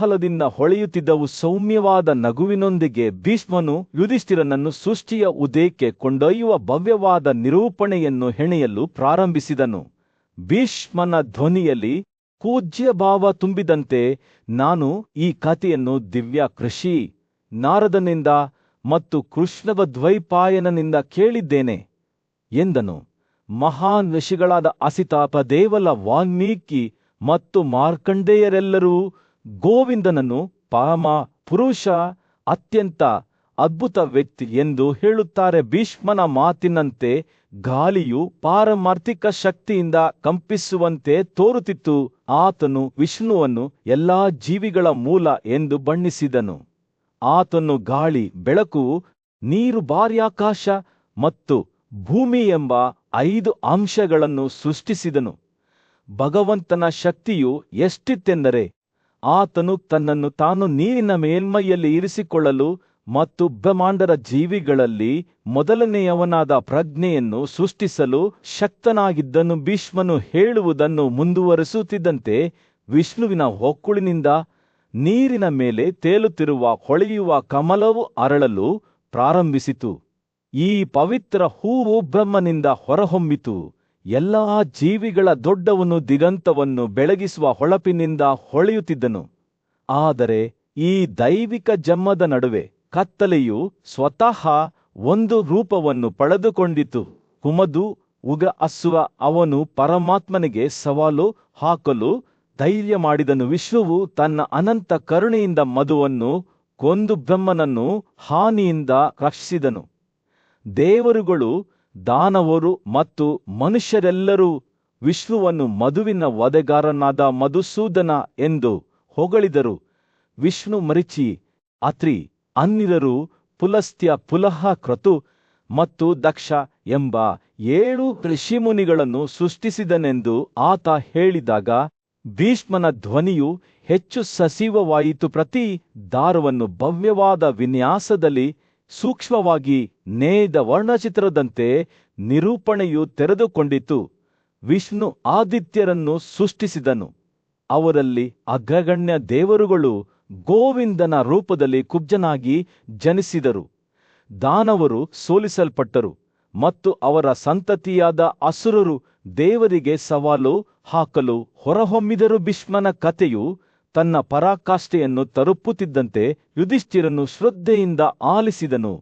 ಕುತೂಹಲದಿಂದ ಹೊಳೆಯುತ್ತಿದ್ದವು. ಸೌಮ್ಯವಾದ ನಗುವಿನೊಂದಿಗೆ ಭೀಷ್ಮನು ಯುಧಿಷ್ಠಿರನನ್ನು ಸೃಷ್ಟಿಯ ಉದಯಕ್ಕೆ ಕೊಂಡೊಯ್ಯುವ ಭವ್ಯವಾದ ನಿರೂಪಣೆಯನ್ನು ಹೆಣೆಯಲು ಪ್ರಾರಂಭಿಸಿದನು. ಭೀಷ್ಮನ ಧ್ವನಿಯಲ್ಲಿ ಪೂಜ್ಯಭಾವ ತುಂಬಿದಂತೆ, ನಾನು ಈ ಕಥೆಯನ್ನು ದಿವ್ಯ ಋಷಿ ನಾರದನಿಂದ ಮತ್ತು ಕೃಷ್ಣವದ್ವೈಪಾಯನನಿಂದ ಕೇಳಿದ್ದೇನೆ ಎಂದನು. ಮಹಾನ್ ಋಷಿಗಳಾದ ಅಸಿತಾಪ, ದೇವಲ, ವಾಲ್ಮೀಕಿ ಮತ್ತು ಮಾರ್ಕಂಡೇಯರೆಲ್ಲರೂ ಗೋವಿಂದನನ್ನು ಪರಮ ಪುರುಷ, ಅತ್ಯಂತ ಅದ್ಭುತ ವ್ಯಕ್ತಿ ಎಂದು ಹೇಳುತ್ತಾರೆ. ಭೀಷ್ಮನ ಮಾತಿನಂತೆ ಗಾಳಿಯು ಪಾರಮಾರ್ಥಿಕ ಶಕ್ತಿಯಿಂದ ಕಂಪಿಸುವಂತೆ ತೋರುತ್ತಿತ್ತು. ಆತನು ವಿಷ್ಣುವನ್ನು ಎಲ್ಲಾ ಜೀವಿಗಳ ಮೂಲ ಎಂದು ಬಣ್ಣಿಸಿದನು. ಆತನು ಗಾಳಿ, ಬೆಳಕು, ನೀರು, ಬಾಹ್ಯಾಕಾಶ ಮತ್ತು ಭೂಮಿ ಎಂಬ 5 ಅಂಶಗಳನ್ನು ಸೃಷ್ಟಿಸಿದನು. ಭಗವಂತನ ಶಕ್ತಿಯು ಎಷ್ಟಿತ್ತೆಂದರೆ, ಆತನು ತನ್ನನ್ನು ತಾನು ನೀರಿನ ಮೇಲ್ಮೈಯಲ್ಲಿ ಇರಿಸಿಕೊಳ್ಳಲು ಮತ್ತು ಬ್ರಹ್ಮಾಂಡದ ಜೀವಿಗಳಲ್ಲಿ ಮೊದಲನೆಯವನಾದ ಪ್ರಜ್ಞೆಯನ್ನು ಸೃಷ್ಟಿಸಲು ಶಕ್ತನಾಗಿದ್ದನು. ಭೀಷ್ಮನು ಹೇಳುವುದನ್ನು ಮುಂದುವರಿಸುತ್ತಿದ್ದಂತೆ ವಿಷ್ಣುವಿನ ಹೊಕ್ಕುಳಿನಿಂದ ನೀರಿನ ಮೇಲೆ ತೇಲುತ್ತಿರುವ ಹೊಳೆಯುವ ಕಮಲವು ಅರಳಲು ಪ್ರಾರಂಭಿಸಿತು. ಈ ಪವಿತ್ರ ಹೂವು ಬ್ರಹ್ಮನಿಂದ ಹೊರಹೊಮ್ಮಿತು. ಎಲ್ಲಾ ಜೀವಿಗಳ ದೊಡ್ಡವನು ದಿಗಂತವನ್ನು ಬೆಳಗಿಸುವ ಹೊಳಪಿನಿಂದ ಹೊಳೆಯುತ್ತಿದ್ದನು. ಆದರೆ ಈ ದೈವಿಕ ಜನ್ಮದ ನಡುವೆ ಕತ್ತಲೆಯು ಸ್ವತಃ ಒಂದು ರೂಪವನ್ನು ಪಡೆದುಕೊಂಡಿತು. ಕುಮದು ಉಗ್ರ ಅವನು ಪರಮಾತ್ಮನಿಗೆ ಸವಾಲು ಹಾಕಲು ಧೈರ್ಯ ಮಾಡಿದನು. ವಿಶ್ವವು ತನ್ನ ಅನಂತ ಕರುಣೆಯಿಂದ ಮಧುವನ್ನು ಕೊಂದು ಬ್ರಹ್ಮನನ್ನು ಹಾನಿಯಿಂದ ರಕ್ಷಿಸಿದನು. ದೇವರುಗಳು, ದಾನವರು ಮತ್ತು ಮನುಷ್ಯರೆಲ್ಲರೂ ವಿಷ್ಣುವನ್ನು ಮಧುವಿನ ವಧೆಗಾರನಾದ ಮಧುಸೂದನ ಎಂದು ಹೊಗಳಿದರು. ವಿಷ್ಣು ಮರಿಚಿ, ಅತ್ರಿ, ಅನ್ನಿರರು, ಪುಲಸ್ತ್ಯ, ಪುಲಹ, ಕ್ರತು ಮತ್ತು ದಕ್ಷ ಎಂಬ 7 ಋಷಿಮುನಿಗಳನ್ನು ಸೃಷ್ಟಿಸಿದನೆಂದು ಆತ ಹೇಳಿದಾಗ ಭೀಷ್ಮನ ಧ್ವನಿಯು ಹೆಚ್ಚು ಸಜೀವವಾಯಿತು. ಪ್ರತಿ ದಾರವನ್ನು ಭವ್ಯವಾದ ವಿನ್ಯಾಸದಲ್ಲಿ ಸೂಕ್ಷ್ಮವಾಗಿ ನೇಯ್ದ ವರ್ಣಚಿತ್ರದಂತೆ ನಿರೂಪಣೆಯು ತೆರೆದುಕೊಂಡಿತು. ವಿಷ್ಣು ಆದಿತ್ಯರನ್ನು ಸೃಷ್ಟಿಸಿದನು. ಅವರಲ್ಲಿ ಅಗ್ರಗಣ್ಯ ದೇವರುಗಳು ಗೋವಿಂದನ ರೂಪದಲ್ಲಿ ಕುಬ್ಜನಾಗಿ ಜನಿಸಿದರು. ದಾನವರು ಸೋಲಿಸಲ್ಪಟ್ಟರು ಮತ್ತು ಅವರ ಸಂತತಿಯಾದ ಅಸುರರು ದೇವರಿಗೆ ಸವಾಲು ಹಾಕಲು ಹೊರಹೊಮ್ಮಿದರು. ಭೀಷ್ಮನ ಕಥೆಯು ತನ್ನ ಪರಾಕಾಷ್ಠೆಯನ್ನು ತಲುಪುತ್ತಿದ್ದಂತೆ ಯುಧಿಷ್ಠಿರನು ಶ್ರದ್ಧೆಯಿಂದ ಆಲಿಸಿದನು.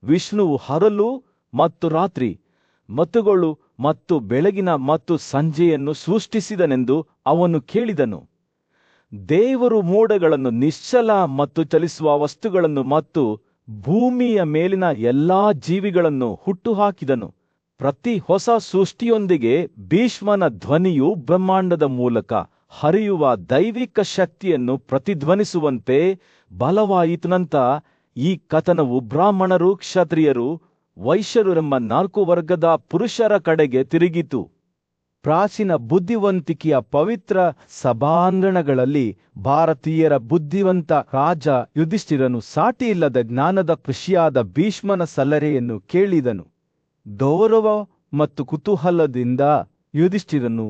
ವಿಷ್ಣುವು ಹಗಲು ಮತ್ತು ರಾತ್ರಿ, ಮತ್ತುಗಳು ಮತ್ತು ಬೆಳಗಿನ ಮತ್ತು ಸಂಜೆಯನ್ನು ಸೃಷ್ಟಿಸಿದನೆಂದು ಅವನು ಕೇಳಿದನು. ದೇವರು ಮೋಡಗಳನ್ನು, ನಿಶ್ಚಲ ಮತ್ತು ಚಲಿಸುವ ವಸ್ತುಗಳನ್ನು ಮತ್ತು ಭೂಮಿಯ ಮೇಲಿನ ಎಲ್ಲಾ ಜೀವಿಗಳನ್ನು ಹುಟ್ಟುಹಾಕಿದನು. ಪ್ರತಿ ಹೊಸ ಸೃಷ್ಟಿಯೊಂದಿಗೆ ಭೀಷ್ಮನ ಧ್ವನಿಯು ಬ್ರಹ್ಮಾಂಡದ ಮೂಲಕ ಹರಿಯುವ ದೈವಿಕ ಶಕ್ತಿಯನ್ನು ಪ್ರತಿಧ್ವನಿಸುವಂತೆ ಬಲವಾಯಿತು. ನಂತರ ಈ ಕಥನವು ಬ್ರಾಹ್ಮಣರು, ಕ್ಷತ್ರಿಯರು, ವೈಶ್ಯರು ಎಂಬ 4 ವರ್ಗದ ಪುರುಷರ ಕಡೆಗೆ ತಿರುಗಿತು. ಪ್ರಾಚೀನ ಬುದ್ಧಿವಂತಿಕೆಯ ಪವಿತ್ರ ಸಭಾಂಗಣಗಳಲ್ಲಿ ಭಾರತೀಯರ ಬುದ್ಧಿವಂತ ರಾಜ ಯುಧಿಷ್ಠಿರನು ಸಾಟಿಯಿಲ್ಲದ ಜ್ಞಾನದ ಋಷಿಯಾದ ಭೀಷ್ಮನ ಸಲಹೆಯನ್ನು ಕೇಳಿದನು. ಗೌರವ ಮತ್ತು ಕುತೂಹಲದಿಂದ ಯುಧಿಷ್ಠಿರನು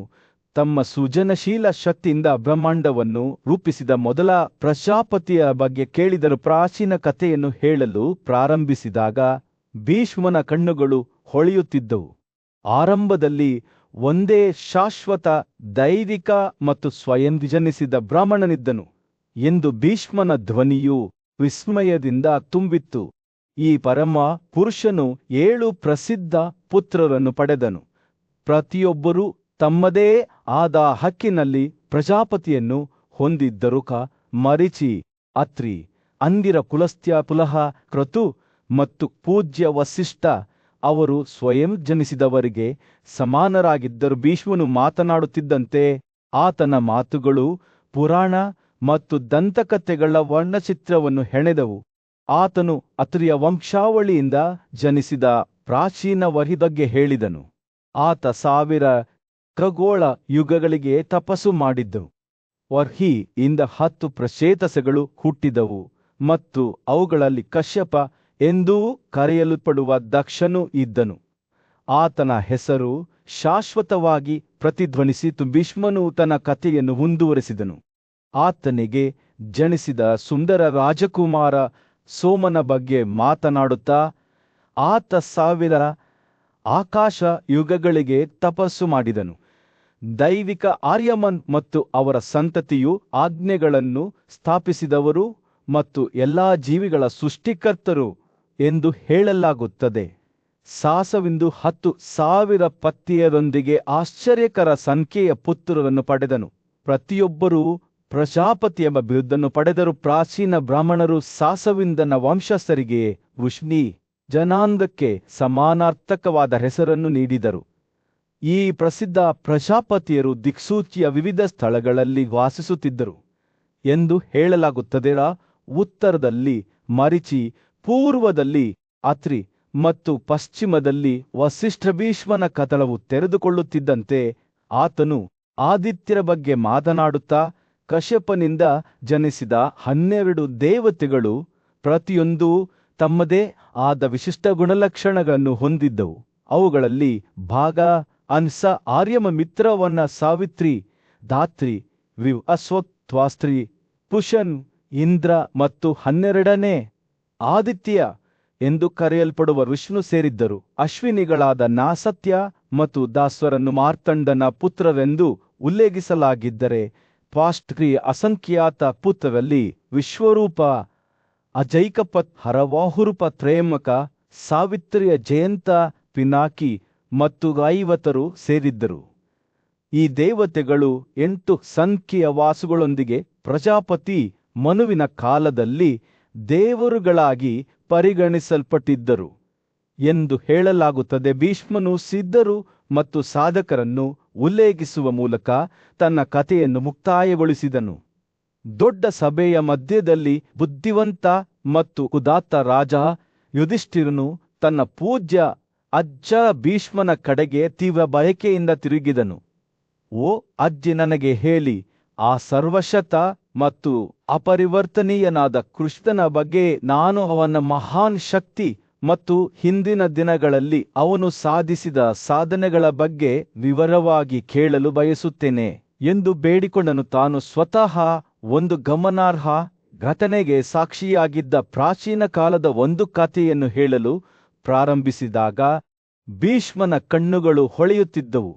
ತಮ್ಮ ಸೃಜನಶೀಲ ಶಕ್ತಿಯಿಂದ ಬ್ರಹ್ಮಾಂಡವನ್ನು ರೂಪಿಸಿದ ಮೊದಲ ಪ್ರಜಾಪತಿಯ ಬಗ್ಗೆ ಕೇಳಿದರು. ಪ್ರಾಚೀನ ಕಥೆಯನ್ನು ಹೇಳಲು ಪ್ರಾರಂಭಿಸಿದಾಗ ಭೀಷ್ಮನ ಕಣ್ಣುಗಳು ಹೊಳೆಯುತ್ತಿದ್ದವು. ಆರಂಭದಲ್ಲಿ ಒಂದೇ ಶಾಶ್ವತ, ದೈವಿಕ ಮತ್ತು ಸ್ವಯಂ ಜನಿಸಿದ ಬ್ರಾಹ್ಮಣನಿದ್ದನು ಎಂದು ಭೀಷ್ಮನ ಧ್ವನಿಯು ವಿಸ್ಮಯದಿಂದ ತುಂಬಿತ್ತು. ಈ ಪರಮ ಪುರುಷನು 7 ಪ್ರಸಿದ್ಧ ಪುತ್ರರನ್ನು ಪಡೆದನು. ಪ್ರತಿಯೊಬ್ಬರೂ ತಮ್ಮದೇ ಆದ ಹಕ್ಕಿನಲ್ಲಿ ಪ್ರಜಾಪತಿಯನ್ನು ಹೊಂದಿದ್ದರು. ಮರಿಚಿ, ಅತ್ರಿ, ಅಂದಿರ, ಪುಲಸ್ತ್ಯ, ಪುಲಹ, ಕ್ರತು ಮತ್ತು ಪೂಜ್ಯ ವಸಿಷ್ಠ ಅವರು ಸ್ವಯಂ ಜನಿಸಿದವರಿಗೆ ಸಮಾನರಾಗಿದ್ದರು. ಭೀಷ್ಮನು ಮಾತನಾಡುತ್ತಿದ್ದಂತೆ ಆತನ ಮಾತುಗಳು ಪುರಾಣ ಮತ್ತು ದಂತಕಥೆಗಳ ವರ್ಣಚಿತ್ರವನ್ನು ಹೆಣೆದವು. ಆತನು ಅತ್ರಿಯ ವಂಶಾವಳಿಯಿಂದ ಜನಿಸಿದ ಪ್ರಾಚೀನ ವಹಿ ಬಗ್ಗೆ ಹೇಳಿದನು. ಆತ 1000 ಖಗೋಳ ಯುಗಗಳಿಗೆ ತಪಸ್ಸು ಮಾಡಿದ್ದನು. ವರ್ಹಿ ಇಂದ 10 ಪ್ರಚೇತಸಗಳು ಹುಟ್ಟಿದವು ಮತ್ತು ಅವುಗಳಲ್ಲಿ ಕಶ್ಯಪ ಎಂದೂ ಕರೆಯಲ್ಪಡುವ ದಕ್ಷನೂ ಇದ್ದನು. ಆತನ ಹೆಸರು ಶಾಶ್ವತವಾಗಿ ಪ್ರತಿಧ್ವನಿಸಿತು. ಭೀಷ್ಮನು ತನ್ನ ಕಥೆಯನ್ನು ಮುಂದುವರೆಸಿದನು. ಆತನಿಗೆ ಜನಿಸಿದ ಸುಂದರ ರಾಜಕುಮಾರ ಸೋಮನ ಬಗ್ಗೆ ಮಾತನಾಡುತ್ತಾ, ಆತ 1000 ಆಕಾಶ ಯುಗಗಳಿಗೆ ತಪಸ್ಸು ಮಾಡಿದನು. ದೈವಿಕ ಆರ್ಯಮನ್ ಮತ್ತು ಅವರ ಸಂತತಿಯು ಆಜ್ಞೆಗಳನ್ನು ಸ್ಥಾಪಿಸಿದವರು ಮತ್ತು ಎಲ್ಲಾ ಜೀವಿಗಳ ಸೃಷ್ಟಿಕರ್ತರು ಎಂದು ಹೇಳಲಾಗುತ್ತದೆ. ಸಾಸವಿಂದು 10,000 ಪತ್ನಿಯರೊಂದಿಗೆ ಆಶ್ಚರ್ಯಕರ ಸಂಖ್ಯೆಯ ಪುತ್ರರನ್ನು ಪಡೆದನು. ಪ್ರತಿಯೊಬ್ಬರೂ ಪ್ರಜಾಪತಿ ಎಂಬ ಬಿರುದನ್ನು ಪಡೆದರು. ಪ್ರಾಚೀನ ಬ್ರಾಹ್ಮಣರು ಸಾಸವಿಂದನ ವಂಶಸ್ಥರಿಗೆ ವೃಷ್ಣಿ ಜನಾಂಗಕ್ಕೆ ಸಮಾನಾರ್ಥಕವಾದ ಹೆಸರನ್ನು ನೀಡಿದರು. ಈ ಪ್ರಸಿದ್ಧ ಪ್ರಜಾಪತಿಯರು ದಿಕ್ಸೂಚಿಯ ವಿವಿಧ ಸ್ಥಳಗಳಲ್ಲಿ ವಾಸಿಸುತ್ತಿದ್ದರು ಎಂದು ಹೇಳಲಾಗುತ್ತದೆ. ಉತ್ತರದಲ್ಲಿ ಮರಿಚಿ, ಪೂರ್ವದಲ್ಲಿ ಅತ್ರಿ ಮತ್ತು ಪಶ್ಚಿಮದಲ್ಲಿ ವಸಿಷ್ಠ. ಭೀಷ್ಮನ ಕಥಳವು ತೆರೆದುಕೊಳ್ಳುತ್ತಿದ್ದಂತೆ ಆತನು ಆದಿತ್ಯರ ಬಗ್ಗೆ ಮಾತನಾಡುತ್ತಾ, ಕಶ್ಯಪನಿಂದ ಜನಿಸಿದ 12 ದೇವತೆಗಳು ಪ್ರತಿಯೊಂದೂ ತಮ್ಮದೇ ಆದ ವಿಶಿಷ್ಟ ಗುಣಲಕ್ಷಣಗಳನ್ನು ಹೊಂದಿದ್ದವು. ಅವುಗಳಲ್ಲಿ ಭಾಗ, ಅನ್ಸ, ಆರ್ಯಮ, ಮಿತ್ರವನ್ನ, ಸಾವಿತ್ರಿ, ಧಾತ್ರಿ, ವಿವ್, ಅಶ್ವತ್ಥಾಸ್ತ್ರಿ, ಪುಷನ್, ಇಂದ್ರ ಮತ್ತು 12ನೇ ಆದಿತ್ಯ ಎಂದು ಕರೆಯಲ್ಪಡುವ ವಿಷ್ಣು ಸೇರಿದ್ದರು. ಅಶ್ವಿನಿಗಳಾದ ನಾಸತ್ಯ ಮತ್ತು ದಾಸ್ವರನ್ನು ಮಾರ್ತಂಡನ ಪುತ್ರರೆಂದು ಉಲ್ಲೇಖಿಸಲಾಗಿದ್ದರೆ, ತ್ವಾಷ್ಟ್ರಿಯ ಅಸಂಖ್ಯಾತ ಪುತ್ರರಲ್ಲಿ ವಿಶ್ವರೂಪ, ಅಜೈಕಪತ್, ಹರವಾಹುರೂಪ, ತ್ರಯಂಬಕ, ಸಾವಿತ್ರಿಯ ಜಯಂತ, ಪಿನಾಕಿ ಮತ್ತು 50 ಸೇರಿದ್ದರು. ಈ ದೇವತೆಗಳು 8 ಸಂಖ್ಯೆಯ ವಾಸುಗಳೊಂದಿಗೆ ಪ್ರಜಾಪತಿ ಮನುವಿನ ಕಾಲದಲ್ಲಿ ದೇವರುಗಳಾಗಿ ಪರಿಗಣಿಸಲ್ಪಟ್ಟಿದ್ದರು ಎಂದು ಹೇಳಲಾಗುತ್ತದೆ. ಭೀಷ್ಮನು ಸಿದ್ಧರು ಮತ್ತು ಸಾಧಕರನ್ನು ಉಲ್ಲೇಖಿಸುವ ಮೂಲಕ ತನ್ನ ಕಥೆಯನ್ನು ಮುಕ್ತಾಯಗೊಳಿಸಿದನು. ದೊಡ್ಡ ಸಭೆಯ ಮಧ್ಯದಲ್ಲಿ ಬುದ್ಧಿವಂತ ಮತ್ತು ಉದಾತ್ತ ರಾಜ ಯುಧಿಷ್ಠಿರನು ತನ್ನ ಪೂಜ್ಯ ಅಜ್ಜ ಭೀಷ್ಮನ ಕಡೆಗೆ ತೀವ್ರ ಬಯಕೆಯಿಂದ ತಿರುಗಿದನು. ಓ ಅಜ್ಜಿ, ನನಗೆ ಹೇಳಿ, ಆ ಸರ್ವಶತ ಮತ್ತು ಅಪರಿವರ್ತನೀಯನಾದ ಕೃಷ್ಣನ ಬಗ್ಗೆ ನಾನು ಅವನ ಮಹಾನ್ ಶಕ್ತಿ ಮತ್ತು ಹಿಂದಿನ ದಿನಗಳಲ್ಲಿ ಅವನು ಸಾಧಿಸಿದ ಸಾಧನೆಗಳ ಬಗ್ಗೆ ವಿವರವಾಗಿ ಕೇಳಲು ಬಯಸುತ್ತೇನೆ ಎಂದು ಬೇಡಿಕೊಂಡನು. ತಾನು ಸ್ವತಃ ಒಂದು ಗಮನಾರ್ಹ ಘಟನೆಗೆ ಸಾಕ್ಷಿಯಾಗಿದ್ದ ಪ್ರಾಚೀನ ಕಾಲದ ಒಂದು ಕಥೆಯನ್ನು ಹೇಳಲು ಪ್ರಾರಂಭಿಸಿದಾಗ ಭೀಷ್ಮನ ಕಣ್ಣುಗಳು ಹೊಳೆಯುತ್ತಿದ್ದವು.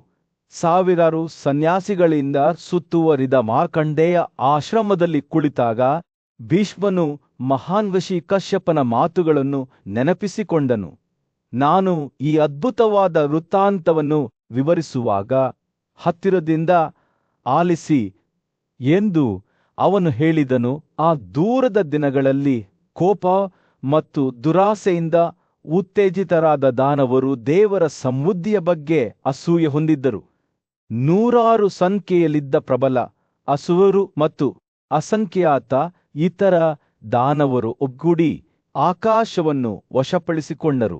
ಸಾವಿರಾರು ಸನ್ಯಾಸಿಗಳಿಂದ ಸುತ್ತುವರಿದ ಮಾರ್ಕಂಡೇಯ ಆಶ್ರಮದಲ್ಲಿ ಕುಳಿತಾಗ ಭೀಷ್ಮನು ಮಹಾನ್ ಋಷಿ ಕಶ್ಯಪನ ಮಾತುಗಳನ್ನು ನೆನಪಿಸಿಕೊಂಡನು. ನಾನು ಈ ಅದ್ಭುತವಾದ ವೃತ್ತಾಂತವನ್ನು ವಿವರಿಸುವಾಗ ಹತ್ತಿರದಿಂದ ಆಲಿಸಿ ಎಂದು ಅವನು ಹೇಳಿದನು. ಆ ದೂರದ ದಿನಗಳಲ್ಲಿ ಕೋಪ ಮತ್ತು ದುರಾಸೆಯಿಂದ ಉತ್ತೇಜಿತರಾದ ದಾನವರು ದೇವರ ಸಮೃದ್ಧಿಯ ಬಗ್ಗೆ ಅಸೂಯೆ ಹೊಂದಿದ್ದರು. 100 ಸಂಖ್ಯೆಯಲ್ಲಿದ್ದ ಪ್ರಬಲ ಅಸುರರು ಮತ್ತು ಅಸಂಖ್ಯಾತ ಇತರ ದಾನವರು ಒಗ್ಗೂಡಿ ಆಕಾಶವನ್ನು ವಶಪಡಿಸಿಕೊಂಡರು.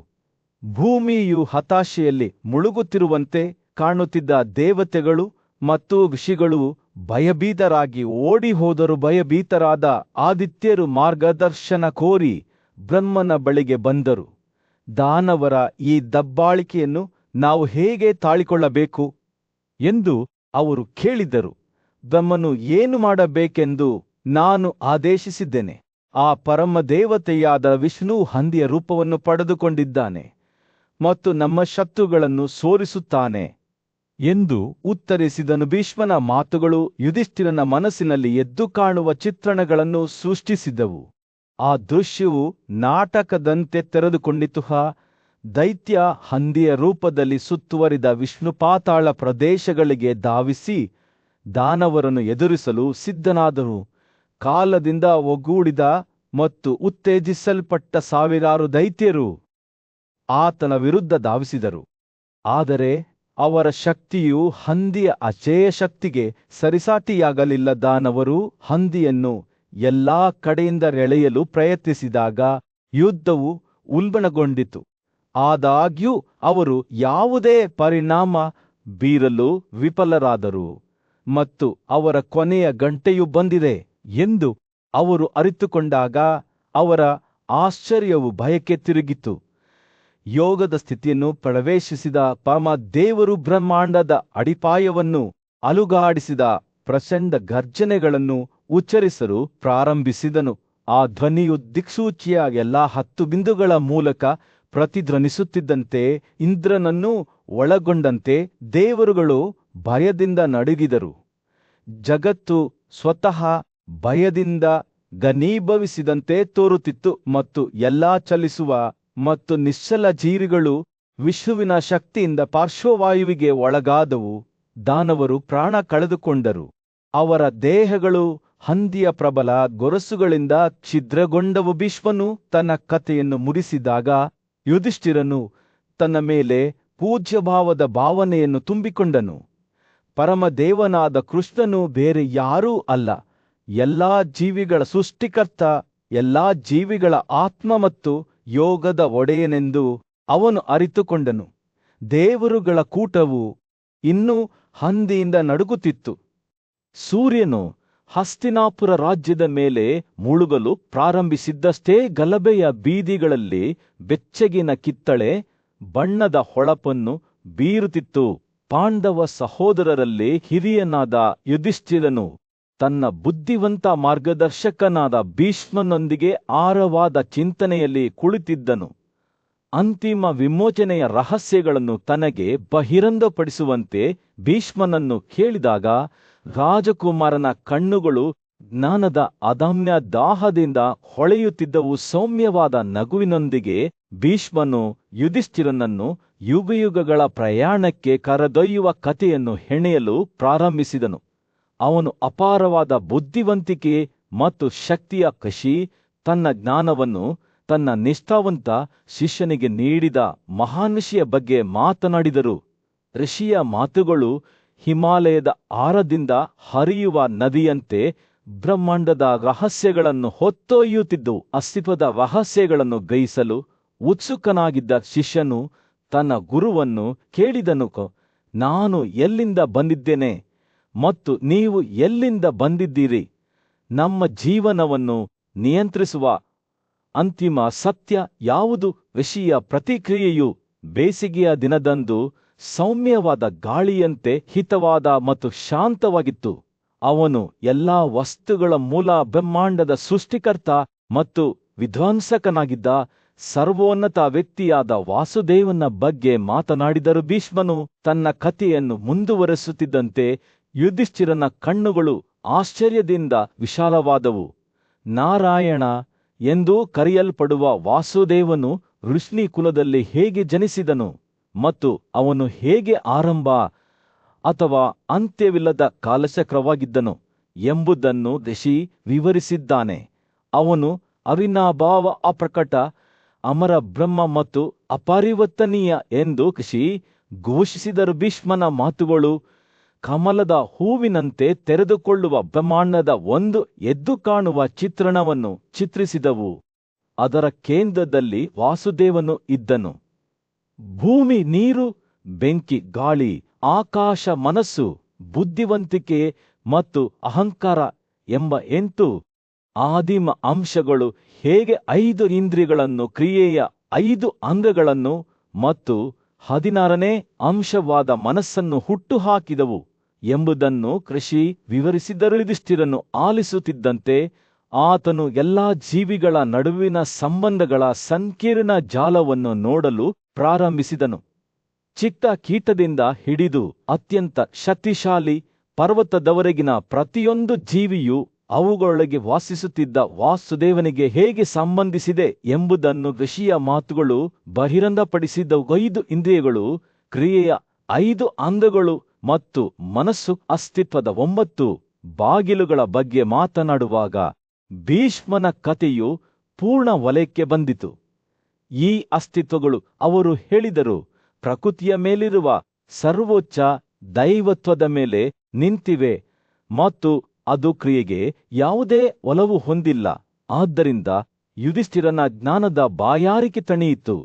ಭೂಮಿಯು ಹತಾಶೆಯಲ್ಲಿ ಮುಳುಗುತ್ತಿರುವಂತೆ ಕಾಣುತ್ತಿದ್ದ ದೇವತೆಗಳು ಮತ್ತು ಋಷಿಗಳು ಭಯಭೀತರಾಗಿ ಓಡಿ ಹೋದರು. ಭಯಭೀತರಾದ ಆದಿತ್ಯರು ಮಾರ್ಗದರ್ಶನ ಕೋರಿ ಬ್ರಹ್ಮನ ಬಳಿಗೆ ಬಂದರು. ದಾನವರ ಈ ದಬ್ಬಾಳಿಕೆಯನ್ನು ನಾವು ಹೇಗೆ ತಾಳಿಕೊಳ್ಳಬೇಕು ಎಂದು ಅವರು ಕೇಳಿದರು. ಬ್ರಹ್ಮನು ಏನು ಮಾಡಬೇಕೆಂದು ನಾನು ಆದೇಶಿಸಿದ್ದೇನೆ. ಆ ಪರಮ ದೇವತೆಯಾದ ವಿಷ್ಣು ಹಂದಿಯ ರೂಪವನ್ನು ಪಡೆದುಕೊಂಡಿದ್ದಾನೆ ಮತ್ತು ನಮ್ಮ ಶತ್ರುಗಳನ್ನು ಸೋರಿಸುತ್ತಾನೆ ಎಂದು ಉತ್ತರಿಸಿದನು. ಭೀಷ್ಮನ ಮಾತುಗಳು ಯುಧಿಷ್ಠಿರನ ಮನಸ್ಸಿನಲ್ಲಿ ಎದ್ದು ಕಾಣುವ ಚಿತ್ರಣಗಳನ್ನು ಸೃಷ್ಟಿಸಿದವು. ಆ ದೃಶ್ಯವು ನಾಟಕದಂತೆ ತೆರೆದುಕೊಂಡಿತು. ದೈತ್ಯ ಹಂದಿಯ ರೂಪದಲ್ಲಿ ಸುತ್ತುವರಿದ ವಿಷ್ಣು ಪಾತಾಳ ಪ್ರದೇಶಗಳಿಗೆ ಧಾವಿಸಿ ದಾನವರನ್ನು ಎದುರಿಸಲು ಸಿದ್ಧನಾದನು. ಕಾಲದಿಂದ ಒಗ್ಗೂಡಿದ ಮತ್ತು ಉತ್ತೇಜಿಸಲ್ಪಟ್ಟ ಸಾವಿರಾರು ದೈತ್ಯರು ಆತನ ವಿರುದ್ಧ ಧಾವಿಸಿದರು. ಆದರೆ ಅವರ ಶಕ್ತಿಯು ಹಂದಿಯ ಅಜೇಯ ಶಕ್ತಿಗೆ ಸರಿಸಾಟಿಯಾಗಲಿಲ್ಲ. ದಾನವರು ಹಂದಿಯನ್ನು ಎಲ್ಲಾ ಕಡೆಯಿಂದ ಎಳೆಯಲು ಪ್ರಯತ್ನಿಸಿದಾಗ ಯುದ್ಧವು ಉಲ್ಬಣಗೊಂಡಿತು. ಆದಾಗ್ಯೂ ಅವರು ಯಾವುದೇ ಪರಿಣಾಮ ಬೀರಲು ವಿಫಲರಾದರು ಮತ್ತು ಅವರ ಕೊನೆಯ ಗಂಟೆಯು ಬಂದಿದೆ ಎಂದು ಅವರು ಅರಿತುಕೊಂಡಾಗ ಅವರ ಆಶ್ಚರ್ಯವು ಭಯಕ್ಕೆ ತಿರುಗಿತು. ಯೋಗದ ಸ್ಥಿತಿಯನ್ನು ಪ್ರವೇಶಿಸಿದ ಪರಮ ದೇವರು ಬ್ರಹ್ಮಾಂಡದ ಅಡಿಪಾಯವನ್ನು ಅಲುಗಾಡಿಸಿದ ಪ್ರಚಂಡ ಗರ್ಜನೆಗಳನ್ನು ಉಚ್ಚರಿಸಲು ಪ್ರಾರಂಭಿಸಿದನು. ಆ ಧ್ವನಿಯು ದಿಕ್ಸೂಚಿಯ ಎಲ್ಲಾ 10 ಬಿಂದುಗಳ ಮೂಲಕ ಪ್ರತಿಧ್ವನಿಸುತ್ತಿದ್ದಂತೆ ಇಂದ್ರನನ್ನು ಒಳಗೊಂಡಂತೆ ದೇವರುಗಳು ಭಯದಿಂದ ನಡುಗಿದರು. ಜಗತ್ತು ಸ್ವತಃ ಭಯದಿಂದ ಘನೀಭವಿಸಿದಂತೆ ತೋರುತ್ತಿತ್ತು ಮತ್ತು ಎಲ್ಲಾ ಚಲಿಸುವ ಮತ್ತು ನಿಶ್ಚಲ ಜೀವಿಗಳು ವಿಷ್ಣುವಿನ ಶಕ್ತಿಯಿಂದ ಪಾರ್ಶ್ವವಾಯುವಿಗೆ ಒಳಗಾದವು. ದಾನವರು ಪ್ರಾಣ ಕಳೆದುಕೊಂಡರು. ಅವರ ದೇಹಗಳು ಹಂದಿಯ ಪ್ರಬಲ ಗೊರಸುಗಳಿಂದ ಛಿದ್ರಗೊಂಡವು. ಭೀಷ್ಮನು ತನ್ನ ಕಥೆಯನ್ನು ಮುಗಿಸಿದಾಗ ಯುಧಿಷ್ಠಿರನು ತನ್ನ ಮೇಲೆ ಪೂಜ್ಯಭಾವದ ಭಾವನೆಯನ್ನು ತುಂಬಿಕೊಂಡನು. ಪರಮದೇವನಾದ ಕೃಷ್ಣನು ಬೇರೆ ಯಾರೂ ಅಲ್ಲ, ಎಲ್ಲಾ ಜೀವಿಗಳ ಸೃಷ್ಟಿಕರ್ತ, ಎಲ್ಲಾ ಜೀವಿಗಳ ಆತ್ಮ ಮತ್ತು ಯೋಗದ ಒಡೆಯನೆಂದು ಅವನು ಅರಿತುಕೊಂಡನು. ದೇವರುಗಳ ಕೂಟವು ಇನ್ನೂ ಹಂದಿಯಿಂದ ನಡುಗುತ್ತಿತ್ತು. ಸೂರ್ಯನು ಹಸ್ತಿನಾಪುರ ರಾಜ್ಯದ ಮೇಲೆ ಮುಳುಗಲು ಪ್ರಾರಂಭಿಸಿದ್ದಷ್ಟೇ ಗಲಭೆಯ ಬೀದಿಗಳಲ್ಲಿ ಬೆಚ್ಚಗಿನ ಕಿತ್ತಳೆ ಬಣ್ಣದ ಹೊಳಪನ್ನು ಬೀರುತ್ತಿತ್ತು. ಪಾಂಡವ ಸಹೋದರರಲ್ಲಿ ಹಿರಿಯನಾದ ಯುಧಿಷ್ಠಿರನು ತನ್ನ ಬುದ್ಧಿವಂತ ಮಾರ್ಗದರ್ಶಕನಾದ ಭೀಷ್ಮನೊಂದಿಗೆ ಆಳವಾದ ಚಿಂತನೆಯಲ್ಲಿ ಕುಳಿತಿದ್ದನು. ಅಂತಿಮ ವಿಮೋಚನೆಯ ರಹಸ್ಯಗಳನ್ನು ತನಗೆ ಬಹಿರಂಗಪಡಿಸುವಂತೆ ಭೀಷ್ಮನನ್ನು ಕೇಳಿದಾಗ ರಾಜಕುಮಾರನ ಕಣ್ಣುಗಳು ಜ್ಞಾನದ ಅದಮ್ಯ ದಾಹದಿಂದ ಹೊಳೆಯುತ್ತಿದ್ದವು. ಸೌಮ್ಯವಾದ ನಗುವಿನೊಂದಿಗೆ ಭೀಷ್ಮನು ಯುಧಿಷ್ಠಿರನನ್ನು ಯುಗಯುಗಗಳ ಪ್ರಯಾಣಕ್ಕೆ ಕರೆದೊಯ್ಯುವ ಕಥೆಯನ್ನು ಹೆಣೆಯಲು ಪ್ರಾರಂಭಿಸಿದನು. ಅವನು ಅಪಾರವಾದ ಬುದ್ಧಿವಂತಿಕೆ ಮತ್ತು ಶಕ್ತಿಯ ಕಷಿ ತನ್ನ ಜ್ಞಾನವನ್ನು ತನ್ನ ನಿಷ್ಠಾವಂತ ಶಿಷ್ಯನಿಗೆ ನೀಡಿದ ಮಹಾನುಷಿಯ ಬಗ್ಗೆ ಮಾತನಾಡಿದರು. ಋಷಿಯ ಮಾತುಗಳು ಹಿಮಾಲಯದ ಆರದಿಂದ ಹರಿಯುವ ನದಿಯಂತೆ ಬ್ರಹ್ಮಾಂಡದ ರಹಸ್ಯಗಳನ್ನು ಹೊತ್ತೊಯ್ಯುತ್ತಿದ್ದವು. ಅಸ್ತಿತ್ವದ ರಹಸ್ಯಗಳನ್ನು ಗ್ರಹಿಸಲು ಉತ್ಸುಕನಾಗಿದ್ದ ಶಿಷ್ಯನು ತನ್ನ ಗುರುವನ್ನು ಕೇಳಿದನು, ನಾನು ಎಲ್ಲಿಂದ ಬಂದಿದ್ದೇನೆ ಮತ್ತು ನೀವು ಎಲ್ಲಿಂದ ಬಂದಿದ್ದೀರಿ? ನಮ್ಮ ಜೀವನವನ್ನು ನಿಯಂತ್ರಿಸುವ ಅಂತಿಮ ಸತ್ಯ ಯಾವುದು? ಋಷಿಯ ಪ್ರತಿಕ್ರಿಯೆಯು ಬೇಸಿಗೆಯ ದಿನದಂದು ಸೌಮ್ಯವಾದ ಗಾಳಿಯಂತೆ ಹಿತವಾದ ಮತ್ತು ಶಾಂತವಾಗಿತ್ತು. ಅವನು ಎಲ್ಲಾ ವಸ್ತುಗಳ ಮೂಲ, ಬ್ರಹ್ಮಾಂಡದ ಸೃಷ್ಟಿಕರ್ತ ಮತ್ತು ವಿಧ್ವಂಸಕನಾಗಿದ್ದ ಸರ್ವೋನ್ನತ ವ್ಯಕ್ತಿಯಾದ ವಾಸುದೇವನ ಬಗ್ಗೆ ಮಾತನಾಡಿದರು. ಭೀಷ್ಮನು ತನ್ನ ಕಥೆಯನ್ನು ಮುಂದುವರೆಸುತ್ತಿದ್ದಂತೆ ಯುಧಿಷ್ಠಿರನ ಕಣ್ಣುಗಳು ಆಶ್ಚರ್ಯದಿಂದ ವಿಶಾಲವಾದವು. ನಾರಾಯಣ ಎಂದು ಕರೆಯಲ್ಪಡುವ ವಾಸುದೇವನು ವೃಷ್ಣಿ ಕುಲದಲ್ಲಿ ಹೇಗೆ ಜನಿಸಿದನು ಮತ್ತು ಅವನು ಹೇಗೆ ಆರಂಭ ಅಥವಾ ಅಂತ್ಯವಿಲ್ಲದ ಕಾಲಚಕ್ರವಾಗಿದ್ದನು ಎಂಬುದನ್ನು ಋಷಿ ವಿವರಿಸಿದ್ದಾನೆ. ಅವನು ಅವಿನಾಭಾವ, ಅಪ್ರಕಟ, ಅಮರ ಬ್ರಹ್ಮ ಮತ್ತು ಅಪರಿವರ್ತನೀಯ ಎಂದು ಋಷಿ ಘೋಷಿಸಿದರು. ಭೀಷ್ಮನ ಮಾತುಗಳು ಕಮಲದ ಹೂವಿನಂತೆ ತೆರೆದುಕೊಳ್ಳುವ ಬ್ರಹ್ಮಾಂಡದ ಒಂದು ಎದ್ದು ಕಾಣುವ ಚಿತ್ರಣವನ್ನು ಚಿತ್ರಿಸಿದವು. ಅದರ ಕೇಂದ್ರದಲ್ಲಿ ವಾಸುದೇವನು ಇದ್ದನು. ಭೂಮಿ, ನೀರು, ಬೆಂಕಿ, ಗಾಳಿ, ಆಕಾಶ, ಮನಸ್ಸು, ಬುದ್ಧಿವಂತಿಕೆ ಮತ್ತು ಅಹಂಕಾರ ಎಂಬ 8 ಆದಿಮ ಅಂಶಗಳು ಹೇಗೆ 5 ಇಂದ್ರಿಯಗಳನ್ನು, ಕ್ರಿಯೆಯ 5 ಅಂಗಗಳನ್ನು ಮತ್ತು 16ನೇ ಅಂಶವಾದ ಮನಸ್ಸನ್ನು ಹುಟ್ಟುಹಾಕಿದವು ಎಂಬುದನ್ನು ಋಷಿ ವಿವರಿಸಿದರು. ಯುಧಿಷ್ಠಿರನು ಆಲಿಸುತ್ತಿದ್ದಂತೆ ಆತನು ಎಲ್ಲಾ ಜೀವಿಗಳ ನಡುವಿನ ಸಂಬಂಧಗಳ ಸಂಕೀರ್ಣ ಜಾಲವನ್ನು ನೋಡಲು ಪ್ರಾರಂಭಿಸಿದನು. ಚಿಕ್ಕ ಕೀಟದಿಂದ ಹಿಡಿದು ಅತ್ಯಂತ ಶಕ್ತಿಶಾಲಿ ಪರ್ವತದವರೆಗಿನ ಪ್ರತಿಯೊಂದು ಜೀವಿಯು ಅವುಗಳೊಳಗೆ ವಾಸಿಸುತ್ತಿದ್ದ ವಾಸುದೇವನಿಗೆ ಹೇಗೆ ಸಂಬಂಧಿಸಿದೆ ಎಂಬುದನ್ನು ಋಷಿಯ ಮಾತುಗಳು ಬಹಿರಂಗಪಡಿಸಿದವು. 5 ಇಂದ್ರಿಯಗಳು, ಕ್ರಿಯೆಯ 5 ಅಂಗಗಳು ಮತ್ತು ಮನಸ್ಸು ಅಸ್ತಿತ್ವದ 9 ಬಾಗಿಲುಗಳ ಬಗ್ಗೆ ಮಾತನಾಡುವಾಗ ಭೀಷ್ಮನ ಕಥೆಯು ಪೂರ್ಣ ವಲಯಕ್ಕೆ ಬಂದಿತು. ಈ ಅಸ್ತಿತ್ವಗಳು, ಅವರು ಹೇಳಿದರು, ಪ್ರಕೃತಿಯ ಮೇಲಿರುವ ಸರ್ವೋಚ್ಚ ದೈವತ್ವದ ಮೇಲೆ ನಿಂತಿವೆ ಮತ್ತು ಅದು ಕ್ರಿಯೆಗೆ ಯಾವುದೇ ಒಲವು ಹೊಂದಿಲ್ಲ. ಆದ್ದರಿಂದ ಯುಧಿಷ್ಠಿರನ ಜ್ಞಾನದ ಬಾಯಾರಿಕೆ ತಣಿಯಿತು.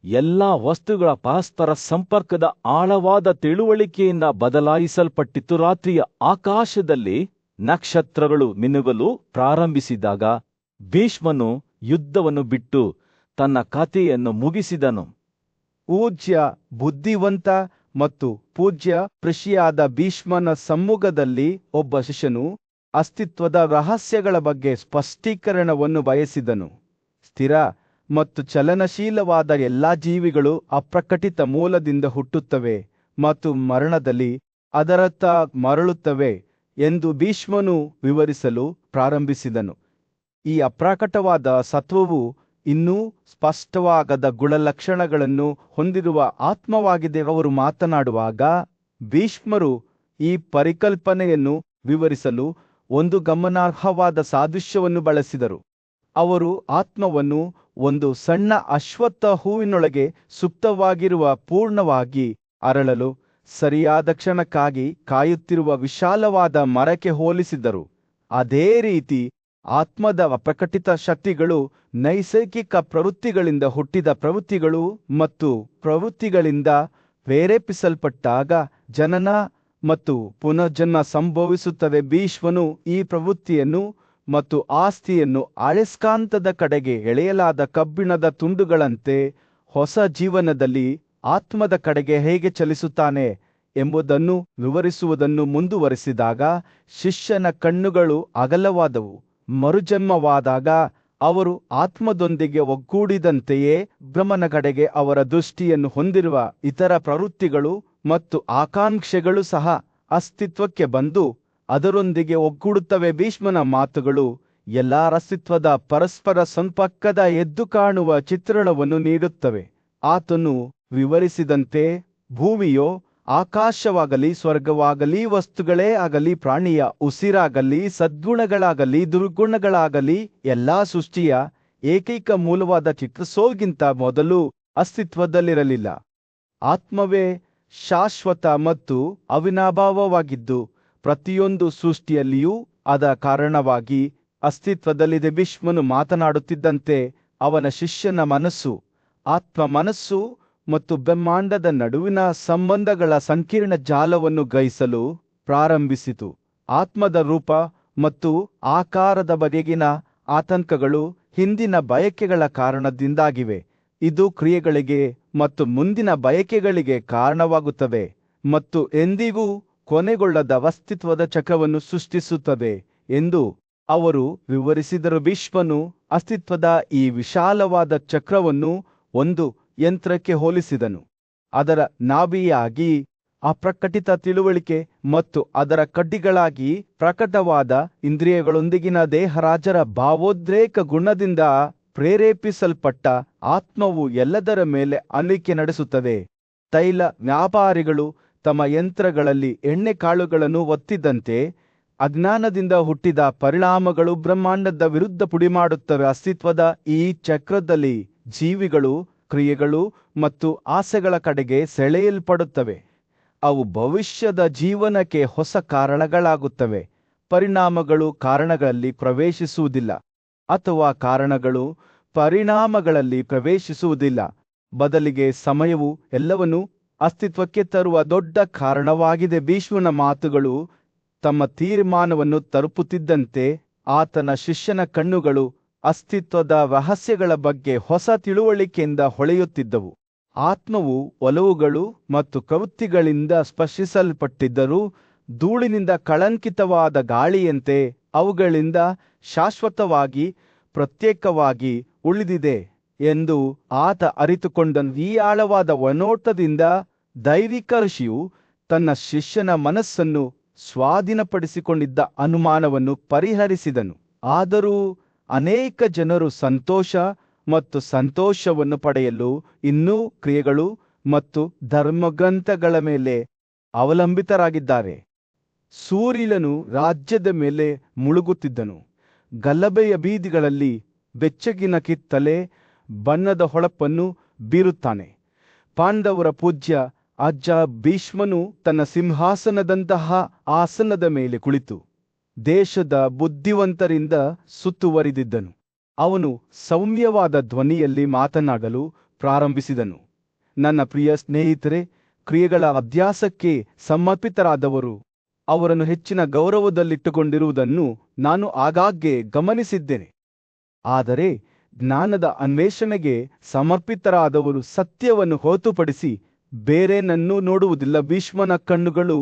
ಎಲ್ಲಾ ವಸ್ತುಗಳ ಪರಸ್ಪರ ಸಂಪರ್ಕದ ಆಳವಾದ ತಿಳುವಳಿಕೆಯಿಂದ ಬದಲಾಯಿಸಲ್ಪಟ್ಟಿತು. ರಾತ್ರಿಯ ಆಕಾಶದಲ್ಲಿ ನಕ್ಷತ್ರಗಳು ಮಿನುಗಲು ಪ್ರಾರಂಭಿಸಿದಾಗ ಭೀಷ್ಮನು ಯುದ್ಧವನ್ನು ಬಿಟ್ಟು ತನ್ನ ಕಥೆಯನ್ನು ಮುಗಿಸಿದನು. ಪೂಜ್ಯ, ಬುದ್ಧಿವಂತ ಮತ್ತು ಪೂಜ್ಯ ಋಷಿಯಾದ ಭೀಷ್ಮನ ಸಮ್ಮುಖದಲ್ಲಿ ಒಬ್ಬ ಶಿಷ್ಯನು ಅಸ್ತಿತ್ವದ ರಹಸ್ಯಗಳ ಬಗ್ಗೆ ಸ್ಪಷ್ಟೀಕರಣವನ್ನು ಬಯಸಿದನು. ಸ್ಥಿರ ಮತ್ತು ಚಲನಶೀಲವಾದ ಎಲ್ಲಾ ಜೀವಿಗಳು ಅಪ್ರಕಟಿತ ಮೂಲದಿಂದ ಹುಟ್ಟುತ್ತವೆ ಮತ್ತು ಮರಣದಲ್ಲಿ ಅದರತ್ತ ಮರಳುತ್ತವೆ ಎಂದು ಭೀಷ್ಮನು ವಿವರಿಸಲು ಪ್ರಾರಂಭಿಸಿದನು. ಈ ಅಪ್ರಕಟವಾದ ಸತ್ವವು ಇನ್ನೂ ಸ್ಪಷ್ಟವಾಗದ ಗುಣಲಕ್ಷಣಗಳನ್ನು ಹೊಂದಿರುವ ಆತ್ಮವಾಗಿದೆ. ಅವರು ಮಾತನಾಡುವಾಗ ಭೀಷ್ಮರು ಈ ಪರಿಕಲ್ಪನೆಯನ್ನು ವಿವರಿಸಲು ಒಂದು ಗಮನಾರ್ಹವಾದ ಸಾದೃಶ್ಯವನ್ನು ಬಳಸಿದರು. ಅವರು ಆತ್ಮವನ್ನು ಒಂದು ಸಣ್ಣ ಅಶ್ವತ್ಥ ಹೂವಿನೊಳಗೆ ಸುಪ್ತವಾಗಿರುವ ಪೂರ್ಣವಾಗಿ ಅರಳಲು ಸರಿಯಾದ ಕ್ಷಣಕ್ಕಾಗಿ ಕಾಯುತ್ತಿರುವ ವಿಶಾಲವಾದ ಮರಕ್ಕೆ ಹೋಲಿಸಿದರು. ಅದೇ ರೀತಿ ಆತ್ಮದ ಅಪ್ರಕಟಿತ ಶಕ್ತಿಗಳು ನೈಸರ್ಗಿಕ ಪ್ರವೃತ್ತಿಗಳಿಂದ ಹುಟ್ಟಿದ ಪ್ರವೃತ್ತಿಗಳು ಮತ್ತು ಪ್ರವೃತ್ತಿಗಳಿಂದ ಪ್ರೇರೇಪಿಸಲ್ಪಟ್ಟಾಗ ಜನನ ಮತ್ತು ಪುನರ್ಜನ್ಮ ಸಂಭವಿಸುತ್ತದೆ. ಭೀಷ್ಮನು ಈ ಪ್ರವೃತ್ತಿಯನ್ನು ಮತ್ತು ಆಸ್ತಿಯನ್ನು ಅಯಸ್ಕಾಂತದ ಕಡೆಗೆ ಎಳೆಯಲಾದ ಕಬ್ಬಿಣದ ತುಂಡುಗಳಂತೆ ಹೊಸ ಜೀವನದಲ್ಲಿ ಆತ್ಮದ ಕಡೆಗೆ ಹೇಗೆ ಚಲಿಸುತ್ತಾನೆ ಎಂಬುದನ್ನು ವಿವರಿಸುವುದನ್ನು ಮುಂದುವರೆಸಿದಾಗ ಶಿಷ್ಯನ ಕಣ್ಣುಗಳು ಅಗಲವಾದವು. ಮರುಜನ್ಮವಾದಾಗ ಅವರು ಆತ್ಮದೊಂದಿಗೆ ಒಗ್ಗೂಡಿದಂತೆಯೇ ಬ್ರಹ್ಮನ ಕಡೆಗೆ ಅವರ ದೃಷ್ಟಿಯನ್ನು ಹೊಂದಿರುವ ಇತರ ಪ್ರವೃತ್ತಿಗಳು ಮತ್ತು ಆಕಾಂಕ್ಷೆಗಳು ಸಹ ಅಸ್ತಿತ್ವಕ್ಕೆ ಬಂದು ಅದರೊಂದಿಗೆ ಒಗ್ಗೂಡುತ್ತವೆ. ಭೀಷ್ಮನ ಮಾತುಗಳು ಎಲ್ಲಾ ಅಸ್ತಿತ್ವದ ಪರಸ್ಪರ ಸಂಪರ್ಕದ ಎದ್ದು ಕಾಣುವ ಚಿತ್ರಣವನ್ನು ನೀಡುತ್ತವೆ. ಆತನು ವಿವರಿಸಿದಂತೆ ಭೂಮಿಯೋ ಆಕಾಶವಾಗಲಿ ಸ್ವರ್ಗವಾಗಲಿ ವಸ್ತುಗಳೇ ಆಗಲಿ ಪ್ರಾಣಿಯ ಉಸಿರಾಗಲಿ ಸದ್ಗುಣಗಳಾಗಲಿ ದುರ್ಗುಣಗಳಾಗಲಿ ಎಲ್ಲಾ ಸೃಷ್ಟಿಯ ಏಕೈಕ ಮೂಲವಾದ ಚಿತ್ರಸೋಗಿಂತ ಮೊದಲು ಅಸ್ತಿತ್ವದಲ್ಲಿರಲಿಲ್ಲ. ಆತ್ಮವೇ ಶಾಶ್ವತ ಮತ್ತು ಅವಿನಾಭಾವವಾಗಿದ್ದು ಪ್ರತಿಯೊಂದು ಸೃಷ್ಟಿಯಲ್ಲಿಯೂ ಅದ ಕಾರಣವಾಗಿ ಅಸ್ತಿತ್ವದಲ್ಲಿದೆ. ಭೀಷ್ಮನು ಮಾತನಾಡುತ್ತಿದ್ದಂತೆ ಅವನ ಶಿಷ್ಯನ ಮನಸ್ಸು ಆತ್ಮ ಮನಸ್ಸು ಮತ್ತು ಬ್ರಹ್ಮಾಂಡದ ನಡುವಿನ ಸಂಬಂಧಗಳ ಸಂಕೀರ್ಣ ಜಾಲವನ್ನು ಗ್ರಹಿಸಲು ಪ್ರಾರಂಭಿಸಿತು. ಆತ್ಮದ ರೂಪ ಮತ್ತು ಆಕಾರದ ಬಗೆಗಿನ ಆತಂಕಗಳು ಹಿಂದಿನ ಬಯಕೆಗಳ ಕಾರಣದಿಂದಾಗಿವೆ. ಇದು ಕ್ರಿಯೆಗಳಿಗೆ ಮತ್ತು ಮುಂದಿನ ಬಯಕೆಗಳಿಗೆ ಕಾರಣವಾಗುತ್ತದೆ ಮತ್ತು ಎಂದಿಗೂ ಕೊನೆಗೊಳ್ಳದ ಅಸ್ತಿತ್ವದ ಚಕ್ರವನ್ನು ಸೃಷ್ಟಿಸುತ್ತದೆ ಎಂದು ಅವರು ವಿವರಿಸಿದರು. ಭೀಷ್ಮನು ಅಸ್ತಿತ್ವದ ಈ ವಿಶಾಲವಾದ ಚಕ್ರವನ್ನು ಒಂದು ಯಂತ್ರಕ್ಕೆ ಹೋಲಿಸಿದನು. ಅದರ ನಾಭಿಯಾಗಿ ಅಪ್ರಕಟಿತ ತಿಳುವಳಿಕೆ ಮತ್ತು ಅದರ ಕಡ್ಡಿಗಳಾಗಿ ಪ್ರಕಟವಾದ ಇಂದ್ರಿಯಗಳೊಂದಿಗಿನ ದೇಹರಾಜರ ಭಾವೋದ್ರೇಕ ಗುಣದಿಂದ ಪ್ರೇರೇಪಿಸಲ್ಪಟ್ಟ ಆತ್ಮವು ಎಲ್ಲದರ ಮೇಲೆ ಆಳ್ವಿಕೆ ನಡೆಸುತ್ತದೆ. ತೈಲ ವ್ಯಾಪಾರಿಗಳು ತಮ್ಮ ಯಂತ್ರಗಳಲ್ಲಿ ಎಣ್ಣೆ ಕಾಳುಗಳನ್ನು ಒತ್ತಿದಂತೆ ಅಜ್ಞಾನದಿಂದ ಹುಟ್ಟಿದ ಪರಿಣಾಮಗಳು ಬ್ರಹ್ಮಾಂಡದ ವಿರುದ್ಧ ಪುಡಿಮಾಡುತ್ತವೆ. ಅಸ್ತಿತ್ವದ ಈ ಚಕ್ರದಲ್ಲಿ ಜೀವಿಗಳು ಕ್ರಿಯೆಗಳು ಮತ್ತು ಆಸೆಗಳ ಕಡೆಗೆ ಸೆಳೆಯಲ್ಪಡುತ್ತವೆ. ಅವು ಭವಿಷ್ಯದ ಜೀವನಕ್ಕೆ ಹೊಸ ಕಾರಣಗಳಾಗುತ್ತವೆ. ಪರಿಣಾಮಗಳು ಕಾರಣಗಳಲ್ಲಿ ಪ್ರವೇಶಿಸುವುದಿಲ್ಲ ಅಥವಾ ಕಾರಣಗಳು ಪರಿಣಾಮಗಳಲ್ಲಿ ಪ್ರವೇಶಿಸುವುದಿಲ್ಲ. ಬದಲಿಗೆ ಸಮಯವು ಎಲ್ಲವನ್ನೂ ಅಸ್ತಿತ್ವಕ್ಕೆ ತರುವ ದೊಡ್ಡ ಕಾರಣವಾಗಿದೆ. ಭೀಷ್ಮನ ಮಾತುಗಳು ತಮ್ಮ ತೀರ್ಮಾನವನ್ನು ತಲುಪುತ್ತಿದ್ದಂತೆ ಆತನ ಶಿಷ್ಯನ ಕಣ್ಣುಗಳು ಅಸ್ತಿತ್ವದ ರಹಸ್ಯಗಳ ಬಗ್ಗೆ ಹೊಸ ತಿಳುವಳಿಕೆಯಿಂದ ಹೊಳೆಯುತ್ತಿದ್ದವು. ಆತ್ಮವು ಒಲವುಗಳು ಮತ್ತು ಪ್ರವೃತ್ತಿಗಳಿಂದ ಸ್ಪರ್ಶಿಸಲ್ಪಟ್ಟಿದ್ದರೂ ಧೂಳಿನಿಂದ ಕಳಂಕಿತವಾದ ಗಾಳಿಯಂತೆ ಅವುಗಳಿಂದ ಶಾಶ್ವತವಾಗಿ ಪ್ರತ್ಯೇಕವಾಗಿ ಉಳಿದಿದೆ ಎಂದು ಆತ ಅರಿತುಕೊಂಡನು. ಈ ಆಳವಾದ ಒನೋಟದಿಂದ ದೈವಿಕ ಋಷಿಯು ತನ್ನ ಶಿಷ್ಯನ ಮನಸ್ಸನ್ನು ಸ್ವಾಧೀನಪಡಿಸಿಕೊಂಡಿದ್ದ ಅನುಮಾನವನ್ನು ಪರಿಹರಿಸಿದನು. ಆದರೂ ಅನೇಕ ಜನರು ಸಂತೋಷ ಮತ್ತು ಸಂತೋಷವನ್ನು ಪಡೆಯಲು ಇನ್ನೂ ಕ್ರಿಯೆಗಳು ಮತ್ತು ಧರ್ಮಗ್ರಂಥಗಳ ಮೇಲೆ ಅವಲಂಬಿತರಾಗಿದ್ದಾರೆ. ಸೂರ್ಯನು ರಾಜ್ಯದ ಮೇಲೆ ಮುಳುಗುತ್ತಿದ್ದನು. ಗಲಭೆಯ ಬೀದಿಗಳಲ್ಲಿ ಬೆಚ್ಚಗಿನ ಕಿತ್ತಲೆ ಬಣ್ಣದ ಹೊಳಪನ್ನು ಬೀರುತ್ತಾನೆ. ಪಾಂಡವರ ಪೂಜ್ಯ ಅಜ್ಜ ಭೀಷ್ಮನು ತನ್ನ ಸಿಂಹಾಸನದಂತಹ ಆಸನದ ಮೇಲೆ ಕುಳಿತು ದೇಶದ ಬುದ್ಧಿವಂತರಿಂದ ಸುತ್ತುವರಿದಿದ್ದನು. ಅವನು ಸೌಮ್ಯವಾದ ಧ್ವನಿಯಲ್ಲಿ ಮಾತನಾಡಲು ಪ್ರಾರಂಭಿಸಿದನು. ನನ್ನ ಪ್ರಿಯ ಸ್ನೇಹಿತರೆ, ಕ್ರಿಯೆಗಳ ಅಭ್ಯಾಸಕ್ಕೆ ಸಮರ್ಪಿತರಾದವರು ಅವರನ್ನು ಹೆಚ್ಚಿನ ಗೌರವದಲ್ಲಿಟ್ಟುಕೊಂಡಿರುವುದನ್ನು ನಾನು ಆಗಾಗ್ಗೆ ಗಮನಿಸಿದ್ದೇನೆ. ಆದರೆ ಜ್ಞಾನದ ಅನ್ವೇಷಣೆಗೆ ಸಮರ್ಪಿತರಾದವರು ಸತ್ಯವನ್ನು ಹೊರತುಪಡಿಸಿ ಬೇರೇನನ್ನೂ ನೋಡುವುದಿಲ್ಲ. ಭೀಷ್ಮನ ಕಣ್ಣುಗಳು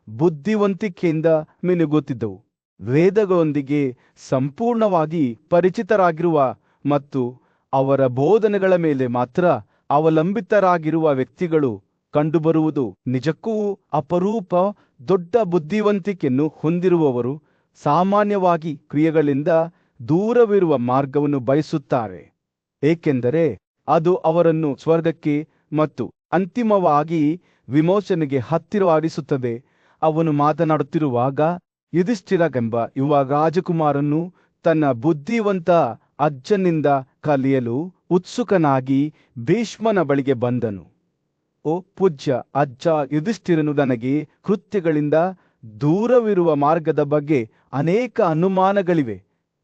ಬುದ್ಧಿವಂತಿಕೆಯಿಂದ ಮಿನುಗುತ್ತಿದ್ದವು. ವೇದಗಳೊಂದಿಗೆ ಸಂಪೂರ್ಣವಾಗಿ ಪರಿಚಿತರಾಗಿರುವ ಮತ್ತು ಅವರ ಬೋಧನೆಗಳ ಮೇಲೆ ಮಾತ್ರ ಅವಲಂಬಿತರಾಗಿರುವ ವ್ಯಕ್ತಿಗಳು ಕಂಡುಬರುವುದು ನಿಜಕ್ಕೂ ಅಪರೂಪ. ದೊಡ್ಡ ಬುದ್ಧಿವಂತಿಕೆಯನ್ನು ಹೊಂದಿರುವವರು ಸಾಮಾನ್ಯವಾಗಿ ಕ್ರಿಯೆಗಳಿಂದ ದೂರವಿರುವ ಮಾರ್ಗವನ್ನು ಬಯಸುತ್ತಾರೆ, ಏಕೆಂದರೆ ಅದು ಅವರನ್ನು ಸ್ವರ್ಗಕ್ಕೆ ಮತ್ತು ಅಂತಿಮವಾಗಿ ವಿಮೋಚನೆಗೆ ಹತ್ತಿರವಾಗಿಸುತ್ತದೆ. ಅವನು ಮಾತನಾಡುತ್ತಿರುವಾಗ ಯುಧಿಷ್ಠಿರನೆಂಬ ಯುವ ರಾಜಕುಮಾರನು ತನ್ನ ಬುದ್ಧಿವಂತ ಅಜ್ಜನಿಂದ ಕಲಿಯಲು ಉತ್ಸುಕನಾಗಿ ಭೀಷ್ಮನ ಬಳಿಗೆ ಬಂದನು. ಓ ಪೂಜ್ಯ ಅಜ್ಜ, ಯುಧಿಷ್ಠಿರನು ನನಗೆ ಕೃತ್ಯಗಳಿಂದ ದೂರವಿರುವ ಮಾರ್ಗದ ಬಗ್ಗೆ ಅನೇಕ ಅನುಮಾನಗಳಿವೆ.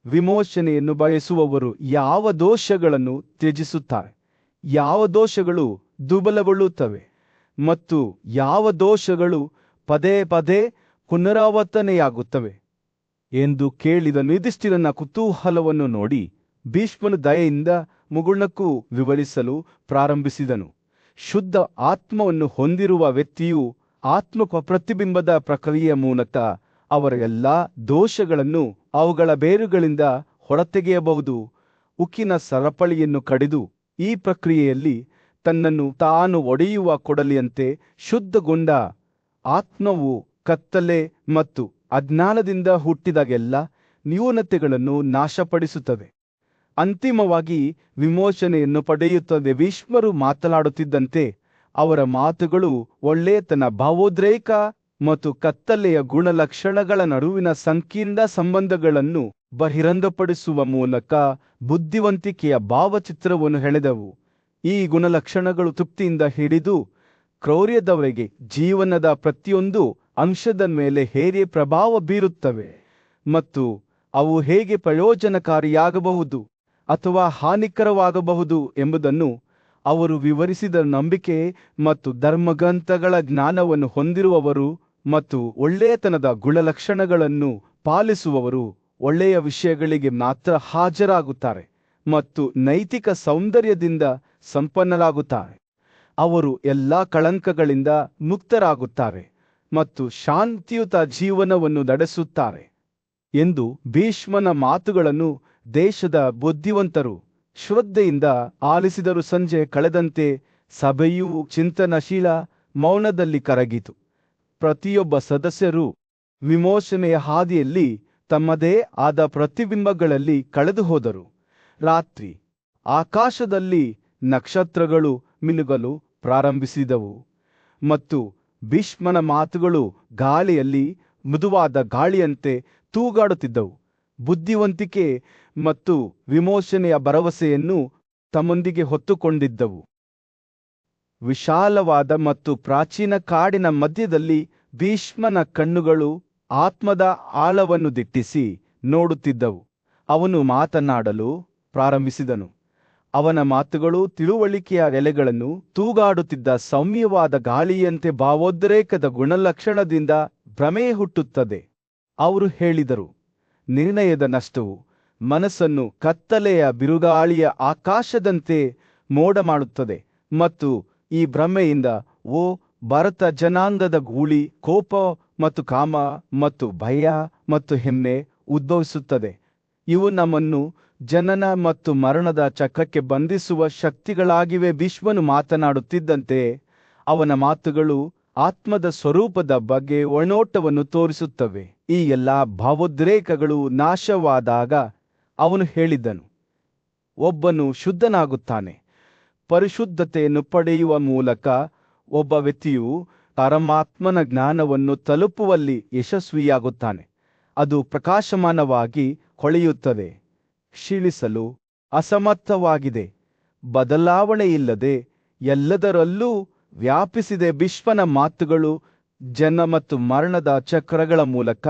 ವಿಮೋಚನೆಯನ್ನು ಬಯಸುವವರು ಯಾವ ದೋಷಗಳನ್ನು ತ್ಯಜಿಸುತ್ತಾರೆ, ಯಾವ ದೋಷಗಳು ದುರ್ಬಲಗೊಳ್ಳುತ್ತವೆ ಮತ್ತು ಯಾವ ದೋಷಗಳು ಪದೇ ಪದೇ ಪುನರಾವರ್ತನೆಯಾಗುತ್ತವೆ ಎಂದು ಕೇಳಿದನು. ಯುಧಿಷ್ಠಿರನ ಕುತೂಹಲವನ್ನು ನೋಡಿ ಭೀಷ್ಮನು ದಯೆಯಿಂದ ಮುಗುಳ್ನಕ್ಕೂ ವಿವರಿಸಲು ಪ್ರಾರಂಭಿಸಿದನು. ಶುದ್ಧ ಆತ್ಮವನ್ನು ಹೊಂದಿರುವ ವ್ಯಕ್ತಿಯು ಆತ್ಮ ಪ್ರತಿಬಿಂಬದ ಪ್ರಕ್ರಿಯೆಯ ಮೂಲಕ ಅವರ ಎಲ್ಲಾ ದೋಷಗಳನ್ನು ಅವುಗಳ ಬೇರುಗಳಿಂದ ಹೊರತೆಗೆಯಬಹುದು. ಉಕ್ಕಿನ ಸರಪಳಿಯನ್ನು ಕಡಿದು ಈ ಪ್ರಕ್ರಿಯೆಯಲ್ಲಿ ತನ್ನನ್ನು ತಾನು ಒಡೆಯುವ ಕೊಡಲಿಯಂತೆ ಶುದ್ಧಗೊಂಡ ಆತ್ಮವು ಕತ್ತಲೆ ಮತ್ತು ಅಜ್ಞಾನದಿಂದ ಹುಟ್ಟಿದಾಗೆಲ್ಲ ನ್ಯೂನತೆಗಳನ್ನು ನಾಶಪಡಿಸುತ್ತದೆ, ಅಂತಿಮವಾಗಿ ವಿಮೋಚನೆಯನ್ನು ಪಡೆಯುತ್ತದೆ. ಭೀಷ್ಮರು ಮಾತನಾಡುತ್ತಿದ್ದಂತೆ ಅವರ ಮಾತುಗಳು ಒಳ್ಳೆಯತನ, ಭಾವೋದ್ರೇಕ ಮತ್ತು ಕತ್ತಲೆಯ ಗುಣಲಕ್ಷಣಗಳ ನಡುವಿನ ಸಂಕೀರ್ಣ ಸಂಬಂಧಗಳನ್ನು ಬಹಿರಂಗಪಡಿಸುವ ಮೂಲಕ ಬುದ್ಧಿವಂತಿಕೆಯ ಭಾವಚಿತ್ರವನ್ನು ಹೆಣೆದವು. ಈ ಗುಣಲಕ್ಷಣಗಳು ತೃಪ್ತಿಯಿಂದ ಹಿಡಿದು ಕ್ರೌರ್ಯದವರೆಗೆ ಜೀವನದ ಪ್ರತಿಯೊಂದು ಅಂಶದ ಮೇಲೆ ಹೇಗೆ ಪ್ರಭಾವ ಬೀರುತ್ತವೆ ಮತ್ತು ಅವು ಹೇಗೆ ಪ್ರಯೋಜನಕಾರಿಯಾಗಬಹುದು ಅಥವಾ ಹಾನಿಕರವಾಗಬಹುದು ಎಂಬುದನ್ನು ಅವರು ವಿವರಿಸಿದ. ನಂಬಿಕೆ ಮತ್ತು ಧರ್ಮಗ್ರಂಥಗಳ ಜ್ಞಾನವನ್ನು ಹೊಂದಿರುವವರು ಮತ್ತು ಒಳ್ಳೆಯತನದ ಗುಣಲಕ್ಷಣಗಳನ್ನು ಪಾಲಿಸುವವರು ಒಳ್ಳೆಯ ವಿಷಯಗಳಿಗೆ ಮಾತ್ರ ಹಾಜರಾಗುತ್ತಾರೆ ಮತ್ತು ನೈತಿಕ ಸೌಂದರ್ಯದಿಂದ ಸಂಪನ್ನರಾಗುತ್ತಾರೆ. ಅವರು ಎಲ್ಲ ಕಳಂಕಗಳಿಂದ ಮುಕ್ತರಾಗುತ್ತಾರೆ ಮತ್ತು ಶಾಂತಿಯುತ ಜೀವನವನ್ನು ನಡೆಸುತ್ತಾರೆ ಎಂದು ಭೀಷ್ಮನ ಮಾತುಗಳನ್ನು ದೇಶದ ಬುದ್ಧಿವಂತರು ಶ್ರದ್ಧೆಯಿಂದ ಆಲಿಸಿದರು. ಸಂಜೆ ಕಳೆದಂತೆ ಸಭೆಯು ಚಿಂತನಶೀಲ ಮೌನದಲ್ಲಿ ಕರಗಿತು. ಪ್ರತಿಯೊಬ್ಬ ಸದಸ್ಯರು ವಿಮೋಚನೆಯ ಹಾದಿಯಲ್ಲಿ ತಮ್ಮದೇ ಆದ ಪ್ರತಿಬಿಂಬಗಳಲ್ಲಿ ಕಳೆದು ಹೋದರು. ರಾತ್ರಿ ಆಕಾಶದಲ್ಲಿ ನಕ್ಷತ್ರಗಳು ಮಿನುಗಲು ಪ್ರಾರಂಭಿಸಿದವು ಮತ್ತು ಭೀಷ್ಮನ ಮಾತುಗಳು ಗಾಳಿಯಲ್ಲಿ ಮೃದುವಾದ ಗಾಳಿಯಂತೆ ತೂಗಾಡುತ್ತಿದ್ದವು. ಬುದ್ಧಿವಂತಿಕೆ ಮತ್ತು ವಿಮೋಚನೆಯ ಭರವಸೆಯನ್ನು ತಮ್ಮೊಂದಿಗೆ ಹೊತ್ತುಕೊಂಡಿದ್ದವು. ವಿಶಾಲವಾದ ಮತ್ತು ಪ್ರಾಚೀನ ಕಾಡಿನ ಮಧ್ಯದಲ್ಲಿ ಭೀಷ್ಮನ ಕಣ್ಣುಗಳು ಆತ್ಮದ ಆಳವನ್ನು ದಿಟ್ಟಿಸಿ ನೋಡುತ್ತಿದ್ದವು. ಅವನು ಮಾತನಾಡಲು ಪ್ರಾರಂಭಿಸಿದನು. ಅವನ ಮಾತುಗಳು ತಿಳುವಳಿಕೆಯ ಎಲೆಗಳನ್ನು ತೂಗಾಡುತ್ತಿದ್ದ ಸೌಮ್ಯವಾದ ಗಾಳಿಯಂತೆ ಭಾವೋದ್ರೇಕದ ಗುಣಲಕ್ಷಣದಿಂದ ಭ್ರಮೆ ಹುಟ್ಟುತ್ತದೆ. ಅವರು ಹೇಳಿದರು, ನಿರ್ಣಯದ ನಷ್ಟವು ಮನಸ್ಸನ್ನು ಕತ್ತಲೆಯ ಬಿರುಗಾಳಿಯ ಆಕಾಶದಂತೆ ಮೋಡ ಮಾಡುತ್ತದೆ ಮತ್ತು ಈ ಭ್ರಮೆಯಿಂದ ಓ ಭರತ ಜನಾಂಗದ ಗೂಳಿ ಕೋಪ ಮತ್ತು ಕಾಮ ಮತ್ತು ಭಯ ಮತ್ತು ಹೆಮ್ಮೆ ಉದ್ಭವಿಸುತ್ತದೆ. ಇವು ನಮ್ಮನ್ನು ಜನನ ಮತ್ತು ಮರಣದ ಚಕ್ರಕ್ಕೆ ಬಂಧಿಸುವ ಶಕ್ತಿಗಳಾಗಿವೆ. ಭೀಷ್ಮನು ಮಾತನಾಡುತ್ತಿದ್ದಂತೆ ಅವನ ಮಾತುಗಳು ಆತ್ಮದ ಸ್ವರೂಪದ ಬಗ್ಗೆ ಒಳನೋಟವನ್ನು ತೋರಿಸುತ್ತವೆ. ಈ ಎಲ್ಲ ಭಾವೋದ್ರೇಕಗಳು ನಾಶವಾದಾಗ ಅವನು ಹೇಳಿದ್ದನು, ಒಬ್ಬನು ಶುದ್ಧನಾಗುತ್ತಾನೆ. ಪರಿಶುದ್ಧತೆಯನ್ನು ಪಡೆಯುವ ಮೂಲಕ ಒಬ್ಬ ವ್ಯಕ್ತಿಯು ಪರಮಾತ್ಮನ ಜ್ಞಾನವನ್ನು ತಲುಪುವಲ್ಲಿ ಯಶಸ್ವಿಯಾಗುತ್ತಾನೆ. ಅದು ಪ್ರಕಾಶಮಾನವಾಗಿ ಹೊಳೆಯುತ್ತದೆ, ಕ್ಷೀಣಿಸಲು ಅಸಮರ್ಥವಾಗಿದೆ, ಬದಲಾವಣೆಯಿಲ್ಲದೆ ಎಲ್ಲದರಲ್ಲೂ ವ್ಯಾಪಿಸಿದೆ. ಭೀಷ್ಮನ ಮಾತುಗಳು ಜನ ಮತ್ತು ಮರಣದ ಚಕ್ರಗಳ ಮೂಲಕ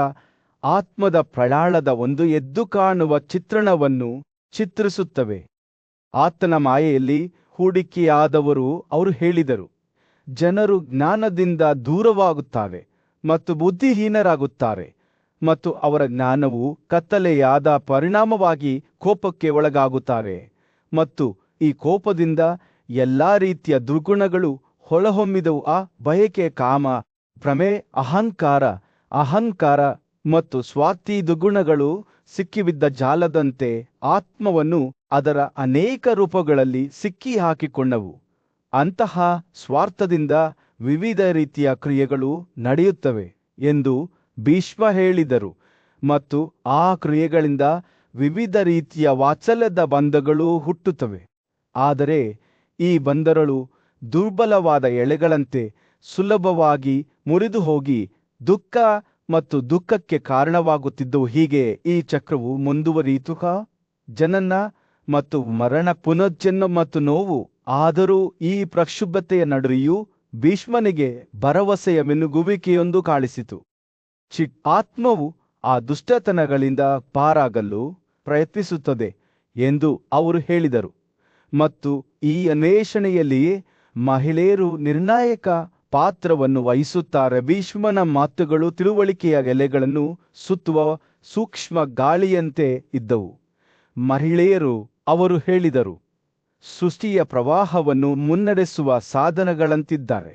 ಆತ್ಮದ ಪ್ರಯಾಣದ ಒಂದು ಎದ್ದು ಕಾಣುವ ಚಿತ್ರಣವನ್ನು ಚಿತ್ರಿಸುತ್ತವೆ. ಆತನ ಮಾಯೆಯಲ್ಲಿ ಹೂಡಿಕೆಯಾದವರು ಅವರು ಹೇಳಿದರು, ಜನರು ಜ್ಞಾನದಿಂದ ದೂರವಾಗುತ್ತಾರೆ ಮತ್ತು ಬುದ್ಧಿಹೀನರಾಗುತ್ತಾರೆ ಮತ್ತು ಅವರ ಜ್ಞಾನವು ಕತ್ತಲೆಯಾದ ಪರಿಣಾಮವಾಗಿ ಕೋಪಕ್ಕೆ ಒಳಗಾಗುತ್ತಾರೆ ಮತ್ತು ಈ ಕೋಪದಿಂದ ಎಲ್ಲಾ ರೀತಿಯ ದುರ್ಗುಣಗಳು ಹೊಳಹೊಮ್ಮಿದವು. ಆ ಬಯಕೆ, ಕಾಮ, ಭ್ರಮೆ, ಅಹಂಕಾರ ಮತ್ತು ಸ್ವಾರ್ಥಿ ದುಗುಣಗಳು ಸಿಕ್ಕಿಬಿದ್ದ ಜಾಲದಂತೆ ಆತ್ಮವನ್ನು ಅದರ ಅನೇಕ ರೂಪಗಳಲ್ಲಿ ಸಿಕ್ಕಿ ಹಾಕಿಕೊಂಡವು. ಅಂತಹ ಸ್ವಾರ್ಥದಿಂದ ವಿವಿಧ ರೀತಿಯ ಕ್ರಿಯೆಗಳು ನಡೆಯುತ್ತವೆ ಎಂದು ಭೀಷ್ಮ ಹೇಳಿದರು, ಮತ್ತು ಆ ಕ್ರಿಯೆಗಳಿಂದ ವಿವಿಧ ರೀತಿಯ ವಾತ್ಸಲ್ಯದ ಬಂಧಗಳು ಹುಟ್ಟುತ್ತವೆ. ಆದರೆ ಈ ಬಂಧಗಳು ದುರ್ಬಲವಾದ ಎಳೆಗಳಂತೆ ಸುಲಭವಾಗಿ ಮುರಿದು ಹೋಗಿ ದುಃಖ ಮತ್ತು ದುಃಖಕ್ಕೆ ಕಾರಣವಾಗುತ್ತಿದ್ದವು. ಹೀಗೆ ಈ ಚಕ್ರವು ಮುಂದುವರಿಯಿತು. ಜನನ ಮತ್ತು ಮರಣ, ಪುನರ್ಜನ್ಮ ಮತ್ತು ನೋವು. ಆದರೂ ಈ ಪ್ರಕ್ಷುಬ್ಧತೆಯ ನಡುವೆಯೂ ಭೀಷ್ಮನಿಗೆ ಭರವಸೆಯ ಮಿನುಗುವಿಕೆಯೊಂದು ಕಾಣಿಸಿತು. ಆತ್ಮವು ಆ ದುಷ್ಟತನಗಳಿಂದ ಪಾರಾಗಲು ಪ್ರಯತ್ನಿಸುತ್ತದೆ ಎಂದು ಅವರು ಹೇಳಿದರು, ಮತ್ತು ಈ ಅನ್ವೇಷಣೆಯಲ್ಲಿಯೇ ಮಹಿಳೆಯರು ನಿರ್ಣಾಯಕ ಪಾತ್ರವನ್ನು ವಹಿಸುತ್ತಾರೆ. ಭೀಷ್ಮನ ಮಾತುಗಳು ತಿಳುವಳಿಕೆಯ ಎಲೆಗಳನ್ನು ಸುತ್ತುವ ಸೂಕ್ಷ್ಮ ಗಾಳಿಯಂತೆ ಇದ್ದವು. ಮಹಿಳೆಯರು, ಅವರು ಹೇಳಿದರು, ಸೃಷ್ಟಿಯ ಪ್ರವಾಹವನ್ನು ಮುನ್ನಡೆಸುವ ಸಾಧನಗಳಂತಿದ್ದಾರೆ.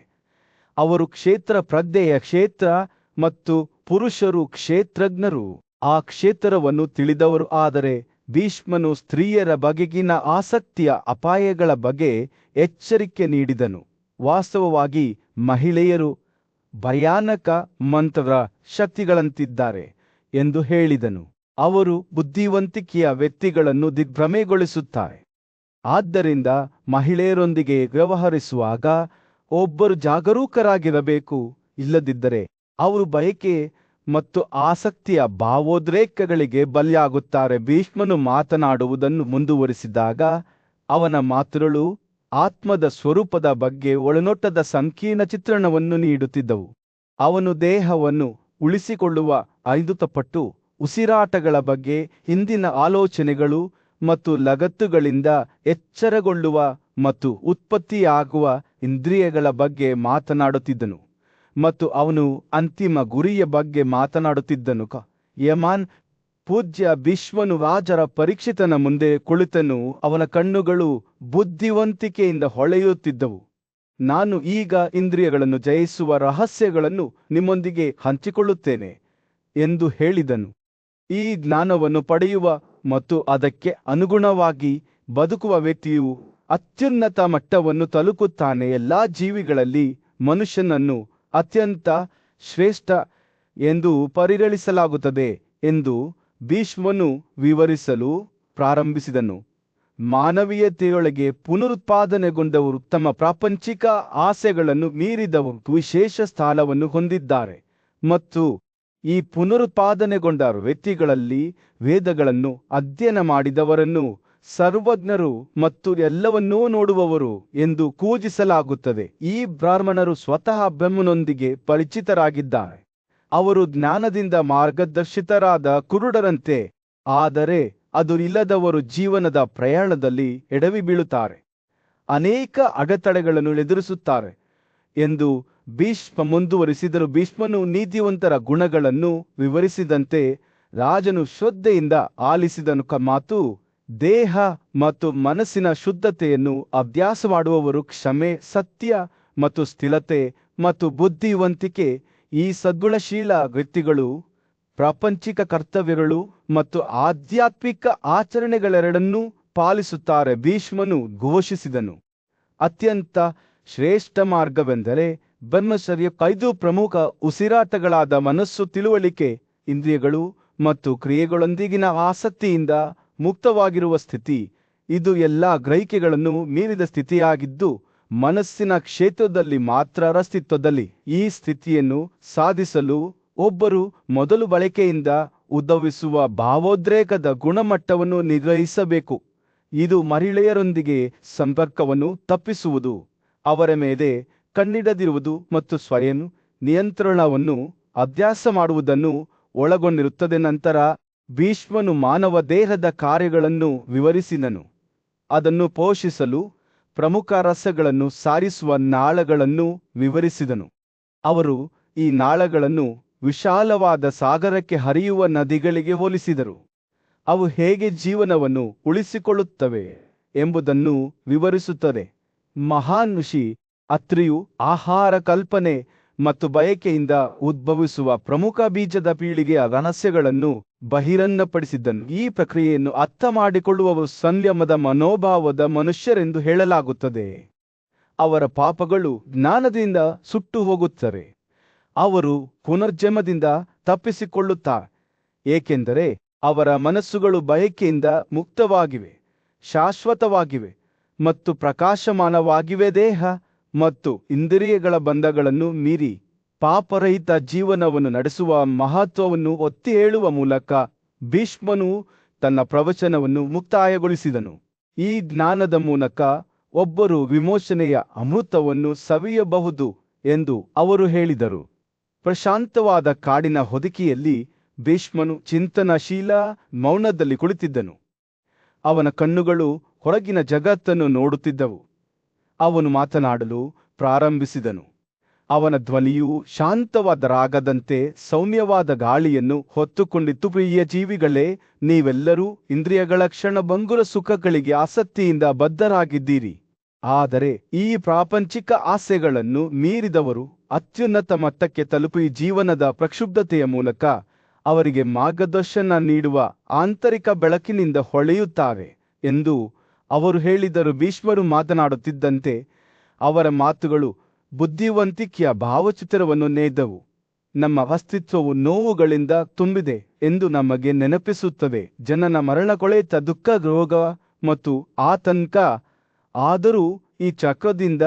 ಅವರು ಕ್ಷೇತ್ರ ಪ್ರಜ್ಞೆಯ ಕ್ಷೇತ್ರ ಮತ್ತು ಪುರುಷರು ಕ್ಷೇತ್ರಜ್ಞರು, ಆ ಕ್ಷೇತ್ರವನ್ನು ತಿಳಿದವರು. ಆದರೆ ಭೀಷ್ಮನು ಸ್ತ್ರೀಯರ ಬಗೆಗಿನ ಆಸಕ್ತಿಯ ಅಪಾಯಗಳ ಬಗ್ಗೆ ಎಚ್ಚರಿಕೆ ನೀಡಿದನು. ವಾಸ್ತವವಾಗಿ ಮಹಿಳೆಯರು ಭಯಾನಕ ಮಂತ್ರ ಶಕ್ತಿಗಳಂತಿದ್ದಾರೆ ಎಂದು ಹೇಳಿದನು. ಅವರು ಬುದ್ಧಿವಂತಿಕೆಯ ವ್ಯಕ್ತಿಗಳನ್ನು ದಿಗ್ಭ್ರಮೆಗೊಳಿಸುತ್ತಾರೆ. ಆದ್ದರಿಂದ ಮಹಿಳೆಯರೊಂದಿಗೆ ವ್ಯವಹರಿಸುವಾಗ ಒಬ್ಬರು ಜಾಗರೂಕರಾಗಿರಬೇಕು. ಇಲ್ಲದಿದ್ದರೆ ಅವರು ಬಯಕೆ ಮತ್ತು ಆಸಕ್ತಿಯ ಭಾವೋದ್ರೇಕಗಳಿಗೆ ಬಲಿಯಾಗುತ್ತಾರೆ. ಭೀಷ್ಮನು ಮಾತನಾಡುವುದನ್ನು ಮುಂದುವರಿಸಿದಾಗ ಅವನ ಮಾತುಗಳು ಆತ್ಮದ ಸ್ವರೂಪದ ಬಗ್ಗೆ ಒಳನೋಟದ ಸಂಕೀರ್ಣ ಚಿತ್ರಣವನ್ನು ನೀಡುತ್ತಿದ್ದವು. ಅವನು ದೇಹವನ್ನು ಉಳಿಸಿಕೊಳ್ಳುವ 5 ತಪ್ಪಟ್ಟು ಉಸಿರಾಟಗಳ ಬಗ್ಗೆ, ಹಿಂದಿನ ಆಲೋಚನೆಗಳು ಮತ್ತು ಲಗತ್ತುಗಳಿಂದ ಎಚ್ಚರಗೊಳ್ಳುವ ಮತ್ತು ಉತ್ಪತ್ತಿಯಾಗುವ ಇಂದ್ರಿಯಗಳ ಬಗ್ಗೆ ಮಾತನಾಡುತ್ತಿದ್ದನು, ಮತ್ತು ಅವನು ಅಂತಿಮ ಗುರಿಯ ಬಗ್ಗೆ ಮಾತನಾಡುತ್ತಿದ್ದನು. ಯಮಾನ್ ಪೂಜ್ಯ ಭೀಷ್ಮನು ರಾಜರ ಪರೀಕ್ಷಿತನ ಮುಂದೆ ಕುಳಿತನು. ಅವನ ಕಣ್ಣುಗಳು ಬುದ್ಧಿವಂತಿಕೆಯಿಂದ ಹೊಳೆಯುತ್ತಿದ್ದವು. ನಾನು ಈಗ ಇಂದ್ರಿಯಗಳನ್ನು ಜಯಿಸುವ ರಹಸ್ಯಗಳನ್ನು ನಿಮ್ಮೊಂದಿಗೆ ಹಂಚಿಕೊಳ್ಳುತ್ತೇನೆ ಎಂದು ಹೇಳಿದನು. ಈ ಜ್ಞಾನವನ್ನು ಪಡೆಯುವ ಮತ್ತು ಅದಕ್ಕೆ ಅನುಗುಣವಾಗಿ ಬದುಕುವ ವ್ಯಕ್ತಿಯು ಅತ್ಯುನ್ನತ ಮಟ್ಟವನ್ನು ತಲುಪುತ್ತಾನೆ. ಎಲ್ಲಾ ಜೀವಿಗಳಲ್ಲಿ ಮನುಷ್ಯನನ್ನು ಅತ್ಯಂತ ಶ್ರೇಷ್ಠ ಎಂದು ಪರಿಗಣಿಸಲಾಗುತ್ತದೆ ಎಂದು ಭೀಷ್ಮನು ವಿವರಿಸಲು ಪ್ರಾರಂಭಿಸಿದನು. ಮಾನವೀಯತೆಯೊಳಗೆ ಪುನರುತ್ಪಾದನೆಗೊಂಡವರು ತಮ್ಮ ಪ್ರಾಪಂಚಿಕ ಆಸೆಗಳನ್ನು ಮೀರಿದವರು ವಿಶೇಷ ಸ್ಥಾನವನ್ನು ಹೊಂದಿದ್ದಾರೆ, ಮತ್ತು ಈ ಪುನರುತ್ಪಾದನೆಗೊಂಡ ವ್ಯಕ್ತಿಗಳಲ್ಲಿ ವೇದಗಳನ್ನು ಅಧ್ಯಯನ ಮಾಡಿದವರನ್ನು ಸರ್ವಜ್ಞರು ಮತ್ತು ಎಲ್ಲವನ್ನೂ ನೋಡುವವರು ಎಂದು ಪೂಜಿಸಲಾಗುತ್ತದೆ. ಈ ಬ್ರಾಹ್ಮಣರು ಸ್ವತಃ ಬ್ರಹ್ಮನೊಂದಿಗೆ ಪರಿಚಿತರಾಗಿದ್ದಾರೆ. ಅವರು ಜ್ಞಾನದಿಂದ ಮಾರ್ಗದರ್ಶಿತರಾದ ಕುರುಡರಂತೆ, ಆದರೆ ಅದು ಇಲ್ಲದವರು ಜೀವನದ ಪ್ರಯಾಣದಲ್ಲಿ ಎಡವಿ ಬೀಳುತ್ತಾರೆ, ಅನೇಕ ಅಡೆತಡೆಗಳನ್ನು ಎದುರಿಸುತ್ತಾರೆ ಎಂದು ಭೀಷ್ಮ ಮುಂದುವರಿಸಿದರು. ಭೀಷ್ಮನು ನೀತಿವಂತರ ಗುಣಗಳನ್ನು ವಿವರಿಸಿದಂತೆ ರಾಜನು ಶ್ರದ್ಧೆಯಿಂದ ಆಲಿಸಿದನು. ಮಾತು, ದೇಹ ಮತ್ತು ಮನಸ್ಸಿನ ಶುದ್ಧತೆಯನ್ನು ಅಭ್ಯಾಸ ಮಾಡುವವರು ಕ್ಷಮೆ, ಸತ್ಯ ಮತ್ತು ಸ್ಥಿರತೆ ಮತ್ತು ಬುದ್ಧಿವಂತಿಕೆ, ಈ ಸದ್ಗುಣಶೀಲ ವ್ಯಕ್ತಿಗಳು ಪ್ರಾಪಂಚಿಕ ಕರ್ತವ್ಯಗಳು ಮತ್ತು ಆಧ್ಯಾತ್ಮಿಕ ಆಚರಣೆಗಳೆರಡನ್ನೂ ಪಾಲಿಸುತ್ತಾರೆ. ಭೀಷ್ಮನು ಘೋಷಿಸಿದನು, ಅತ್ಯಂತ ಶ್ರೇಷ್ಠ ಮಾರ್ಗವೆಂದರೆ ಬ್ರಹ್ಮಚರ್ಯ. 5 ಪ್ರಮುಖ ಉಸಿರಾಟಗಳಾದ ಮನಸ್ಸು, ತಿಳುವಳಿಕೆ, ಇಂದ್ರಿಯಗಳು ಮತ್ತು ಕ್ರಿಯೆಗಳೊಂದಿಗಿನ ಆಸಕ್ತಿಯಿಂದ ಮುಕ್ತವಾಗಿರುವ ಸ್ಥಿತಿ. ಇದು ಎಲ್ಲ ಗ್ರಹಿಕೆಗಳನ್ನು ಮೀರಿದ ಸ್ಥಿತಿಯಾಗಿದ್ದು ಮನಸ್ಸಿನ ಕ್ಷೇತ್ರದಲ್ಲಿ ಮಾತ್ರ ಅಸ್ತಿತ್ವದಲ್ಲಿ. ಈ ಸ್ಥಿತಿಯನ್ನು ಸಾಧಿಸಲು ಒಬ್ಬರು ಮೊದಲು ಬಳಕೆಯಿಂದ ಉದ್ಭವಿಸುವ ಭಾವೋದ್ರೇಕದ ಗುಣಮಟ್ಟವನ್ನು ನಿಗ್ರಹಿಸಬೇಕು. ಇದು ಮಹಿಳೆಯರೊಂದಿಗೆ ಸಂಪರ್ಕವನ್ನು ತಪ್ಪಿಸುವುದು, ಅವರ ಮೇಲೆ ಕಣ್ಣಿಡದಿರುವುದು ಮತ್ತು ಸ್ವಯಂ ನಿಯಂತ್ರಣವನ್ನು ಅಭ್ಯಾಸ ಮಾಡುವುದನ್ನು ಒಳಗೊಂಡಿರುತ್ತದೆ. ನಂತರ ಭೀಷ್ಮನು ಮಾನವ ದೇಹದ ಕಾರ್ಯಗಳನ್ನು ವಿವರಿಸಿದನು. ಅದನ್ನು ಪೋಷಿಸಲು ಪ್ರಮುಖ ರಸಗಳನ್ನು ಸಾರಿಸುವ ನಾಳಗಳನ್ನು ವಿವರಿಸಿದನು. ಅವರು ಈ ನಾಳಗಳನ್ನು ವಿಶಾಲವಾದ ಸಾಗರಕ್ಕೆ ಹರಿಯುವ ನದಿಗಳಿಗೆ ಹೋಲಿಸಿದರು. ಅವು ಹೇಗೆ ಜೀವನವನ್ನು ಉಳಿಸಿಕೊಳ್ಳುತ್ತವೆ ಎಂಬುದನ್ನು ವಿವರಿಸುತ್ತದೆ. ಮಹಾನ್ ಋಷಿ ಅತ್ರಿಯು ಆಹಾರ ಕಲ್ಪನೆ ಮತ್ತು ಬಯಕೆಯಿಂದ ಉದ್ಭವಿಸುವ ಪ್ರಮುಖ ಬೀಜದ ಪೀಳಿಗೆಯ ರಹಸ್ಯಗಳನ್ನು ಬಹಿರಂಗಪಡಿಸಿದ್ದನು. ಈ ಪ್ರಕ್ರಿಯೆಯನ್ನು ಅರ್ಥ ಮಾಡಿಕೊಳ್ಳುವವರು ಸಂಯಮದ ಮನೋಭಾವದ ಮನುಷ್ಯರೆಂದು ಹೇಳಲಾಗುತ್ತದೆ. ಅವರ ಪಾಪಗಳು ಜ್ಞಾನದಿಂದ ಸುಟ್ಟು ಹೋಗುತ್ತವೆ. ಅವರು ಪುನರ್ಜನ್ಮದಿಂದ ತಪ್ಪಿಸಿಕೊಳ್ಳುತ್ತಾರೆ, ಏಕೆಂದರೆ ಅವರ ಮನಸ್ಸುಗಳು ಬಯಕೆಯಿಂದ ಮುಕ್ತವಾಗಿವೆ, ಶಾಶ್ವತವಾಗಿವೆ ಮತ್ತು ಪ್ರಕಾಶಮಾನವಾಗಿವೆ. ದೇಹ ಮತ್ತು ಇಂದ್ರಿಯಗಳ ಬಂಧಗಳನ್ನು ಮೀರಿ ಪಾಪರಹಿತ ಜೀವನವನ್ನು ನಡೆಸುವ ಮಹತ್ವವನ್ನು ಒತ್ತಿ ಹೇಳುವ ಮೂಲಕ ಭೀಷ್ಮನು ತನ್ನ ಪ್ರವಚನವನ್ನು ಮುಕ್ತಾಯಗೊಳಿಸಿದನು. ಈ ಜ್ಞಾನದ ಮೂಲಕ ಒಬ್ಬರು ವಿಮೋಚನೆಯ ಅಮೃತವನ್ನು ಸವಿಯಬಹುದು ಎಂದು ಅವರು ಹೇಳಿದರು. ಪ್ರಶಾಂತವಾದ ಕಾಡಿನ ಹೊದಿಕೆಯಲ್ಲಿ ಭೀಷ್ಮನು ಚಿಂತನಶೀಲ ಮೌನದಲ್ಲಿ ಕುಳಿತಿದ್ದನು. ಅವನ ಕಣ್ಣುಗಳು ಹೊರಗಿನ ಜಗತ್ತನ್ನು ನೋಡುತ್ತಿದ್ದವು. ಅವನು ಮಾತನಾಡಲು ಪ್ರಾರಂಭಿಸಿದನು. ಅವನ ಧ್ವನಿಯು ಶಾಂತವಾದ ರಾಗದಂತೆ ಸೌಮ್ಯವಾದ ಗಾಳಿಯನ್ನು ಹೊತ್ತುಕೊಂಡಿತ್ತು. ಪ್ರಿಯ ಜೀವಿಗಳೇ, ನೀವೆಲ್ಲರೂ ಇಂದ್ರಿಯಗಳ ಕ್ಷಣಭಂಗುರ ಸುಖಗಳಿಗೆ ಆಸಕ್ತಿಯಿಂದ ಬದ್ಧರಾಗಿದ್ದೀರಿ. ಆದರೆ ಈ ಪ್ರಾಪಂಚಿಕ ಆಸೆಗಳನ್ನು ಮೀರಿದವರು ಅತ್ಯುನ್ನತ ಮಟ್ಟಕ್ಕೆ ತಲುಪಿ ಜೀವನದ ಪ್ರಕ್ಷುಬ್ಧತೆಯ ಮೂಲಕ ಅವರಿಗೆ ಮಾರ್ಗದರ್ಶನ ನೀಡುವ ಆಂತರಿಕ ಬೆಳಕಿನಿಂದ ಹೊಳೆಯುತ್ತಾರೆ ಎಂದು ಅವರು ಹೇಳಿದರು. ಭೀಷ್ಮರು ಮಾತನಾಡುತ್ತಿದ್ದಂತೆ ಅವರ ಮಾತುಗಳು ಬುದ್ಧಿವಂತಿಕೆಯ ಭಾವಚಿತ್ರವನ್ನು ನೇದವು. ನಮ್ಮ ಅಸ್ತಿತ್ವವು ನೋವುಗಳಿಂದ ತುಂಬಿದೆ ಎಂದು ನಮಗೆ ನೆನಪಿಸುತ್ತದೆ. ಜನನ ಮರಣ, ಕೊಳೆತ, ದುಃಖ, ರೋಗ ಮತ್ತು ಆತಂಕ. ಆದರೂ ಈ ಚಕ್ರದಿಂದ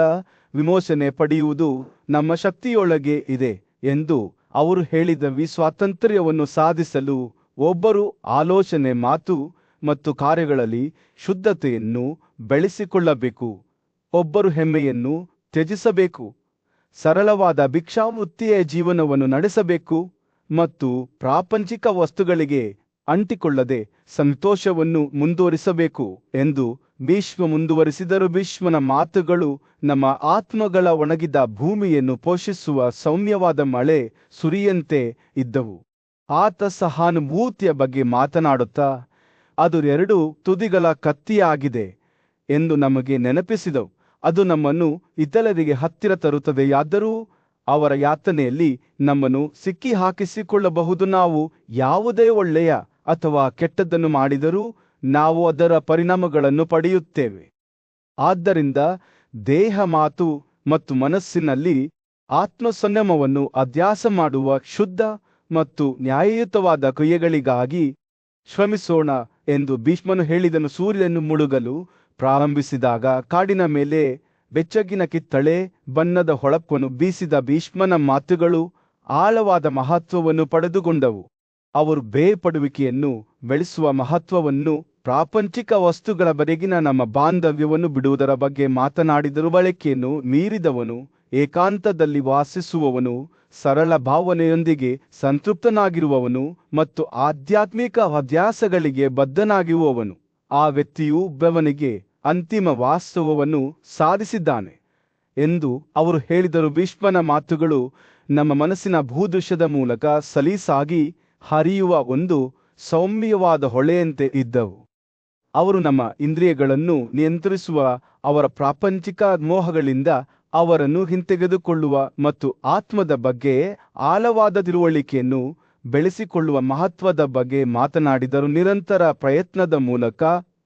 ವಿಮೋಚನೆ ಪಡೆಯುವುದು ನಮ್ಮ ಶಕ್ತಿಯೊಳಗೆ ಇದೆ ಎಂದು ಅವರು ಹೇಳಿದರು. ಸ್ವಾತಂತ್ರ್ಯವನ್ನು ಸಾಧಿಸಲು ಒಬ್ಬರು ಆಲೋಚನೆ, ಮಾತು ಮತ್ತು ಕಾರ್ಯಗಳಲ್ಲಿ ಶುದ್ಧತೆಯನ್ನು ಬೆಳೆಸಿಕೊಳ್ಳಬೇಕು. ಒಬ್ಬರು ಹೆಮ್ಮೆಯನ್ನು ತ್ಯಜಿಸಬೇಕು, ಸರಳವಾದ ಭಿಕ್ಷಾವೃತ್ತಿಯ ಜೀವನವನ್ನು ನಡೆಸಬೇಕು ಮತ್ತು ಪ್ರಾಪಂಚಿಕ ವಸ್ತುಗಳಿಗೆ ಅಂಟಿಕೊಳ್ಳದೆ ಸಂತೋಷವನ್ನು ಮುಂದುವರಿಸಬೇಕು ಎಂದು ಭೀಷ್ಮ ಮುಂದುವರಿಸಿದರು. ಭೀಷ್ಮನ ಮಾತುಗಳು ನಮ್ಮ ಆತ್ಮಗಳ ಒಣಗಿದ ಭೂಮಿಯನ್ನು ಪೋಷಿಸುವ ಸೌಮ್ಯವಾದ ಮಳೆ ಸುರಿಯಂತೆ ಇದ್ದವು. ಆತ ಸಹಾನುಭೂತಿಯ ಬಗ್ಗೆ ಮಾತನಾಡುತ್ತಾ ಅದು ಎರಡು ತುದಿಗಳ ಕತ್ತಿಯಾಗಿದೆ ಎಂದು ನಮಗೆ ನೆನಪಿಸಿದವು. ಅದು ನಮ್ಮನ್ನು ಇತರರಿಗೆ ಹತ್ತಿರ ತರುತ್ತದೆಯಾದರೂ ಅವರ ಯಾತನೆಯಲ್ಲಿ ನಮ್ಮನ್ನು ಸಿಕ್ಕಿ ಹಾಕಿಸಿಕೊಳ್ಳಬಹುದು. ನಾವು ಯಾವುದೇ ಒಳ್ಳೆಯ ಅಥವಾ ಕೆಟ್ಟದ್ದನ್ನು ಮಾಡಿದರೂ ನಾವು ಅದರ ಪರಿಣಾಮಗಳನ್ನು ಪಡೆಯುತ್ತೇವೆ. ಆದ್ದರಿಂದ ದೇಹ, ಮಾತು ಮತ್ತು ಮನಸ್ಸಿನಲ್ಲಿ ಆತ್ಮಸಂಯಮವನ್ನು ಅಭ್ಯಾಸ ಮಾಡುವ ಶುದ್ಧ ಮತ್ತು ನ್ಯಾಯಯುತವಾದ ಕ್ರಿಯೆಗಳಿಗಾಗಿ ಶ್ರಮಿಸೋಣ ಎಂದು ಭೀಷ್ಮನು ಹೇಳಿದನು. ಸೂರ್ಯನು ಮುಳುಗಲು ಪ್ರಾರಂಭಿಸಿದಾಗ ಕಾಡಿನ ಮೇಲೆ ಬೆಚ್ಚಗಿನ ಕಿತ್ತಳೆ ಬಣ್ಣದ ಹೊಳಪನ್ನು ಬೀಸಿದ ಭೀಷ್ಮನ ಮಾತುಗಳು ಆಳವಾದ ಮಹತ್ವವನ್ನು ಪಡೆದುಕೊಂಡವು. ಅವರು ಬೇರ್ಪಡುವಿಕೆಯನ್ನು ಬೆಳೆಸುವ ಮಹತ್ವವನ್ನು, ಪ್ರಾಪಂಚಿಕ ವಸ್ತುಗಳ ಬಗೆಗಿನ ನಮ್ಮ ಬಾಂಧವ್ಯವನ್ನು ಬಿಡುವುದರ ಬಗ್ಗೆ ಮಾತನಾಡಿದರು. ಬಳಕೆಯನ್ನು ಮೀರಿದವನು ಏಕಾಂತದಲ್ಲಿ ವಾಸಿಸುವವನು, ಸರಳ ಭಾವನೆಯೊಂದಿಗೆ ಸಂತೃಪ್ತನಾಗಿರುವವನು ಮತ್ತು ಆಧ್ಯಾತ್ಮಿಕ ಅಭ್ಯಾಸಗಳಿಗೆ ಬದ್ಧನಾಗಿರುವವನು. ಆ ವ್ಯಕ್ತಿಯು ಬೆವನಿಗೆ ಅಂತಿಮ ವಾಸ್ತವವನ್ನು ಸಾಧಿಸಿದ್ದಾನೆ ಎಂದು ಅವರು ಹೇಳಿದರು. ಭೀಷ್ಮನ ಮಾತುಗಳು ನಮ್ಮ ಮನಸ್ಸಿನ ಭೂದೃಶ್ಯದ ಮೂಲಕ ಸಲೀಸಾಗಿ ಹರಿಯುವ ಒಂದು ಸೌಮ್ಯವಾದ ಹೊಳೆಯಂತೆ ಇದ್ದವು. ಅವರು ನಮ್ಮ ಇಂದ್ರಿಯಗಳನ್ನು ನಿಯಂತ್ರಿಸುವ ಅವರ ಪ್ರಾಪಂಚಿಕ ಮೋಹಗಳಿಂದ ಅವರನ್ನು ಹಿಂತೆಗೆದುಕೊಳ್ಳುವ ಮತ್ತು ಆತ್ಮದ ಬಗ್ಗೆ ಆಳವಾದ ತಿಳುವಳಿಕೆಯನ್ನು ಬೆಳೆಸಿಕೊಳ್ಳುವ ಮಹತ್ವದ ಬಗ್ಗೆ ಮಾತನಾಡಿದರು. ನಿರಂತರ ಪ್ರಯತ್ನದ ಮೂಲಕ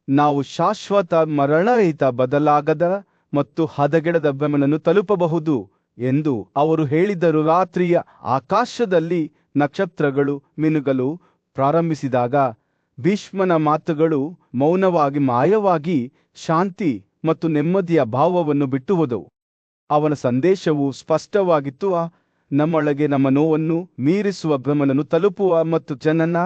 ನಾವು ಶಾಶ್ವತ, ಮರಣರಹಿತ, ಬದಲಾಗದ ಮತ್ತು ಹದಗೆಡದ ಬೆಳಕನ್ನು ತಲುಪಬಹುದು ಎಂದು ಅವರು ಹೇಳಿದರು. ರಾತ್ರಿಯ ಆಕಾಶದಲ್ಲಿ ನಕ್ಷತ್ರಗಳು ಮಿನುಗಲು ಪ್ರಾರಂಭಿಸಿದಾಗ ಭೀಷ್ಮನ ಮಾತುಗಳು ಮೌನವಾಗಿ ಮಾಯವಾಗಿ ಶಾಂತಿ ಮತ್ತು ನೆಮ್ಮದಿಯ ಭಾವವನ್ನು ಬಿಟ್ಟು ಹೋದವು. ಅವನ ಸಂದೇಶವು ಸ್ಪಷ್ಟವಾಗಿತ್ತು. ನಮ್ಮೊಳಗೆ ನಮ್ಮ ನೋವನ್ನು ಮೀರಿಸುವ ಭ್ರಮನನ್ನು ತಲುಪುವ ಮತ್ತು ಜನನ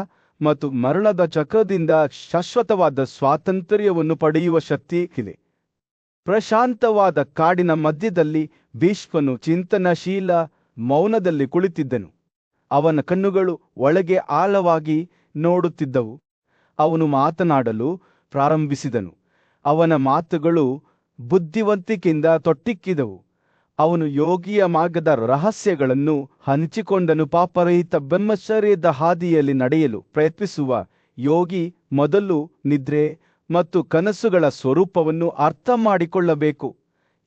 ಮತ್ತು ಮರಣದ ಚಕ್ರದಿಂದ ಶಾಶ್ವತವಾದ ಸ್ವಾತಂತ್ರ್ಯವನ್ನು ಪಡೆಯುವ ಶಕ್ತಿ ಇದೆ. ಪ್ರಶಾಂತವಾದ ಕಾಡಿನ ಮಧ್ಯದಲ್ಲಿ ಭೀಷ್ಮನು ಚಿಂತನಶೀಲ ಮೌನದಲ್ಲಿ ಕುಳಿತಿದ್ದನು. ಅವನ ಕಣ್ಣುಗಳು ಒಳಗೆ ಆಳವಾಗಿ ನೋಡುತ್ತಿದ್ದವು. ಅವನು ಮಾತನಾಡಲು ಪ್ರಾರಂಭಿಸಿದನು. ಅವನ ಮಾತುಗಳು ಬುದ್ಧಿವಂತಿಕೆಯಿಂದ ತೊಟ್ಟಿಕ್ಕಿದವು. ಅವನು ಯೋಗಿಯ ಮಾರ್ಗದ ರಹಸ್ಯಗಳನ್ನು ಹಂಚಿಕೊಂಡನು. ಪಾಪರಹಿತ ಬ್ರಹ್ಮಚರ್ಯದ ಹಾದಿಯಲ್ಲಿ ನಡೆಯಲು ಪ್ರಯತ್ನಿಸುವ ಯೋಗಿ ಮೊದಲು ನಿದ್ರೆ ಮತ್ತು ಕನಸುಗಳ ಸ್ವರೂಪವನ್ನು ಅರ್ಥ ಮಾಡಿಕೊಳ್ಳಬೇಕು,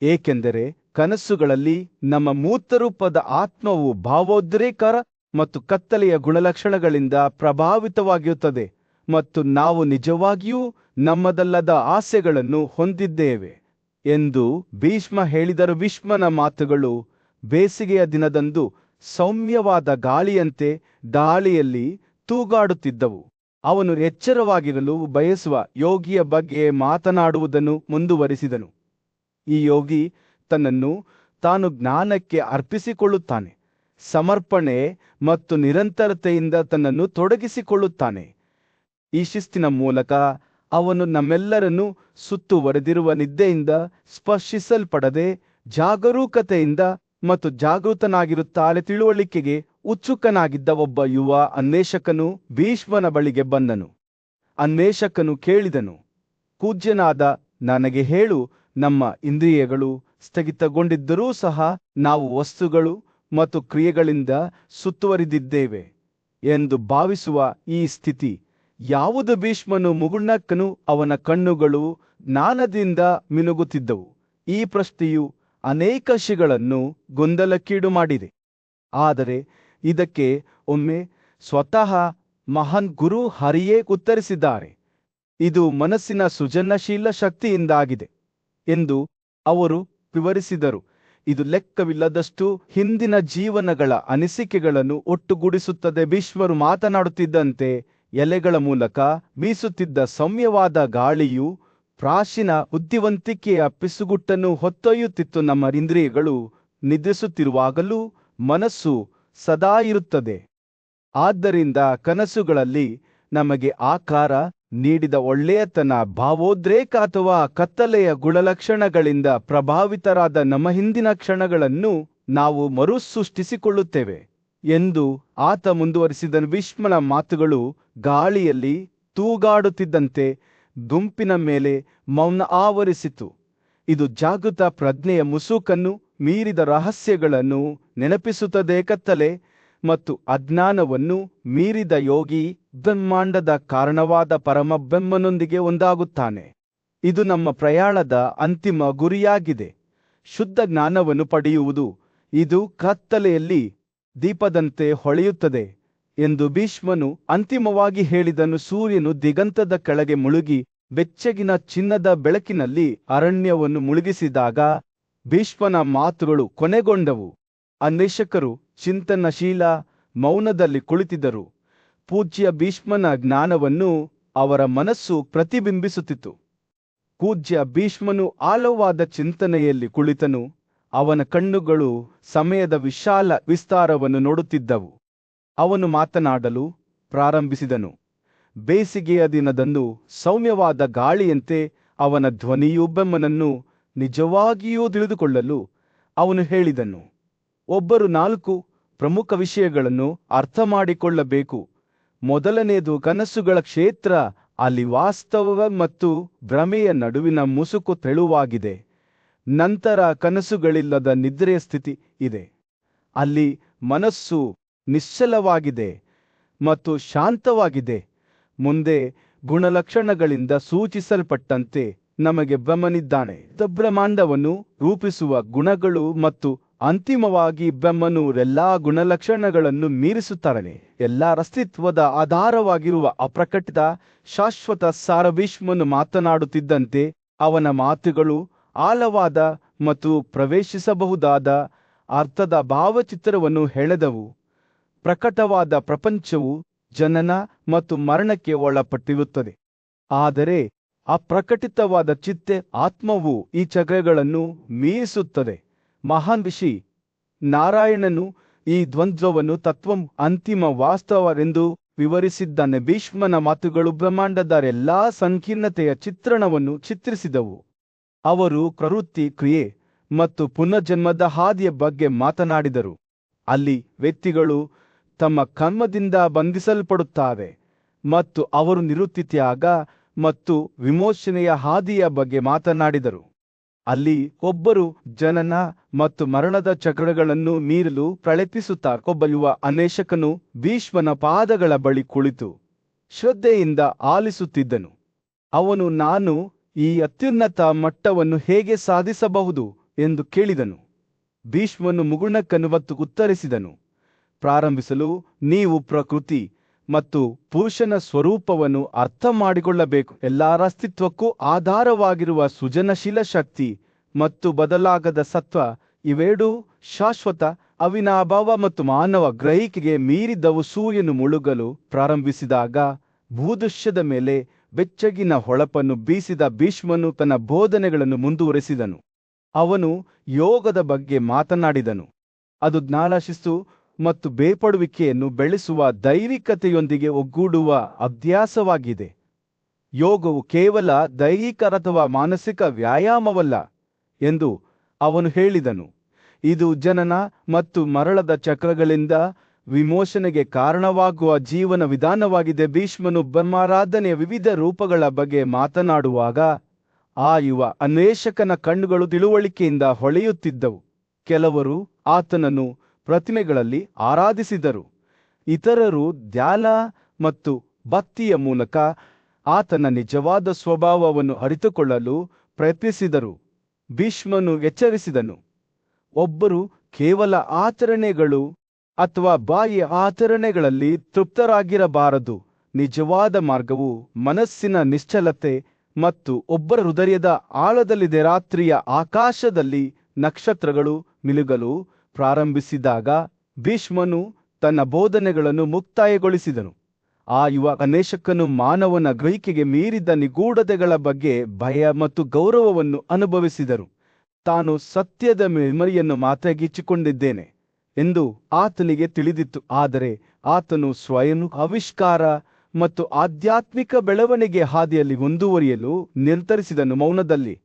ಏಕೆಂದರೆ ಕನಸುಗಳಲ್ಲಿ ನಮ್ಮ ಮೂರ್ತರೂಪದ ಆತ್ಮವು ಭಾವೋದ್ರೇಕರ ಮತ್ತು ಕತ್ತಲೆಯ ಗುಣಲಕ್ಷಣಗಳಿಂದ ಪ್ರಭಾವಿತವಾಗಿರುತ್ತದೆ ಮತ್ತು ನಾವು ನಿಜವಾಗಿಯೂ ನಮ್ಮದಲ್ಲದ ಆಸೆಗಳನ್ನು ಹೊಂದಿದ್ದೇವೆ ಎಂದು ಭೀಷ್ಮ ಹೇಳಿದರು. ಭೀಷ್ಮನ ಮಾತುಗಳು ಬೇಸಿಗೆಯ ದಿನದಂದು ಸೌಮ್ಯವಾದ ಗಾಳಿಯಂತೆ ಗಾಳಿಯಲ್ಲಿ ತೂಗಾಡುತ್ತಿದ್ದವು. ಅವನು ಎಚ್ಚರವಾಗಿರಲು ಬಯಸುವ ಯೋಗಿಯ ಬಗ್ಗೆ ಮಾತನಾಡುವುದನ್ನು ಮುಂದುವರಿಸಿದನು. ಈ ಯೋಗಿ ತನ್ನನ್ನು ತಾನು ಜ್ಞಾನಕ್ಕೆ ಅರ್ಪಿಸಿಕೊಳ್ಳುತ್ತಾನೆ, ಸಮರ್ಪಣೆ ಮತ್ತು ನಿರಂತರತೆಯಿಂದ ತನ್ನನ್ನು ತೊಡಗಿಸಿಕೊಳ್ಳುತ್ತಾನೆ. ಈ ಶಿಸ್ತಿನ ಮೂಲಕ ಅವನು ನಮ್ಮೆಲ್ಲರನ್ನೂ ಸುತ್ತುವರೆದಿರುವ ನಿದ್ದೆಯಿಂದ ಸ್ಪರ್ಶಿಸಲ್ಪಡದೆ ಜಾಗರೂಕತೆಯಿಂದ ಮತ್ತು ಜಾಗೃತನಾಗಿರುತ್ತಾರೆ. ತಿಳುವಳಿಕೆಗೆ ಉತ್ಸುಕನಾಗಿದ್ದ ಒಬ್ಬ ಯುವ ಅನ್ವೇಷಕನು ಭೀಷ್ಮನ ಬಳಿಗೆ ಬಂದನು. ಅನ್ವೇಷಕನು ಕೇಳಿದನು, ಪೂಜ್ಯನಾದ, ನನಗೆ ಹೇಳು, ನಮ್ಮ ಇಂದ್ರಿಯಗಳು ಸ್ಥಗಿತಗೊಂಡಿದ್ದರೂ ಸಹ ನಾವು ವಸ್ತುಗಳು ಮತ್ತು ಕ್ರಿಯೆಗಳಿಂದ ಸುತ್ತುವರಿದಿದ್ದೇವೆ ಎಂದು ಭಾವಿಸುವ ಈ ಸ್ಥಿತಿ ಯಾವುದು? ಭೀಷ್ಮನು ಮುಗುಳ್ನಕ್ಕನು. ಅವನ ಕಣ್ಣುಗಳು ಜ್ಞಾನದಿಂದ ಮಿನುಗುತ್ತಿದ್ದವು. ಈ ಪ್ರಶ್ನೆಯು ಅನೇಕ ಋಷಿಗಳನ್ನು ಗೊಂದಲಕ್ಕೀಡು ಮಾಡಿದೆ. ಆದರೆ ಇದಕ್ಕೆ ಒಮ್ಮೆ ಸ್ವತಃ ಮಹಾನ್ ಗುರು ಹರಿಯೇ ಉತ್ತರಿಸಿದ್ದಾರೆ. ಇದು ಮನಸ್ಸಿನ ಸೃಜನಶೀಲ ಶಕ್ತಿಯಿಂದಾಗಿದೆ ಎಂದು ಅವರು ವಿವರಿಸಿದರು. ಇದು ಲೆಕ್ಕವಿಲ್ಲದಷ್ಟು ಹಿಂದಿನ ಜೀವನಗಳ ಅನಿಸಿಕೆಗಳನ್ನು ಒಟ್ಟುಗೂಡಿಸುತ್ತದೆ. ಭೀಷ್ಮರು ಮಾತನಾಡುತ್ತಿದ್ದಂತೆ ಎಲೆಗಳ ಮೂಲಕ ಬೀಸುತ್ತಿದ್ದ ಸೌಮ್ಯವಾದ ಗಾಳಿಯು ಪ್ರಾಚೀನ ಬುದ್ಧಿವಂತಿಕೆಯ ಪಿಸುಗುಟ್ಟನ್ನು ಹೊತ್ತೊಯ್ಯುತ್ತಿತ್ತು. ನಮ್ಮ ಇಂದ್ರಿಯಗಳು ನಿದ್ರಿಸುತ್ತಿರುವಾಗಲೂ ಮನಸ್ಸು ಸದಾ ಇರುತ್ತದೆ. ಆದ್ದರಿಂದ ಕನಸುಗಳಲ್ಲಿ ನಮಗೆ ಆಕಾರ ನೀಡಿದ ಒಳ್ಳೆಯತನ, ಭಾವೋದ್ರೇಕ ಅಥವಾ ಕತ್ತಲೆಯ ಗುಣಲಕ್ಷಣಗಳಿಂದ ಪ್ರಭಾವಿತರಾದ ನಮ್ಮ ಹಿಂದಿನ ಕ್ಷಣಗಳನ್ನು ನಾವು ಮರುಸೃಷ್ಟಿಸಿಕೊಳ್ಳುತ್ತೇವೆ ಎಂದು ಆತ ಮುಂದುವರಿಸಿದನು. ಭೀಷ್ಮನ ಮಾತುಗಳು ಗಾಳಿಯಲ್ಲಿ ತೂಗಾಡುತ್ತಿದ್ದಂತೆ ಗುಂಪಿನ ಮೇಲೆ ಮೌನ ಆವರಿಸಿತು. ಇದು ಜಾಗೃತ ಪ್ರಜ್ಞೆಯ ಮುಸುಕನ್ನು ಮೀರಿದ ರಹಸ್ಯಗಳನ್ನು ನೆನಪಿಸುತ್ತದೆ. ಕತ್ತಲೆ ಮತ್ತು ಅಜ್ಞಾನವನ್ನು ಮೀರಿದ ಯೋಗಿ ಬ್ರಹ್ಮಾಂಡದ ಕಾರಣವಾದ ಪರಮಬ್ರಹ್ಮನೊಂದಿಗೆ ಒಂದಾಗುತ್ತಾನೆ. ಇದು ನಮ್ಮ ಪ್ರಯಾಣದ ಅಂತಿಮ ಗುರಿಯಾಗಿದೆ, ಶುದ್ಧ ಜ್ಞಾನವನ್ನು ಪಡೆಯುವುದು. ಇದು ಕತ್ತಲೆಯಲ್ಲಿ ದೀಪದಂತೆ ಹೊಳೆಯುತ್ತದೆ ಎಂದು ಭೀಷ್ಮನು ಅಂತಿಮವಾಗಿ ಹೇಳಿದನು. ಸೂರ್ಯನು ದಿಗಂತದ ಕೆಳಗೆ ಮುಳುಗಿ ಬೆಚ್ಚಗಿನ ಚಿನ್ನದ ಬೆಳಕಿನಲ್ಲಿ ಅರಣ್ಯವನ್ನು ಮುಳುಗಿಸಿದಾಗ ಭೀಷ್ಮನ ಮಾತುಗಳು ಕೊನೆಗೊಂಡವು. ಅನ್ವೇಷಕರು ಚಿಂತನಶೀಲ ಮೌನದಲ್ಲಿ ಕುಳಿತಿದ್ದರು. ಪೂಜ್ಯ ಭೀಷ್ಮನ ಜ್ಞಾನವನ್ನು ಅವರ ಮನಸ್ಸು ಪ್ರತಿಬಿಂಬಿಸುತ್ತಿತ್ತು. ಪೂಜ್ಯ ಭೀಷ್ಮನು ಆಳವಾದ ಚಿಂತನೆಯಲ್ಲಿ ಕುಳಿತನು. ಅವನ ಕಣ್ಣುಗಳು ಸಮಯದ ವಿಶಾಲ ವಿಸ್ತಾರವನ್ನು ನೋಡುತ್ತಿದ್ದವು. ಅವನು ಮಾತನಾಡಲು ಪ್ರಾರಂಭಿಸಿದನು. ಬೇಸಿಗೆಯ ದಿನದಂದು ಸೌಮ್ಯವಾದ ಗಾಳಿಯಂತೆ ಅವನ ಧ್ವನಿಯು ಬ್ರಹ್ಮನನ್ನು ನಿಜವಾಗಿಯೂ ತಿಳಿದುಕೊಳ್ಳಲು ಅವನು ಹೇಳಿದನು. ಒಬ್ಬರು 4 ಪ್ರಮುಖ ವಿಷಯಗಳನ್ನು ಅರ್ಥ ಮಾಡಿಕೊಳ್ಳಬೇಕು. ಮೊದಲನೆಯದು ಕನಸುಗಳ ಕ್ಷೇತ್ರ. ಅಲ್ಲಿ ವಾಸ್ತವ ಮತ್ತು ಭ್ರಮೆಯ ನಡುವಿನ ಮುಸುಕು ತೆಳುವಾಗಿದೆ. ನಂತರ ಕನಸುಗಳಿಲ್ಲದ ನಿದ್ರೆಯ ಸ್ಥಿತಿ ಇದೆ. ಅಲ್ಲಿ ಮನಸ್ಸು ನಿಶ್ಚಲವಾಗಿದೆ ಮತ್ತು ಶಾಂತವಾಗಿದೆ. ಮುಂದೆ ಗುಣಲಕ್ಷಣಗಳಿಂದ ಸೂಚಿಸಲ್ಪಟ್ಟಂತೆ ನಮಗೆ ಬ್ರಹ್ಮನಿದ್ದಾನೆ. ಬ್ರಹ್ಮಾಂಡವನ್ನು ರೂಪಿಸುವ ಗುಣಗಳು ಮತ್ತು ಅಂತಿಮವಾಗಿ ಬ್ರಹ್ಮನು ಎಲ್ಲಾ ಗುಣಲಕ್ಷಣಗಳನ್ನು ಮೀರಿಸುತ್ತಾನೆ. ಎಲ್ಲಾ ಅಸ್ತಿತ್ವದ ಆಧಾರವಾಗಿರುವ ಅಪ್ರಕಟಿತ ಶಾಶ್ವತ ಸಾರ. ಭೀಷ್ಮನು ಮಾತನಾಡುತ್ತಿದ್ದಂತೆ ಅವನ ಮಾತುಗಳು ಆಳವಾದ ಮತ್ತು ಪ್ರವೇಶಿಸಬಹುದಾದ ಅರ್ಥದ ಭಾವಚಿತ್ರವನ್ನು ಹೆಣೆದವು. ಪ್ರಕಟವಾದ ಪ್ರಪಂಚವು ಜನನ ಮತ್ತು ಮರಣಕ್ಕೆ ಒಳಪಟ್ಟಿರುತ್ತದೆ, ಆದರೆ ಅಪ್ರಕಟಿತವಾದ ಚಿತ್ತೆ ಆತ್ಮವು ಈ ಚಕ್ರಗಳನ್ನು ಮೀರಿಸುತ್ತದೆ. ಮಹಾನ್ ಋಷಿ ನಾರಾಯಣನು ಈ ದ್ವಂದ್ವವನ್ನು ತತ್ವಂ ಅಂತಿಮ ವಾಸ್ತವವೆಂದು ವಿವರಿಸಿದ್ದಾನೆ. ಭೀಷ್ಮನ ಮಾತುಗಳು ಬ್ರಹ್ಮಾಂಡದ ಎಲ್ಲಾ ಸಂಕೀರ್ಣತೆಯ ಚಿತ್ರಣವನ್ನು ಚಿತ್ರಿಸಿದವು. ಅವರು ಪ್ರವೃತ್ತಿ, ಕ್ರಿಯೆ ಮತ್ತು ಪುನರ್ಜನ್ಮದ ಹಾದಿಯ ಬಗ್ಗೆ ಮಾತನಾಡಿದರು. ಅಲ್ಲಿ ವ್ಯಕ್ತಿಗಳು ತಮ್ಮ ಕರ್ಮದಿಂದ ಬಂಧಿಸಲ್ಪಡುತ್ತಾರೆ ಮತ್ತು ಅವರು ನಿವೃತ್ತಿತ್ಯಾಗ ಮತ್ತು ವಿಮೋಚನೆಯ ಹಾದಿಯ ಬಗ್ಗೆ ಮಾತನಾಡಿದರು. ಅಲ್ಲಿ ಒಬ್ಬರು ಜನನ ಮತ್ತು ಮರಣದ ಚಕ್ರಗಳನ್ನು ಮೀರಲು ಪ್ರಯತ್ನಿಸುತ್ತಾರೆ. ಒಬ್ಬ ಯುವ ಅನ್ವೇಷಕನು ಭೀಷ್ಮನ ಪಾದಗಳ ಬಳಿ ಕುಳಿತು ಶ್ರದ್ಧೆಯಿಂದ ಆಲಿಸುತ್ತಿದ್ದನು. ಅವನು, ನಾನು ಈ ಅತ್ಯುನ್ನತ ಮಟ್ಟವನ್ನು ಹೇಗೆ ಸಾಧಿಸಬಹುದು ಎಂದು ಕೇಳಿದನು. ಭೀಷ್ಮನು ಮುಗುಳ್ನಕ್ಕನ್ನು ಉತ್ತರಿಸಿದನು, ಪ್ರಾರಂಭಿಸಲು ನೀವು ಪ್ರಕೃತಿ ಮತ್ತು ಪುರುಷನ ಸ್ವರೂಪವನ್ನು ಅರ್ಥ ಮಾಡಿಕೊಳ್ಳಬೇಕು. ಎಲ್ಲರ ಅಸ್ತಿತ್ವಕ್ಕೂ ಆಧಾರವಾಗಿರುವ ಸೃಜನಶೀಲ ಶಕ್ತಿ ಮತ್ತು ಬದಲಾಗದ ಸತ್ವ ಇವೆರಡೂ ಶಾಶ್ವತ, ಅವಿನಾಭಾವ ಮತ್ತು ಮಾನವ ಗ್ರಹಿಕೆಗೆ ಮೀರಿದವು. ಸೂರ್ಯನು ಮುಳುಗಲು ಪ್ರಾರಂಭಿಸಿದಾಗ ಭೂದೃಶ್ಯದ ಮೇಲೆ ಬೆಚ್ಚಗಿನ ಹೊಳಪನ್ನು ಬೀಸಿದ ಭೀಷ್ಮನು ತನ್ನ ಬೋಧನೆಗಳನ್ನು ಮುಂದುವರೆಸಿದನು. ಅವನು ಯೋಗದ ಬಗ್ಗೆ ಮಾತನಾಡಿದನು. ಅದು ಜ್ಞಾನಶಿಸ್ತು ಮತ್ತು ಬೇರ್ಪಡುವಿಕೆಯನ್ನು ಬೆಳೆಸುವ ದೈವಿಕತೆಯೊಂದಿಗೆ ಒಗ್ಗೂಡುವ ಅಭ್ಯಾಸವಾಗಿದೆ. ಯೋಗವು ಕೇವಲ ದೈಹಿಕ ಅಥವಾ ಮಾನಸಿಕ ವ್ಯಾಯಾಮವಲ್ಲ ಎಂದು ಅವನು ಹೇಳಿದನು. ಇದು ಜನನ ಮತ್ತು ಮರಣದ ಚಕ್ರಗಳಿಂದ ವಿಮೋಚನೆಗೆ ಕಾರಣವಾಗುವ ಜೀವನ ವಿಧಾನವಾಗಿದೆ. ಭೀಷ್ಮನು ಬ್ರಹ್ಮಾರಾಧನೆಯ ವಿವಿಧ ರೂಪಗಳ ಬಗ್ಗೆ ಮಾತನಾಡುವಾಗ ಆ ಯುವ ಅನ್ವೇಷಕನ ಕಣ್ಣುಗಳು ತಿಳುವಳಿಕೆಯಿಂದ ಹೊಳೆಯುತ್ತಿದ್ದವು. ಕೆಲವರು ಆತನನ್ನು ಪ್ರತಿಮೆಗಳಲ್ಲಿ ಆರಾಧಿಸಿದರು, ಇತರರು ಧ್ಯಾನ ಮತ್ತು ಭಕ್ತಿಯ ಮೂಲಕ ಆತನ ನಿಜವಾದ ಸ್ವಭಾವವನ್ನು ಅರಿತುಕೊಳ್ಳಲು ಪ್ರಯತ್ನಿಸಿದರು. ಭೀಷ್ಮನು ಎಚ್ಚರಿಸಿದನು, ಒಬ್ಬರು ಕೇವಲ ಆಚರಣೆಗಳು ಅಥವಾ ಬಾಹ್ಯ ಆಚರಣೆಗಳಲ್ಲಿ ತೃಪ್ತರಾಗಿರಬಾರದು. ನಿಜವಾದ ಮಾರ್ಗವು ಮನಸ್ಸಿನ ನಿಶ್ಚಲತೆ ಮತ್ತು ಒಬ್ಬರ ಹೃದಯದ ಆಳದಲ್ಲಿದೆ. ರಾತ್ರಿಯ ಆಕಾಶದಲ್ಲಿ ನಕ್ಷತ್ರಗಳು ಮಿನುಗಲು ಪ್ರಾರಂಭಿಸಿದಾಗ ಭೀಷ್ಮನು ತನ್ನ ಬೋಧನೆಗಳನ್ನು ಮುಕ್ತಾಯಗೊಳಿಸಿದನು. ಆ ಯುವ ಅನ್ವೇಷಕನು ಮಾನವನ ಗ್ರಹಿಕೆಗೆ ಮೀರಿದ ನಿಗೂಢತೆಗಳ ಬಗ್ಗೆ ಭಯ ಮತ್ತು ಗೌರವವನ್ನು ಅನುಭವಿಸಿದರು. ತಾನು ಸತ್ಯದ ಮೆಮರಿಯನ್ನು ಮಾತ್ರಗಿಚ್ಚಿಕೊಂಡಿದ್ದೇನೆ ಎಂದು ಆತನಿಗೆ ತಿಳಿದಿತ್ತು. ಆದರೆ ಆತನು ಸ್ವಯಂ ಆವಿಷ್ಕಾರ ಮತ್ತು ಆಧ್ಯಾತ್ಮಿಕ ಬೆಳವಣಿಗೆ ಹಾದಿಯಲ್ಲಿ ಮುಂದುವರಿಯಲು ನಿರ್ಧರಿಸಿದನು. ಮೌನದಲ್ಲಿ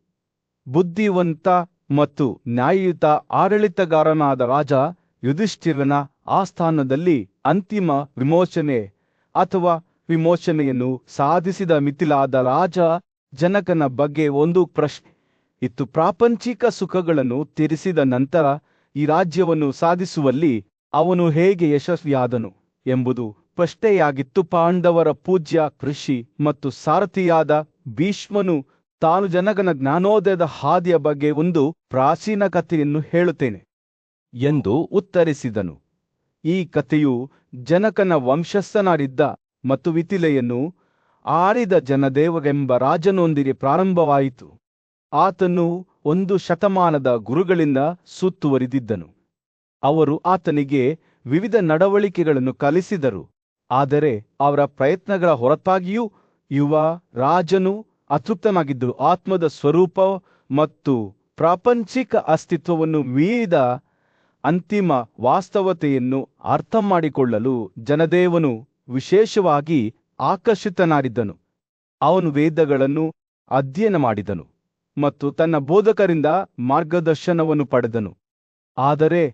ಬುದ್ಧಿವಂತ ಮತ್ತು ನ್ಯಾಯಯುತ ಆಡಳಿತಗಾರನಾದ ರಾಜ ಯುಧಿಷ್ಠಿರನ ಆಸ್ಥಾನದಲ್ಲಿ ಅಂತಿಮ ವಿಮೋಚನೆ ಅಥವಾ ವಿಮೋಚನೆಯನ್ನು ಸಾಧಿಸಿದ ಮಿಥಿಲಾದ ರಾಜ ಜನಕನ ಬಗ್ಗೆ ಒಂದು ಪ್ರಶ್ನೆ ಇತ್ತು. ಪ್ರಾಪಂಚಿಕ ಸುಖಗಳನ್ನು ತೀರಿಸಿದ ನಂತರ ಈ ರಾಜ್ಯವನ್ನು ಸಾಧಿಸುವಲ್ಲಿ ಅವನು ಹೇಗೆ ಯಶಸ್ವಿಯಾದನು ಎಂಬುದು ಪ್ರಶ್ನೆಯಾಗಿತ್ತು. ಪಾಂಡವರ ಪೂಜ್ಯ ಋಷಿ ಮತ್ತು ಸಾರಥಿಯಾದ ಭೀಷ್ಮನು ತಾನು ಜನಕನ ಜ್ಞಾನೋದಯದ ಹಾದಿಯ ಬಗ್ಗೆ ಒಂದು ಪ್ರಾಚೀನ ಕಥೆಯನ್ನು ಹೇಳುತ್ತೇನೆ ಎಂದು ಉತ್ತರಿಸಿದನು. ಈ ಕಥೆಯು ಜನಕನ ವಂಶಸ್ಥನಾಗಿದ್ದ ಮತ್ತು ಮಿಥಿಲೆಯನ್ನು ಆಳಿದ ಜನದೇವರೆಂಬ ರಾಜನೊಂದಿಗೆ ಪ್ರಾರಂಭವಾಯಿತು. ಆತನು 1 ಶತಮಾನದ ಗುರುಗಳಿಂದ ಸುತ್ತುವರಿದಿದ್ದನು. ಅವರು ಆತನಿಗೆ ವಿವಿಧ ನಡವಳಿಕೆಗಳನ್ನು ಕಲಿಸಿದರು. ಆದರೆ ಅವರ ಪ್ರಯತ್ನಗಳ ಹೊರತಾಗಿಯೂ ಯುವ ರಾಜನು ಅತೃಪ್ತನಾಗಿದ್ದರು. ಆತ್ಮದ ಸ್ವರೂಪ ಮತ್ತು ಪ್ರಾಪಂಚಿಕ ಅಸ್ತಿತ್ವವನ್ನು ಮೀರಿದ ಅಂತಿಮ ವಾಸ್ತವತೆಯನ್ನು ಅರ್ಥ ಮಾಡಿಕೊಳ್ಳಲು ಜನದೇವನು ವಿಶೇಷವಾಗಿ ಆಕರ್ಷಿತನಾಗಿದ್ದನು. ಅವನು ವೇದಗಳನ್ನು ಅಧ್ಯಯನ ಮಾಡಿದನು ಮತ್ತು ತನ್ನ ಬೋಧಕರಿಂದ ಮಾರ್ಗದರ್ಶನವನ್ನು ಪಡೆದನು. ಆದರೆ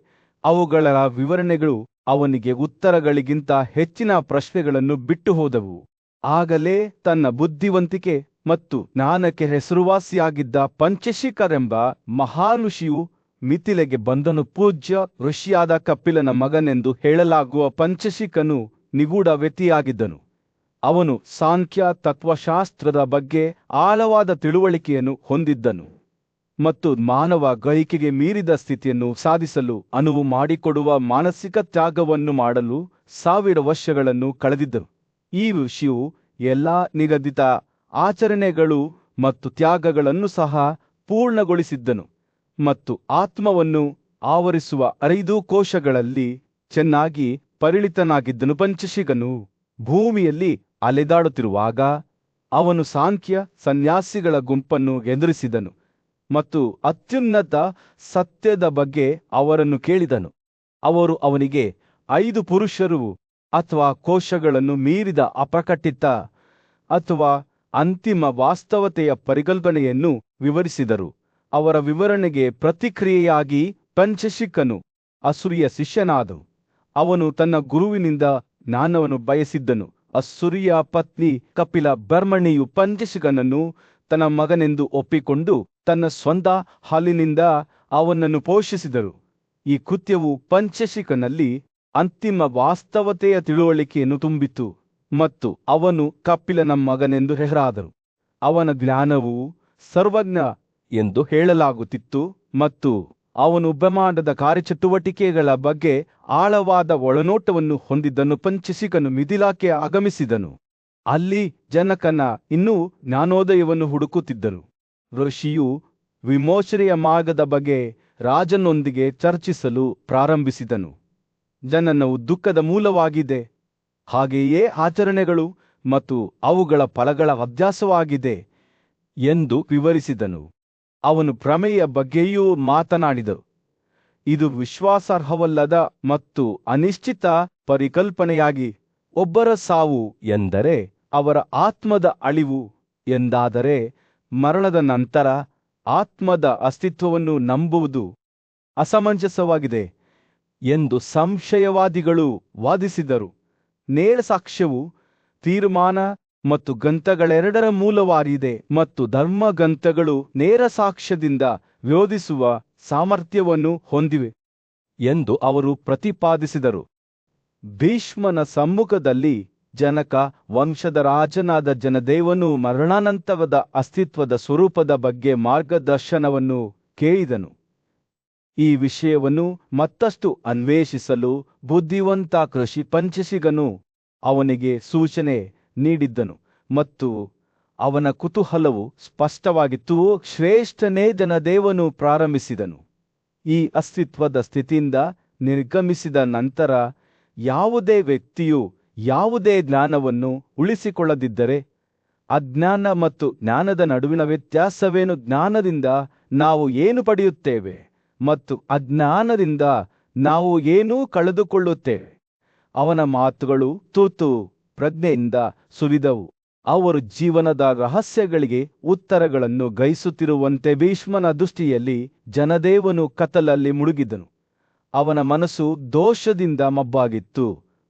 ಅವುಗಳ ವಿವರಣೆಗಳು ಅವನಿಗೆ ಉತ್ತರಗಳಿಗಿಂತ ಹೆಚ್ಚಿನ ಪ್ರಶ್ನೆಗಳನ್ನು ಬಿಟ್ಟು ಹೋದವು. ಆಗಲೇ ತನ್ನ ಬುದ್ಧಿವಂತಿಕೆ ಮತ್ತು ಜ್ಞಾನಕ್ಕೆ ಹೆಸರುವಾಸಿಯಾಗಿದ್ದ ಪಂಚಶಿಖರೆಂಬ ಮಹಾಋಷಿಯು ಮಿಥಿಲೆಗೆ ಬಂದನು. ಪೂಜ್ಯ ಋಷಿಯಾದ ಕಪಿಲನ ಮಗನೆಂದು ಹೇಳಲಾಗುವ ಪಂಚಶಿಖನು ನಿಗೂಢ ವ್ಯಕ್ತಿಯಾಗಿದ್ದನು. ಅವನು ಸಾಂಖ್ಯ ತತ್ವಶಾಸ್ತ್ರದ ಬಗ್ಗೆ ಆಳವಾದ ತಿಳುವಳಿಕೆಯನ್ನು ಹೊಂದಿದ್ದನು ಮತ್ತು ಮಾನವ ಗ್ರಹಿಕೆಗೆ ಮೀರಿದ ಸ್ಥಿತಿಯನ್ನು ಸಾಧಿಸಲು ಅನುವು ಮಾಡಿಕೊಡುವ ಮಾನಸಿಕ ತ್ಯಾಗವನ್ನು ಮಾಡಲು 1000 ವರ್ಷಗಳನ್ನು ಕಳೆದಿದ್ದರು. ಈ ಋಷಿಯು ಎಲ್ಲಾ ನಿಗದಿತ ಆಚರಣೆಗಳು ಮತ್ತು ತ್ಯಾಗಗಳನ್ನು ಸಹ ಪೂರ್ಣಗೊಳಿಸಿದ್ದನು ಮತ್ತು ಆತ್ಮವನ್ನು ಆವರಿಸುವ 5 ಕೋಶಗಳಲ್ಲಿ ಚೆನ್ನಾಗಿ ಪರಿಣಿತನಾಗಿದ್ದನು. ಪಂಚಶಿಖನು ಭೂಮಿಯಲ್ಲಿ ಅಲೆದಾಡುತ್ತಿರುವಾಗ ಅವನು ಸಾಂಖ್ಯ ಸನ್ಯಾಸಿಗಳ ಗುಂಪನ್ನು ಎದುರಿಸಿದನು ಮತ್ತು ಅತ್ಯುನ್ನತ ಸತ್ಯದ ಬಗ್ಗೆ ಅವರನ್ನು ಕೇಳಿದನು. ಅವರು ಅವನಿಗೆ 5 ಪುರುಷರು ಅಥವಾ ಕೋಶಗಳನ್ನು ಮೀರಿದ ಅಪ್ರಕಟಿತ ಅಥವಾ ಅಂತಿಮ ವಾಸ್ತವತೆಯ ಪರಿಕಲ್ಪನೆಯನ್ನು ವಿವರಿಸಿದರು. ಅವರ ವಿವರಣೆಗೆ ಪ್ರತಿಕ್ರಿಯೆಯಾಗಿ ಪಂಚಶಿಖನು ಅಸುರಿಯ ಶಿಷ್ಯನಾದನು. ಅವನು ತನ್ನ ಗುರುವಿನಿಂದ ಜ್ಞಾನವನ್ನು ಬಯಸಿದ್ದನು. ಅಸುರಿಯ ಪತ್ನಿ ಕಪಿಲ ಬ್ರಹ್ಮಣಿಯು ಪಂಚಶಿಖನನ್ನು ತನ್ನ ಮಗನೆಂದು ಒಪ್ಪಿಕೊಂಡು ತನ್ನ ಸ್ವಂತ ಹಾಲಿನಿಂದ ಅವನನ್ನು ಪೋಷಿಸಿದರು. ಈ ಕೃತ್ಯವು ಪಂಚಶಿಖನಲ್ಲಿ ಅಂತಿಮ ವಾಸ್ತವತೆಯ ತಿಳುವಳಿಕೆಯನ್ನು ತುಂಬಿತು ಮತ್ತು ಅವನು ಕಪಿಲನ ಮಗನೆಂದು ಹೆಸರಾದನು. ಅವನ ಜ್ಞಾನವು ಸರ್ವಜ್ಞ ಎಂದು ಹೇಳಲಾಗುತ್ತಿತ್ತು ಮತ್ತು ಅವನು ಬ್ರಹ್ಮಾಂಡದ ಕಾರ್ಯಚಟುವಟಿಕೆಗಳ ಬಗ್ಗೆ ಆಳವಾದ ಒಳನೋಟವನ್ನು ಹೊಂದಿದ್ದನು. ಪಂಚಶಿಖನು ಮಿಥಿಲಾಕ್ಕೆ ಆಗಮಿಸಿದನು. ಅಲ್ಲಿ ಜನಕನ ಇನ್ನೂ ಜ್ಞಾನೋದಯವನ್ನು ಹುಡುಕುತ್ತಿದ್ದನು. ಋಷಿಯು ವಿಮೋಚನೆಯ ಮಾರ್ಗದ ಬಗ್ಗೆ ರಾಜನೊಂದಿಗೆ ಚರ್ಚಿಸಲು ಪ್ರಾರಂಭಿಸಿದನು. ಜನನವು ದುಃಖದ ಮೂಲವಾಗಿದೆ, ಹಾಗೆಯೇ ಆಚರಣೆಗಳು ಮತ್ತು ಅವುಗಳ ಫಲಗಳ ಅಭ್ಯಾಸವಾಗಿದೆ ಎಂದು ವಿವರಿಸಿದನು. ಅವನು ಪ್ರಮೇಯ ಬಗ್ಗೆಯೂ ಮಾತನಾಡಿದನು. ಇದು ವಿಶ್ವಾಸಾರ್ಹವಲ್ಲದ ಮತ್ತು ಅನಿಶ್ಚಿತ ಪರಿಕಲ್ಪನೆಯಾಗಿ ಒಬ್ಬರ ಸಾವು ಎಂದರೆ ಅವರ ಆತ್ಮದ ಅಳಿವು ಎಂದಾದರೆ ಮರಣದ ನಂತರ ಆತ್ಮದ ಅಸ್ತಿತ್ವವನ್ನು ನಂಬುವುದು ಅಸಮಂಜಸವಾಗಿದೆ ಎಂದು ಸಂಶಯವಾದಿಗಳು ವಾದಿಸಿದರು. ನೇರ ಸಾಕ್ಷ್ಯವು ತೀರ್ಮಾನ ಮತ್ತು ಗ್ರಂಥಗಳೆರಡರ ಮೂಲವಾಗಿದೆ ಮತ್ತು ಧರ್ಮಗ್ರಂಥಗಳು ನೇರ ಸಾಕ್ಷ್ಯದಿಂದ ವಿರೋಧಿಸುವ ಸಾಮರ್ಥ್ಯವನ್ನು ಹೊಂದಿವೆ ಎಂದು ಅವರು ಪ್ರತಿಪಾದಿಸಿದರು. ಭೀಷ್ಮನ ಸಮ್ಮುಖದಲ್ಲಿ ಜನಕ ವಂಶದ ರಾಜನಾದ ಜನದೇವನು ಮರಣಾನಂತರದ ಅಸ್ತಿತ್ವದ ಸ್ವರೂಪದ ಬಗ್ಗೆ ಮಾರ್ಗದರ್ಶನವನ್ನು ಕೇಳಿದನು. ಈ ವಿಷಯವನ್ನು ಮತ್ತಷ್ಟು ಅನ್ವೇಷಿಸಲು ಬುದ್ಧಿವಂತ ಋಷಿ ಪಂಚಶಿಖನು ಅವನಿಗೆ ಸೂಚನೆ ನೀಡಿದ್ದನು ಮತ್ತು ಅವನ ಕುತೂಹಲವು ಸ್ಪಷ್ಟವಾಗಿತ್ತು. ಶ್ರೇಷ್ಠನೇ, ಜನದೇವನು ಪ್ರಾರಂಭಿಸಿದನು. ಈ ಅಸ್ತಿತ್ವದ ಸ್ಥಿತಿಯಿಂದ ನಿರ್ಗಮಿಸಿದ ನಂತರ ಯಾವುದೇ ವ್ಯಕ್ತಿಯು ಯಾವುದೇ ಜ್ಞಾನವನ್ನು ಉಳಿಸಿಕೊಳ್ಳದಿದ್ದರೆ ಅಜ್ಞಾನ ಮತ್ತು ಜ್ಞಾನದ ನಡುವಿನ ವ್ಯತ್ಯಾಸವೇನು? ಜ್ಞಾನದಿಂದ ನಾವು ಏನು ಪಡೆಯುತ್ತೇವೆ ಮತ್ತು ಅಜ್ಞಾನದಿಂದ ನಾವು ಏನೂ ಕಳೆದುಕೊಳ್ಳುತ್ತೇವೆ. ಅವನ ಮಾತುಗಳು ತುರ್ತು ಪ್ರಜ್ಞೆಯಿಂದ ಸುರಿದವು. ಅವರು ಜೀವನದ ರಹಸ್ಯಗಳಿಗೆ ಉತ್ತರಗಳನ್ನು ಗ್ರಹಿಸುತ್ತಿರುವಂತೆ ಭೀಷ್ಮನ ದೃಷ್ಟಿಯಲ್ಲಿ ಜನದೇವನು ಕತ್ತಲಲ್ಲಿ ಮುಳುಗಿದನು. ಅವನ ಮನಸ್ಸು ದೋಷದಿಂದ ಮಬ್ಬಾಗಿತ್ತು.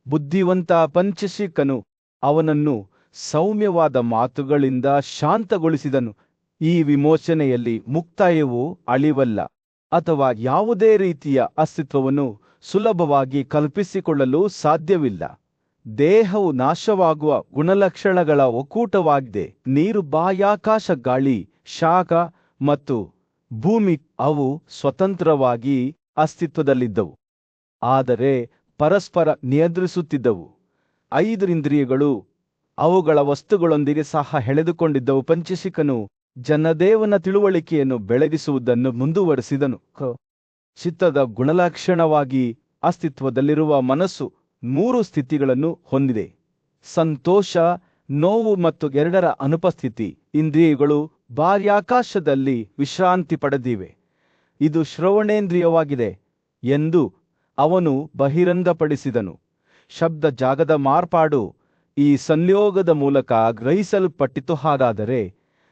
ಬುದ್ಧಿವಂತ ಪಂಚಶಿಖನು ಅವನನ್ನು ಸೌಮ್ಯವಾದ ಮಾತುಗಳಿಂದ ಶಾಂತಗೊಳಿಸಿದನು. ಈ ವಿಮೋಚನೆಯಲ್ಲಿ ಮುಕ್ತಾಯವು ಅಳಿವಲ್ಲ ಅಥವಾ ಯಾವುದೇ ರೀತಿಯ ಅಸ್ತಿತ್ವವನ್ನು ಸುಲಭವಾಗಿ ಕಲ್ಪಿಸಿಕೊಳ್ಳಲು ಸಾಧ್ಯವಿಲ್ಲ. ದೇಹವು ನಾಶವಾಗುವ ಗುಣಲಕ್ಷಣಗಳ ಒಕ್ಕೂಟವಾಗಿದೆ. ನೀರು, ಬಾಹ್ಯಾಕಾಶ, ಗಾಳಿ, ಶಾಖ ಮತ್ತು ಭೂಮಿ ಅವು ಸ್ವತಂತ್ರವಾಗಿ ಅಸ್ತಿತ್ವದಲ್ಲಿದ್ದವು, ಆದರೆ ಪರಸ್ಪರ ನಿಯಂತ್ರಿಸುತ್ತಿದ್ದವು. 5 ಇಂದ್ರಿಯಗಳು ಅವುಗಳ ವಸ್ತುಗಳೊಂದಿಗೆ ಸಹ ಎಳೆದುಕೊಂಡಿದ್ದವು. ಪಂಚಶಿಖನು ಜನದೇವನ ತಿಳುವಳಿಕೆಯನ್ನು ಬೆಳಗಿಸುವುದನ್ನು ಮುಂದುವರೆಸಿದನು. ಚಿತ್ತದ ಗುಣಲಕ್ಷಣವಾಗಿ ಅಸ್ತಿತ್ವದಲ್ಲಿರುವ ಮನಸ್ಸು 3 ಸ್ಥಿತಿಗಳನ್ನು ಹೊಂದಿದೆ: ಸಂತೋಷ, ನೋವು ಮತ್ತು 2ರ ಅನುಪಸ್ಥಿತಿ. ಇಂದ್ರಿಯಗಳು ಬಾಹ್ಯಾಕಾಶದಲ್ಲಿ ವಿಶ್ರಾಂತಿ ಪಡೆದಿವೆ. ಇದು ಶ್ರವಣೇಂದ್ರಿಯವಾಗಿದೆ ಎಂದು ಅವನು ಬಹಿರಂಗಪಡಿಸಿದನು. ಶಬ್ದ ಜಾಗದ ಮಾರ್ಪಾಡು ಈ ಸಂಯೋಗದ ಮೂಲಕ ಗ್ರಹಿಸಲ್ಪಟ್ಟಿತು. ಹಾಗಾದರೆ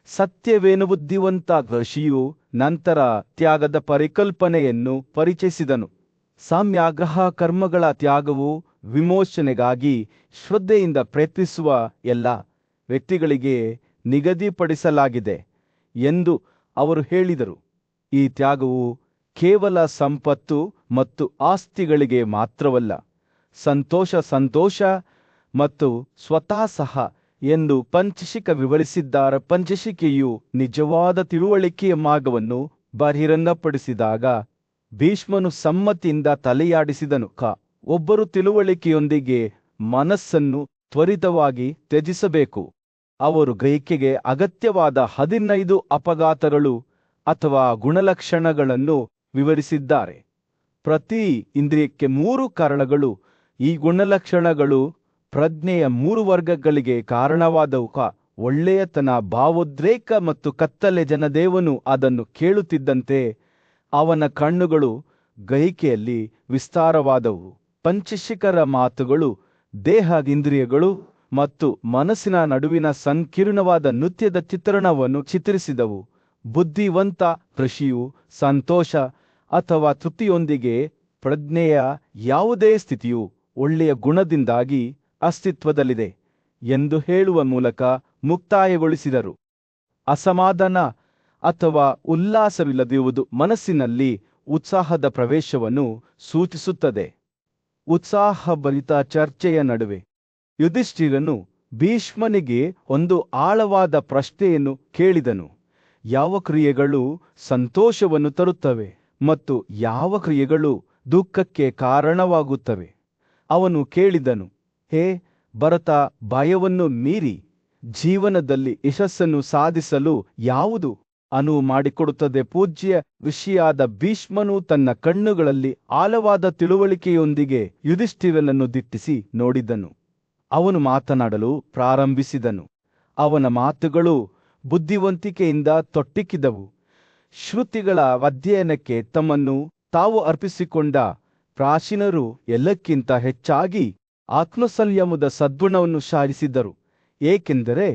ಸತ್ಯವೇನು? ಬುದ್ಧಿವಂತ ಋಷಿಯು ನಂತರ ತ್ಯಾಗದ ಪರಿಕಲ್ಪನೆಯನ್ನು ಪರಿಚಯಿಸಿದನು. ಸಾಮ್ಯಾಗ್ರಹ ಕರ್ಮಗಳ ತ್ಯಾಗವು ವಿಮೋಚನೆಗಾಗಿ ಶ್ರದ್ಧೆಯಿಂದ ಪ್ರಯತ್ನಿಸುವ ಎಲ್ಲ ವ್ಯಕ್ತಿಗಳಿಗೆ ನಿಗದಿಪಡಿಸಲಾಗಿದೆ ಎಂದು ಅವರು ಹೇಳಿದರು. ಈ ತ್ಯಾಗವು ಕೇವಲ ಸಂಪತ್ತು ಮತ್ತು ಆಸ್ತಿಗಳಿಗೆ ಮಾತ್ರವಲ್ಲ, ಸಂತೋಷ ಮತ್ತು ಸ್ವತಃ ಸಹ ಎಂದು ಪಂಚಶಿಖ ವಿವರಿಸಿದ್ದಾರೆ. ಪಂಚಶಿಖೆಯು ನಿಜವಾದ ತಿಳುವಳಿಕೆಯ ಮಾರ್ಗವನ್ನು ಬಹಿರಂಗಪಡಿಸಿದಾಗ ಭೀಷ್ಮನು ಸಮ್ಮತಿಯಿಂದ ತಲೆಯಾಡಿಸಿದನು. ಒಬ್ಬರು ತಿಳುವಳಿಕೆಯೊಂದಿಗೆ ಮನಸ್ಸನ್ನು ತ್ವರಿತವಾಗಿ ತ್ಯಜಿಸಬೇಕು. ಅವರು ಗ್ರಹಿಕೆಗೆ ಅಗತ್ಯವಾದ 15 ಅಪಘಾತಗಳು ಅಥವಾ ಗುಣಲಕ್ಷಣಗಳನ್ನು ವಿವರಿಸಿದ್ದಾರೆ. ಪ್ರತಿ ಇಂದ್ರಿಯಕ್ಕೆ 3 ಕಾರಣಗಳು. ಈ ಗುಣಲಕ್ಷಣಗಳು ಪ್ರಜ್ಞೆಯ 3 ವರ್ಗಗಳಿಗೆ ಕಾರಣವಾದವು: ಒಳ್ಳೆಯತನ, ಭಾವೋದ್ರೇಕ ಮತ್ತು ಕತ್ತಲೆ. ಜನದೇವನು ಅದನ್ನು ಕೇಳುತ್ತಿದ್ದಂತೆ ಅವನ ಕಣ್ಣುಗಳು ಗ್ರಹಿಕೆಯಲ್ಲಿ ವಿಸ್ತಾರವಾದವು. ಪಂಚಶಿಖರ ಮಾತುಗಳು ದೇಹ, ಇಂದ್ರಿಯಗಳು ಮತ್ತು ಮನಸ್ಸಿನ ನಡುವಿನ ಸಂಕೀರ್ಣವಾದ ನೃತ್ಯದ ಚಿತ್ರಣವನ್ನು ಚಿತ್ರಿಸಿದವು. ಬುದ್ಧಿವಂತ ಋಷಿಯು ಸಂತೋಷ ಅಥವಾ ತೃಪ್ತಿಯೊಂದಿಗೆ ಪ್ರಜ್ಞೆಯ ಯಾವುದೇ ಸ್ಥಿತಿಯು ಒಳ್ಳೆಯ ಗುಣದಿಂದಾಗಿ ಅಸ್ತಿತ್ವದಲ್ಲಿದೆ ಎಂದು ಹೇಳುವ ಮೂಲಕ ಮುಕ್ತಾಯಗೊಳಿಸಿದರು. ಅಸಮಾಧಾನ ಅಥವಾ ಉಲ್ಲಾಸವಿಲ್ಲದಿರುವುದು ಮನಸ್ಸಿನಲ್ಲಿ ಉತ್ಸಾಹದ ಪ್ರವೇಶವನ್ನು ಸೂಚಿಸುತ್ತದೆ. ಉತ್ಸಾಹಭರಿತ ಚರ್ಚೆಯ ನಡುವೆ ಯುಧಿಷ್ಠಿರನು ಭೀಷ್ಮನಿಗೆ ಒಂದು ಆಳವಾದ ಪ್ರಶ್ನೆಯನ್ನು ಕೇಳಿದನು: ಯಾವ ಕ್ರಿಯೆಗಳು ಸಂತೋಷವನ್ನು ತರುತ್ತವೆ ಮತ್ತು ಯಾವ ಕ್ರಿಯೆಗಳು ದುಃಖಕ್ಕೆ ಕಾರಣವಾಗುತ್ತವೆ. ಅವನು ಕೇಳಿದನು, ಹೇ ಭರತ, ಭಯವನ್ನು ಮೀರಿ ಜೀವನದಲ್ಲಿ ಯಶಸ್ಸನ್ನು ಸಾಧಿಸಲು ಯಾವುದು ಅನುವು ಮಾಡಿಕೊಡುತ್ತದೆ? ಪೂಜ್ಯ ಋಷಿಯಾದ ಭೀಷ್ಮನು ತನ್ನ ಕಣ್ಣುಗಳಲ್ಲಿ ಆಳವಾದ ತಿಳುವಳಿಕೆಯೊಂದಿಗೆ ಯುಧಿಷ್ಠಿರನನ್ನು ದಿಟ್ಟಿಸಿ ನೋಡಿದನು. ಅವನು ಮಾತನಾಡಲು ಪ್ರಾರಂಭಿಸಿದನು. ಅವನ ಮಾತುಗಳು ಬುದ್ಧಿವಂತಿಕೆಯಿಂದ ತೊಟ್ಟಿಕ್ಕಿದವು. ಶ್ರುತಿಗಳ ಅಧ್ಯಯನಕ್ಕೆ ತಮ್ಮನ್ನು ತಾವು ಅರ್ಪಿಸಿಕೊಂಡ ಪ್ರಾಚೀನರು ಎಲ್ಲಕ್ಕಿಂತ ಹೆಚ್ಚಾಗಿ ಆತ್ಮಸಂಯಮದ ಸದ್ಗುಣವನ್ನು ಸಾಧಿಸಿದರು, ಏಕೆಂದರೆ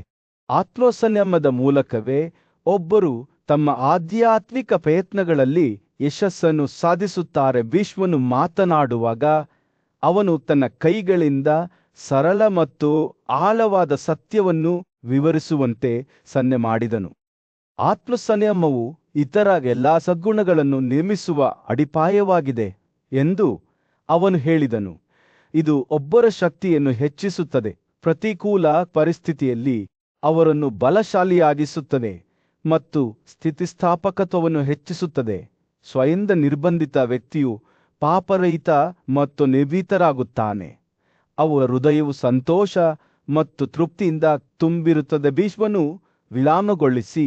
ಆತ್ಮಸಂಯಮದ ಮೂಲಕವೇ ಒಬ್ಬರು ತಮ್ಮ ಆಧ್ಯಾತ್ಮಿಕ ಪ್ರಯತ್ನಗಳಲ್ಲಿ ಯಶಸ್ಸನ್ನು ಸಾಧಿಸುತ್ತಾರೆ. ಭೀಷ್ಮನು ಮಾತನಾಡುವಾಗ ಅವನು ತನ್ನ ಕೈಗಳಿಂದ ಸರಳ ಮತ್ತು ಆಳವಾದ ಸತ್ಯವನ್ನು ವಿವರಿಸುವಂತೆ ಸನ್ನೆ ಮಾಡಿದನು. ಆತ್ಮಸಂಯಮವು ಇತರ ಎಲ್ಲಾ ಸದ್ಗುಣಗಳನ್ನು ನಿರ್ಮಿಸುವ ಅಡಿಪಾಯವಾಗಿದೆ ಎಂದು ಅವನು ಹೇಳಿದನು. ಇದು ಒಬ್ಬರ ಶಕ್ತಿಯನ್ನು ಹೆಚ್ಚಿಸುತ್ತದೆ, ಪ್ರತಿಕೂಲ ಪರಿಸ್ಥಿತಿಯಲ್ಲಿ ಅವರನ್ನು ಬಲಶಾಲಿಯಾಗಿಸುತ್ತದೆ ಮತ್ತು ಸ್ಥಿತಿಸ್ಥಾಪಕತ್ವವನ್ನು ಹೆಚ್ಚಿಸುತ್ತದೆ. ಸ್ವಯಂ ನಿರ್ಬಂಧಿತ ವ್ಯಕ್ತಿಯು ಪಾಪರಹಿತ ಮತ್ತು ನಿರ್ಭೀತರಾಗುತ್ತಾನೆ. ಅವರ ಹೃದಯವು ಸಂತೋಷ ಮತ್ತು ತೃಪ್ತಿಯಿಂದ ತುಂಬಿರುತ್ತದೆ. ಭೀಷ್ಮನು ವಿರಾಮಗೊಳಿಸಿ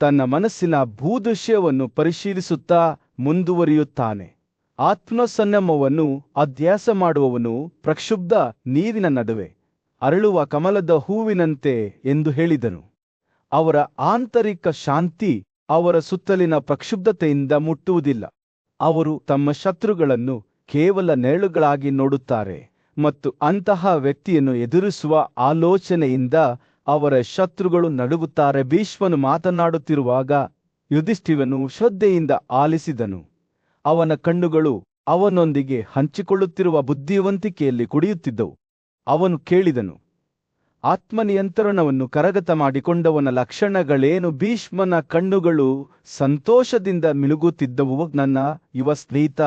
ತನ್ನ ಮನಸ್ಸಿನ ಭೂದೃಶ್ಯವನ್ನು ಪರಿಶೀಲಿಸುತ್ತಾ ಮುಂದುವರಿಯುತ್ತಾನೆ. ಆತ್ಮಸಂಯಮವನ್ನು ಅಭ್ಯಾಸ ಮಾಡುವವನು ಪ್ರಕ್ಷುಬ್ಧ ನೀರಿನ ನಡುವೆ ಅರಳುವ ಕಮಲದ ಹೂವಿನಂತೆ ಎಂದು ಹೇಳಿದನು. ಅವರ ಆಂತರಿಕ ಶಾಂತಿ ಅವರ ಸುತ್ತಲಿನ ಪ್ರಕ್ಷುಬ್ಧತೆಯಿಂದ ಮುಟ್ಟುವುದಿಲ್ಲ. ಅವರು ತಮ್ಮ ಶತ್ರುಗಳನ್ನು ಕೇವಲ ನೆರಳುಗಳಾಗಿ ನೋಡುತ್ತಾರೆ ಮತ್ತು ಅಂತಹ ವ್ಯಕ್ತಿಯನ್ನು ಎದುರಿಸುವ ಆಲೋಚನೆಯಿಂದ ಅವರ ಶತ್ರುಗಳು ನಡುಗುತ್ತಾರೆ. ಭೀಷ್ಮನು ಮಾತನಾಡುತ್ತಿರುವಾಗ ಯುಧಿಷ್ಠಿರನು ಶ್ರದ್ಧೆಯಿಂದ ಆಲಿಸಿದನು. ಅವನ ಕಣ್ಣುಗಳು ಅವನೊಂದಿಗೆ ಹಂಚಿಕೊಳ್ಳುತ್ತಿರುವ ಬುದ್ಧಿವಂತಿಕೆಯಲ್ಲಿ ಕುಡಿಯುತ್ತಿದ್ದವು. ಅವನು ಕೇಳಿದನು, ಆತ್ಮನಿಯಂತ್ರಣವನ್ನು ಕರಗತ ಮಾಡಿಕೊಂಡವನ ಲಕ್ಷಣಗಳೇನು? ಭೀಷ್ಮನ ಕಣ್ಣುಗಳು ಸಂತೋಷದಿಂದ ಮಿನುಗುತ್ತಿದ್ದವು. ನನ್ನ ಯುವ ಸ್ನೇಹಿತ,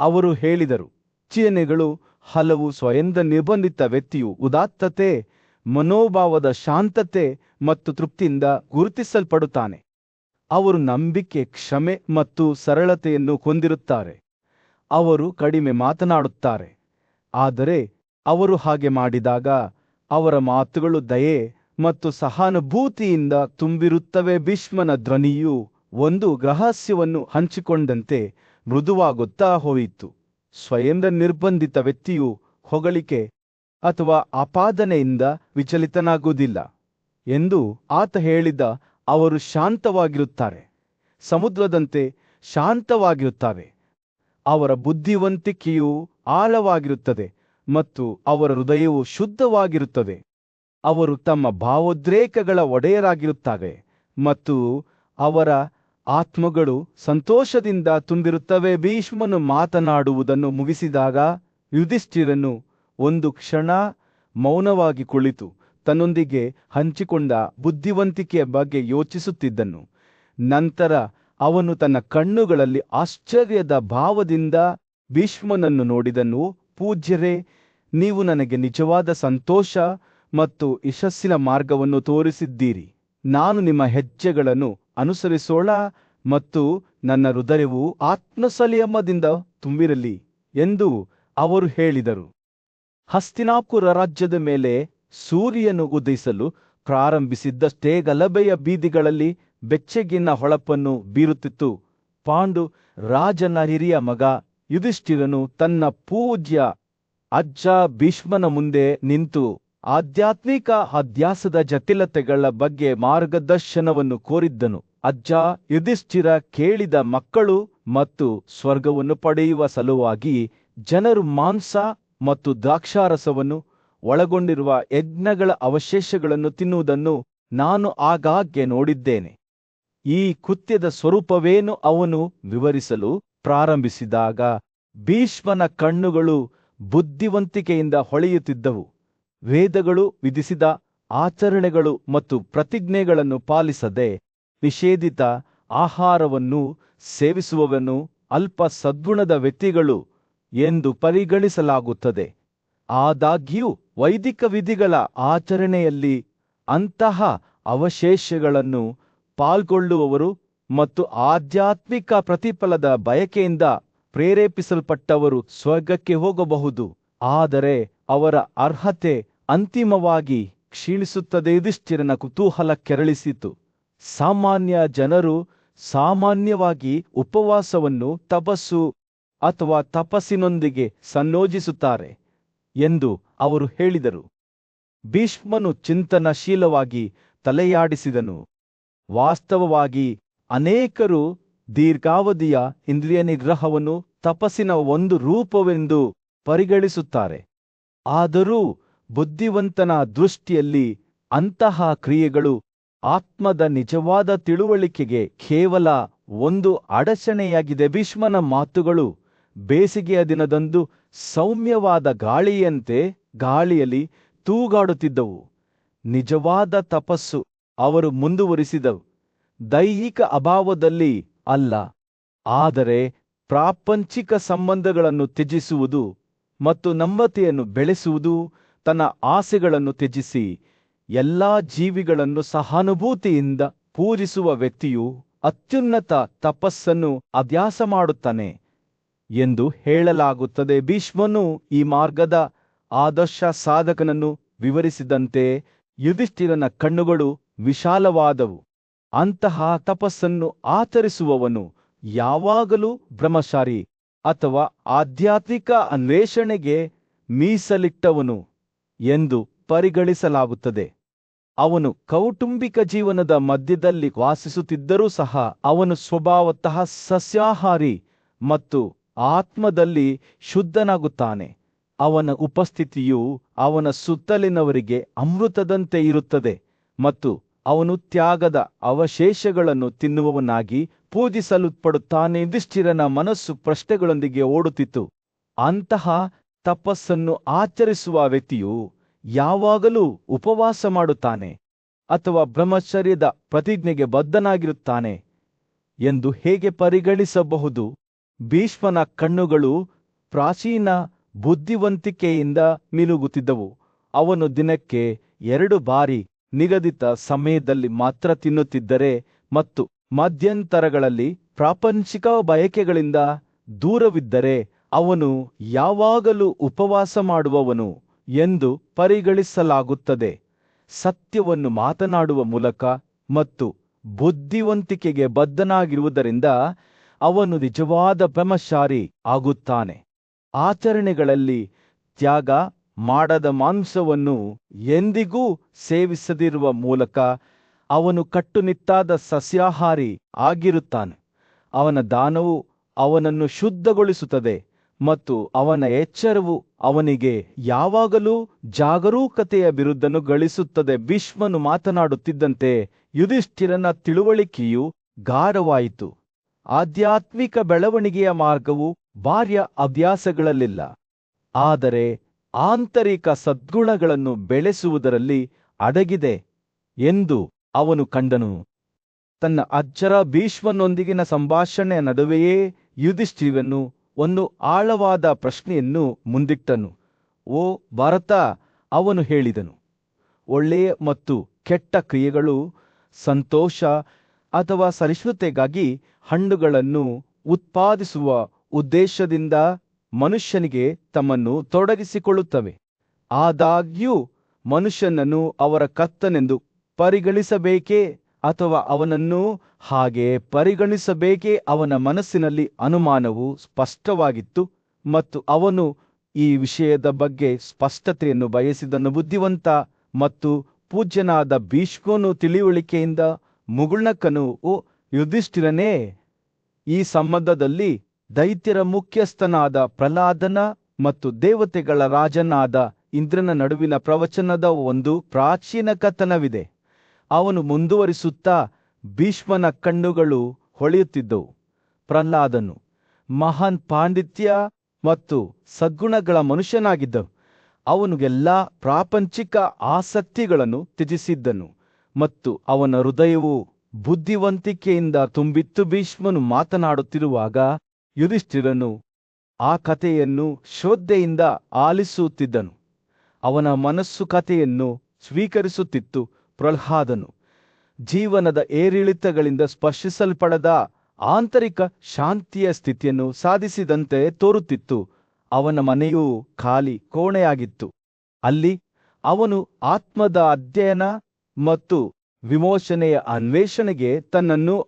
ಅವರು ಹೇಳಿದರು, ಚಿಹ್ನೆಗಳು ಹಲವು. ಸ್ವಯಂ ನಿರ್ಬಂಧಿತ ವ್ಯಕ್ತಿಯು ಉದಾತ್ತತೆ, ಮನೋಭಾವದ ಶಾಂತತೆ ಮತ್ತು ತೃಪ್ತಿಯಿಂದ ಗುರುತಿಸಲ್ಪಡುತ್ತಾನೆ. ಅವರು ನಂಬಿಕೆ, ಕ್ಷಮೆ ಮತ್ತು ಸರಳತೆಯನ್ನು ಹೊಂದಿರುತ್ತಾರೆ. ಅವರು ಕಡಿಮೆ ಮಾತನಾಡುತ್ತಾರೆ, ಆದರೆ ಅವರು ಹಾಗೆ ಮಾಡಿದಾಗ ಅವರ ಮಾತುಗಳು ದಯೆ ಮತ್ತು ಸಹಾನುಭೂತಿಯಿಂದ ತುಂಬಿರುತ್ತವೆ. ಭೀಷ್ಮನ ಧ್ವನಿಯು ಒಂದು ರಹಸ್ಯವನ್ನು ಹಂಚಿಕೊಂಡಂತೆ ಮೃದುವಾಗುತ್ತಾ ಹೋಯಿತು. ಸ್ವಯಂ ನಿರ್ಬಂಧಿತ ವ್ಯಕ್ತಿಯು ಹೊಗಳಿಕೆ ಅಥವಾ ಆಪಾದನೆಯಿಂದ ವಿಚಲಿತನಾಗುವುದಿಲ್ಲ ಎಂದು ಆತ ಹೇಳಿದ. ಅವರು ಶಾಂತವಾಗಿರುತ್ತಾರೆ, ಸಮುದ್ರದಂತೆ ಶಾಂತವಾಗಿರುತ್ತಾರೆ. ಅವರ ಬುದ್ಧಿವಂತಿಕೆಯು ಆಳವಾಗಿರುತ್ತದೆ ಮತ್ತು ಅವರ ಹೃದಯವು ಶುದ್ಧವಾಗಿರುತ್ತದೆ. ಅವರು ತಮ್ಮ ಭಾವೋದ್ರೇಕಗಳ ಒಡೆಯರಾಗಿರುತ್ತಾರೆ ಮತ್ತು ಅವರ ಆತ್ಮಗಳು ಸಂತೋಷದಿಂದ ತುಂಬಿರುತ್ತವೆ. ಭೀಷ್ಮನು ಮಾತನಾಡುವುದನ್ನು ಮುಗಿಸಿದಾಗ ಯುಧಿಷ್ಠಿರನು ಒಂದು ಕ್ಷಣ ಮೌನವಾಗಿ ಕುಳಿತು ತನ್ನೊಂದಿಗೆ ಹಂಚಿಕೊಂಡ ಬುದ್ಧಿವಂತಿಕೆಯ ಬಗ್ಗೆ ಯೋಚಿಸುತ್ತಿದ್ದನು. ನಂತರ ಅವನು ತನ್ನ ಕಣ್ಣುಗಳಲ್ಲಿ ಆಶ್ಚರ್ಯದ ಭಾವದಿಂದ ಭೀಷ್ಮನನ್ನು ನೋಡಿದನು. ಪೂಜ್ಯರೇ, ನೀವು ನನಗೆ ನಿಜವಾದ ಸಂತೋಷ ಮತ್ತು ಯಶಸ್ಸಿನ ಮಾರ್ಗವನ್ನು ತೋರಿಸಿದ್ದೀರಿ. ನಾನು ನಿಮ್ಮ ಹೆಜ್ಜೆಗಳನ್ನು ಅನುಸರಿಸೋಣ ಮತ್ತು ನನ್ನ ಹೃದಯವು ಆತ್ಮಸಂಯಮದಿಂದ ತುಂಬಿರಲಿ ಎಂದು ಅವರು ಹೇಳಿದರು. ಹಸ್ತಿನಾಪುರ ರಾಜ್ಯದ ಮೇಲೆ ಸೂರ್ಯನು ಉದಯಿಸಲು ಪ್ರಾರಂಭಿಸಿದ್ದಷ್ಟೇ ಗಲಭೆಯ ಬೀದಿಗಳಲ್ಲಿ ಬೆಚ್ಚಗಿನ ಹೊಳಪನ್ನು ಬೀರುತ್ತಿತ್ತು. ಪಾಂಡು ರಾಜನ ಹಿರಿಯ ಮಗ ಯುಧಿಷ್ಠಿರನು ತನ್ನ ಪೂಜ್ಯ ಅಜ್ಜ ಭೀಷ್ಮನ ಮುಂದೆ ನಿಂತು ಆಧ್ಯಾತ್ಮಿಕ ಅಭ್ಯಾಸದ ಜಟಿಲತೆಗಳ ಬಗ್ಗೆ ಮಾರ್ಗದರ್ಶನವನ್ನು ಕೋರಿದ್ದನು. ಅಜ್ಜ ಯುಧಿಷ್ಠಿರ ಕೇಳಿದ, ಮಕ್ಕಳು ಮತ್ತು ಸ್ವರ್ಗವನ್ನು ಪಡೆಯುವ ಸಲುವಾಗಿ ಜನರು ಮಾಂಸ ಮತ್ತು ದ್ರಾಕ್ಷಾರಸವನ್ನು ಒಳಗೊಂಡಿರುವ ಯಜ್ಞಗಳ ಅವಶೇಷಗಳನ್ನು ತಿನ್ನುವುದನ್ನು ನಾನು ಆಗಾಗ್ಗೆ ನೋಡಿದ್ದೇನೆ. ಈ ಕೃತ್ಯದ ಸ್ವರೂಪವೇನು? ಅವನು ವಿವರಿಸಲು ಪ್ರಾರಂಭಿಸಿದಾಗ ಭೀಷ್ಮನ ಕಣ್ಣುಗಳು ಬುದ್ಧಿವಂತಿಕೆಯಿಂದ ಹೊಳೆಯುತ್ತಿದ್ದವು. ವೇದಗಳು ವಿಧಿಸಿದ ಆಚರಣೆಗಳು ಮತ್ತು ಪ್ರತಿಜ್ಞೆಗಳನ್ನು ಪಾಲಿಸದೆ ನಿಷೇಧಿತ ಆಹಾರವನ್ನು ಸೇವಿಸುವವನು ಅಲ್ಪ ಸದ್ಗುಣದ ವ್ಯಕ್ತಿಗಳು ಎಂದು ಪರಿಗಣಿಸಲಾಗುತ್ತದೆ. ಆದಾಗ್ಯೂ ವೈದಿಕ ವಿಧಿಗಳ ಆಚರಣೆಯಲ್ಲಿ ಅಂತಹ ಅವಶೇಷಗಳನ್ನು ಪಾಲ್ಗೊಳ್ಳುವವರು ಮತ್ತು ಆಧ್ಯಾತ್ಮಿಕ ಪ್ರತಿಫಲದ ಬಯಕೆಯಿಂದ ಪ್ರೇರೇಪಿಸಲ್ಪಟ್ಟವರು ಸ್ವರ್ಗಕ್ಕೆ ಹೋಗಬಹುದು. ಆದರೆ ಅವರ ಅರ್ಹತೆ ಅಂತಿಮವಾಗಿ ಕ್ಷೀಣಿಸುತ್ತದೆ. ಯುಧಿಷ್ಠಿರನ ಕುತೂಹಲ ಕೆರಳಿಸಿತು. ಸಾಮಾನ್ಯ ಜನರು ಸಾಮಾನ್ಯವಾಗಿ ಉಪವಾಸವನ್ನು ತಪಸ್ಸು ಅಥವಾ ತಪಸ್ಸಿನೊಂದಿಗೆ ಸಂಯೋಜಿಸುತ್ತಾರೆ ಎಂದು ಅವರು ಹೇಳಿದರು. ಭೀಷ್ಮನು ಚಿಂತನಶೀಲವಾಗಿ ತಲೆಯಾಡಿಸಿದನು. ವಾಸ್ತವವಾಗಿ ಅನೇಕರು ದೀರ್ಘಾವಧಿಯ ಇಂದ್ರಿಯ ನಿಗ್ರಹವನ್ನು ತಪಸ್ಸಿನ ಒಂದು ರೂಪವೆಂದು ಪರಿಗಣಿಸುತ್ತಾರೆ. ಆದರೂ ಬುದ್ಧಿವಂತನ ದೃಷ್ಟಿಯಲ್ಲಿ ಅಂತಹ ಕ್ರಿಯೆಗಳು ಆತ್ಮದ ನಿಜವಾದ ತಿಳುವಳಿಕೆಗೆ ಕೇವಲ ಒಂದು ಅಡಚಣೆಯಾಗಿದೆ. ಭೀಷ್ಮನ ಮಾತುಗಳು ಬೇಸಿಗೆಯ ದಿನದಂದು ಸೌಮ್ಯವಾದ ಗಾಳಿಯಂತೆ ಗಾಳಿಯಲ್ಲಿ ತೂಗಾಡುತ್ತಿದ್ದವು. ನಿಜವಾದ ತಪಸ್ಸು, ಅವರು ಮುಂದುವರಿಸಿದವು, ದೈಹಿಕ ಅಭಾವದಲ್ಲಿ ಅಲ್ಲ, ಆದರೆ ಪ್ರಾಪಂಚಿಕ ಸಂಬಂಧಗಳನ್ನು ತ್ಯಜಿಸುವುದು ಮತ್ತು ನಮ್ರತೆಯನ್ನು ಬೆಳೆಸುವುದು. ತನ್ನ ಆಸೆಗಳನ್ನು ತ್ಯಜಿಸಿ ಎಲ್ಲಾ ಜೀವಿಗಳನ್ನು ಸಹಾನುಭೂತಿಯಿಂದ ಪೂಜಿಸುವ ವ್ಯಕ್ತಿಯು ಅತ್ಯುನ್ನತ ತಪಸ್ಸನ್ನು ಅಭ್ಯಾಸ ಮಾಡುತ್ತಾನೆ ಎಂದು ಹೇಳಲಾಗುತ್ತದೆ. ಭೀಷ್ಮನು ಈ ಮಾರ್ಗದ ಆದರ್ಶ ಸಾಧಕನನ್ನು ವಿವರಿಸಿದಂತೆ ಯುಧಿಷ್ಠಿರನ ಕಣ್ಣುಗಳು ವಿಶಾಲವಾದವು. ಅಂತಹ ತಪಸ್ಸನ್ನು ಆಚರಿಸುವವನು ಯಾವಾಗಲೂ ಬ್ರಹ್ಮಚಾರಿ ಅಥವಾ ಆಧ್ಯಾತ್ಮಿಕ ಅನ್ವೇಷಣೆಗೆ ಮೀಸಲಿಟ್ಟವನು ಎಂದು ಪರಿಗಣಿಸಲಾಗುತ್ತದೆ. ಅವನು ಕೌಟುಂಬಿಕ ಜೀವನದ ಮಧ್ಯದಲ್ಲಿ ವಾಸಿಸುತ್ತಿದ್ದರೂ ಸಹ ಅವನು ಸ್ವಭಾವತಃ ಸಸ್ಯಾಹಾರಿ ಮತ್ತು ಆತ್ಮದಲ್ಲಿ ಶುದ್ಧನಾಗುತ್ತಾನೆ. ಅವನ ಉಪಸ್ಥಿತಿಯು ಅವನ ಸುತ್ತಲಿನವರಿಗೆ ಅಮೃತದಂತೆ ಇರುತ್ತದೆ ಮತ್ತು ಅವನು ತ್ಯಾಗದ ಅವಶೇಷಗಳನ್ನು ತಿನ್ನುವವನಾಗಿ ಪೂಜಿಸಲ್ಪಡುತ್ತಾನೆ. ಯುಧಿಷ್ಠಿರನ ಮನಸ್ಸು ಪ್ರಶ್ನೆಗಳೊಂದಿಗೆ ಓಡುತ್ತಿತ್ತು. ಅಂತಹ ತಪಸ್ಸನ್ನು ಆಚರಿಸುವ ವ್ಯಕ್ತಿಯು ಯಾವಾಗಲೂ ಉಪವಾಸ ಮಾಡುತ್ತಾನೆ ಅಥವಾ ಬ್ರಹ್ಮಚರ್ಯದ ಪ್ರತಿಜ್ಞೆಗೆ ಬದ್ಧನಾಗಿರುತ್ತಾನೆ ಎಂದು ಹೇಗೆ ಪರಿಗಣಿಸಬಹುದು? ಭೀಷ್ಮನ ಕಣ್ಣುಗಳು ಪ್ರಾಚೀನ ಬುದ್ಧಿವಂತಿಕೆಯಿಂದ ಮಿನುಗುತ್ತಿದ್ದವು. ಅವನು ದಿನಕ್ಕೆ 2 ಬಾರಿ ನಿಗದಿತ ಸಮಯದಲ್ಲಿ ಮಾತ್ರ ತಿನ್ನುತ್ತಿದ್ದರೆ ಮತ್ತು ಮಧ್ಯಂತರಗಳಲ್ಲಿ ಪ್ರಾಪಂಚಿಕ ಬಯಕೆಗಳಿಂದ ದೂರವಿದ್ದರೆ ಅವನು ಯಾವಾಗಲೂ ಉಪವಾಸ ಮಾಡುವವನು ಎಂದು ಪರಿಗಣಿಸಲಾಗುತ್ತದೆ. ಸತ್ಯವನ್ನು ಮಾತನಾಡುವ ಮೂಲಕ ಮತ್ತು ಬುದ್ಧಿವಂತಿಕೆಗೆ ಬದ್ಧನಾಗಿರುವುದರಿಂದ ಅವನು ನಿಜವಾದ ಬ್ರಹ್ಮಚಾರಿ ಆಗುತ್ತಾನೆ. ಆಚರಣೆಗಳಲ್ಲಿ ತ್ಯಾಗ ಮಾಡದ ಮಾಂಸವನ್ನು ಎಂದಿಗೂ ಸೇವಿಸದಿರುವ ಮೂಲಕ ಅವನು ಕಟ್ಟುನಿಟ್ಟಾದ ಸಸ್ಯಾಹಾರಿ ಆಗಿರುತ್ತಾನೆ. ಅವನ ದಾನವು ಅವನನ್ನು ಶುದ್ಧಗೊಳಿಸುತ್ತದೆ ಮತ್ತು ಅವನ ಎಚ್ಚರವು ಅವನಿಗೆ ಯಾವಾಗಲೂ ಜಾಗರೂಕತೆಯ ಬಿರುದನ್ನು ಗಳಿಸುತ್ತದೆ. ಭೀಷ್ಮನು ಮಾತನಾಡುತ್ತಿದ್ದಂತೆ ಯುಧಿಷ್ಠಿರನ ತಿಳುವಳಿಕೆಯು ಗಾಢವಾಯಿತು. ಆಧ್ಯಾತ್ಮಿಕ ಬೆಳವಣಿಗೆಯ ಮಾರ್ಗವು ಬಾಹ್ಯ ಅಭ್ಯಾಸಗಳಲ್ಲಿಲ್ಲ, ಆದರೆ ಆಂತರಿಕ ಸದ್ಗುಣಗಳನ್ನು ಬೆಳೆಸುವುದರಲ್ಲಿ ಅಡಗಿದೆ ಎಂದು ಅವನು ಕಂಡನು. ತನ್ನ ಅಜ್ಜರ ಭೀಷ್ಮನೊಂದಿಗಿನ ಸಂಭಾಷಣೆಯ ನಡುವೆಯೇ ಯುಧಿಷ್ಠಿರನು ಒಂದು ಆಳವಾದ ಪ್ರಶ್ನೆಯನ್ನು ಮುಂದಿಟ್ಟನು. ಓ ಭರತ, ಅವನು ಹೇಳಿದನು, ಒಳ್ಳೆಯ ಮತ್ತು ಕೆಟ್ಟ ಕ್ರಿಯೆಗಳು ಸಂತೋಷ ಅಥವಾ ಸಹಿಷ್ಣುತೆಗಾಗಿ ಹಣ್ಣುಗಳನ್ನು ಉತ್ಪಾದಿಸುವ ಉದ್ದೇಶದಿಂದ ಮನುಷ್ಯನಿಗೆ ತಮ್ಮನ್ನು ತೊಡಗಿಸಿಕೊಳ್ಳುತ್ತವೆ. ಆದಾಗ್ಯೂ ಮನುಷ್ಯನನ್ನು ಅವರ ಕರ್ತನೆಂದು ಪರಿಗಣಿಸಬೇಕೇ ಅಥವಾ ಅವನನ್ನು ಹಾಗೆ ಪರಿಗಣಿಸಬೇಕೇ? ಅವನ ಮನಸ್ಸಿನಲ್ಲಿ ಅನುಮಾನವು ಸ್ಪಷ್ಟವಾಗಿತ್ತು ಮತ್ತು ಅವನು ಈ ವಿಷಯದ ಬಗ್ಗೆ ಸ್ಪಷ್ಟತೆಯನ್ನು ಬಯಸಿದನು. ಬುದ್ಧಿವಂತ ಮತ್ತು ಪೂಜ್ಯನಾದ ಭೀಷ್ಮನು ತಿಳಿವಳಿಕೆಯಿಂದ ಮುಗುಳ್ನಕ್ಕನು. ಓ ಯುಧಿಷ್ಠಿರನೇ, ಈ ಸಂಬಂಧದಲ್ಲಿ ದೈತ್ಯರ ಮುಖ್ಯಸ್ಥನಾದ ಪ್ರಹ್ಲಾದನ ಮತ್ತು ದೇವತೆಗಳ ರಾಜನಾದ ಇಂದ್ರನ ನಡುವಿನ ಪ್ರವಚನದ ಒಂದು ಪ್ರಾಚೀನ ಕಥನವಿದೆ. ಅವನು ಮುಂದುವರಿಸುತ್ತಾ, ಭೀಷ್ಮನ ಕಣ್ಣುಗಳು ಹೊಳೆಯುತ್ತಿದ್ದವು. ಪ್ರಹ್ಲಾದನು ಮಹಾನ್ ಪಾಂಡಿತ್ಯ ಮತ್ತು ಸದ್ಗುಣಗಳ ಮನುಷ್ಯನಾಗಿದ್ದನು. ಅವನು ಎಲ್ಲ ಪ್ರಾಪಂಚಿಕ ಆಸಕ್ತಿಗಳನ್ನು ತ್ಯಜಿಸಿದ್ದನು ಮತ್ತು ಅವನ ಹೃದಯವು ಬುದ್ಧಿವಂತಿಕೆಯಿಂದ ತುಂಬಿತ್ತು. ಭೀಷ್ಮನು ಮಾತನಾಡುತ್ತಿರುವಾಗ ಯುಧಿಷ್ಠಿರನು ಆ ಕಥೆಯನ್ನು ಶ್ರದ್ಧೆಯಿಂದ ಆಲಿಸುತ್ತಿದ್ದನು. ಅವನ ಮನಸ್ಸು ಕಥೆಯನ್ನು ಸ್ವೀಕರಿಸುತ್ತಿತ್ತು. ಪ್ರಹ್ಲಾದನು ಜೀವನದ ಏರಿಳಿತಗಳಿಂದ ಸ್ಪರ್ಶಿಸಲ್ಪಡದ ಆಂತರಿಕ ಶಾಂತಿಯ ಸ್ಥಿತಿಯನ್ನು ಸಾಧಿಸಿದಂತೆ ತೋರುತ್ತಿತ್ತು. ಅವನ ಮನೆಯೂ ಖಾಲಿ ಕೋಣೆಯಾಗಿತ್ತು. ಅಲ್ಲಿ ಅವನು ಆತ್ಮದ ಅಧ್ಯಯನ ಮತ್ತು ವಿಮೋಚನೆಯ ಅನ್ವೇಷಣೆಗೆ ತನ್ನನ್ನು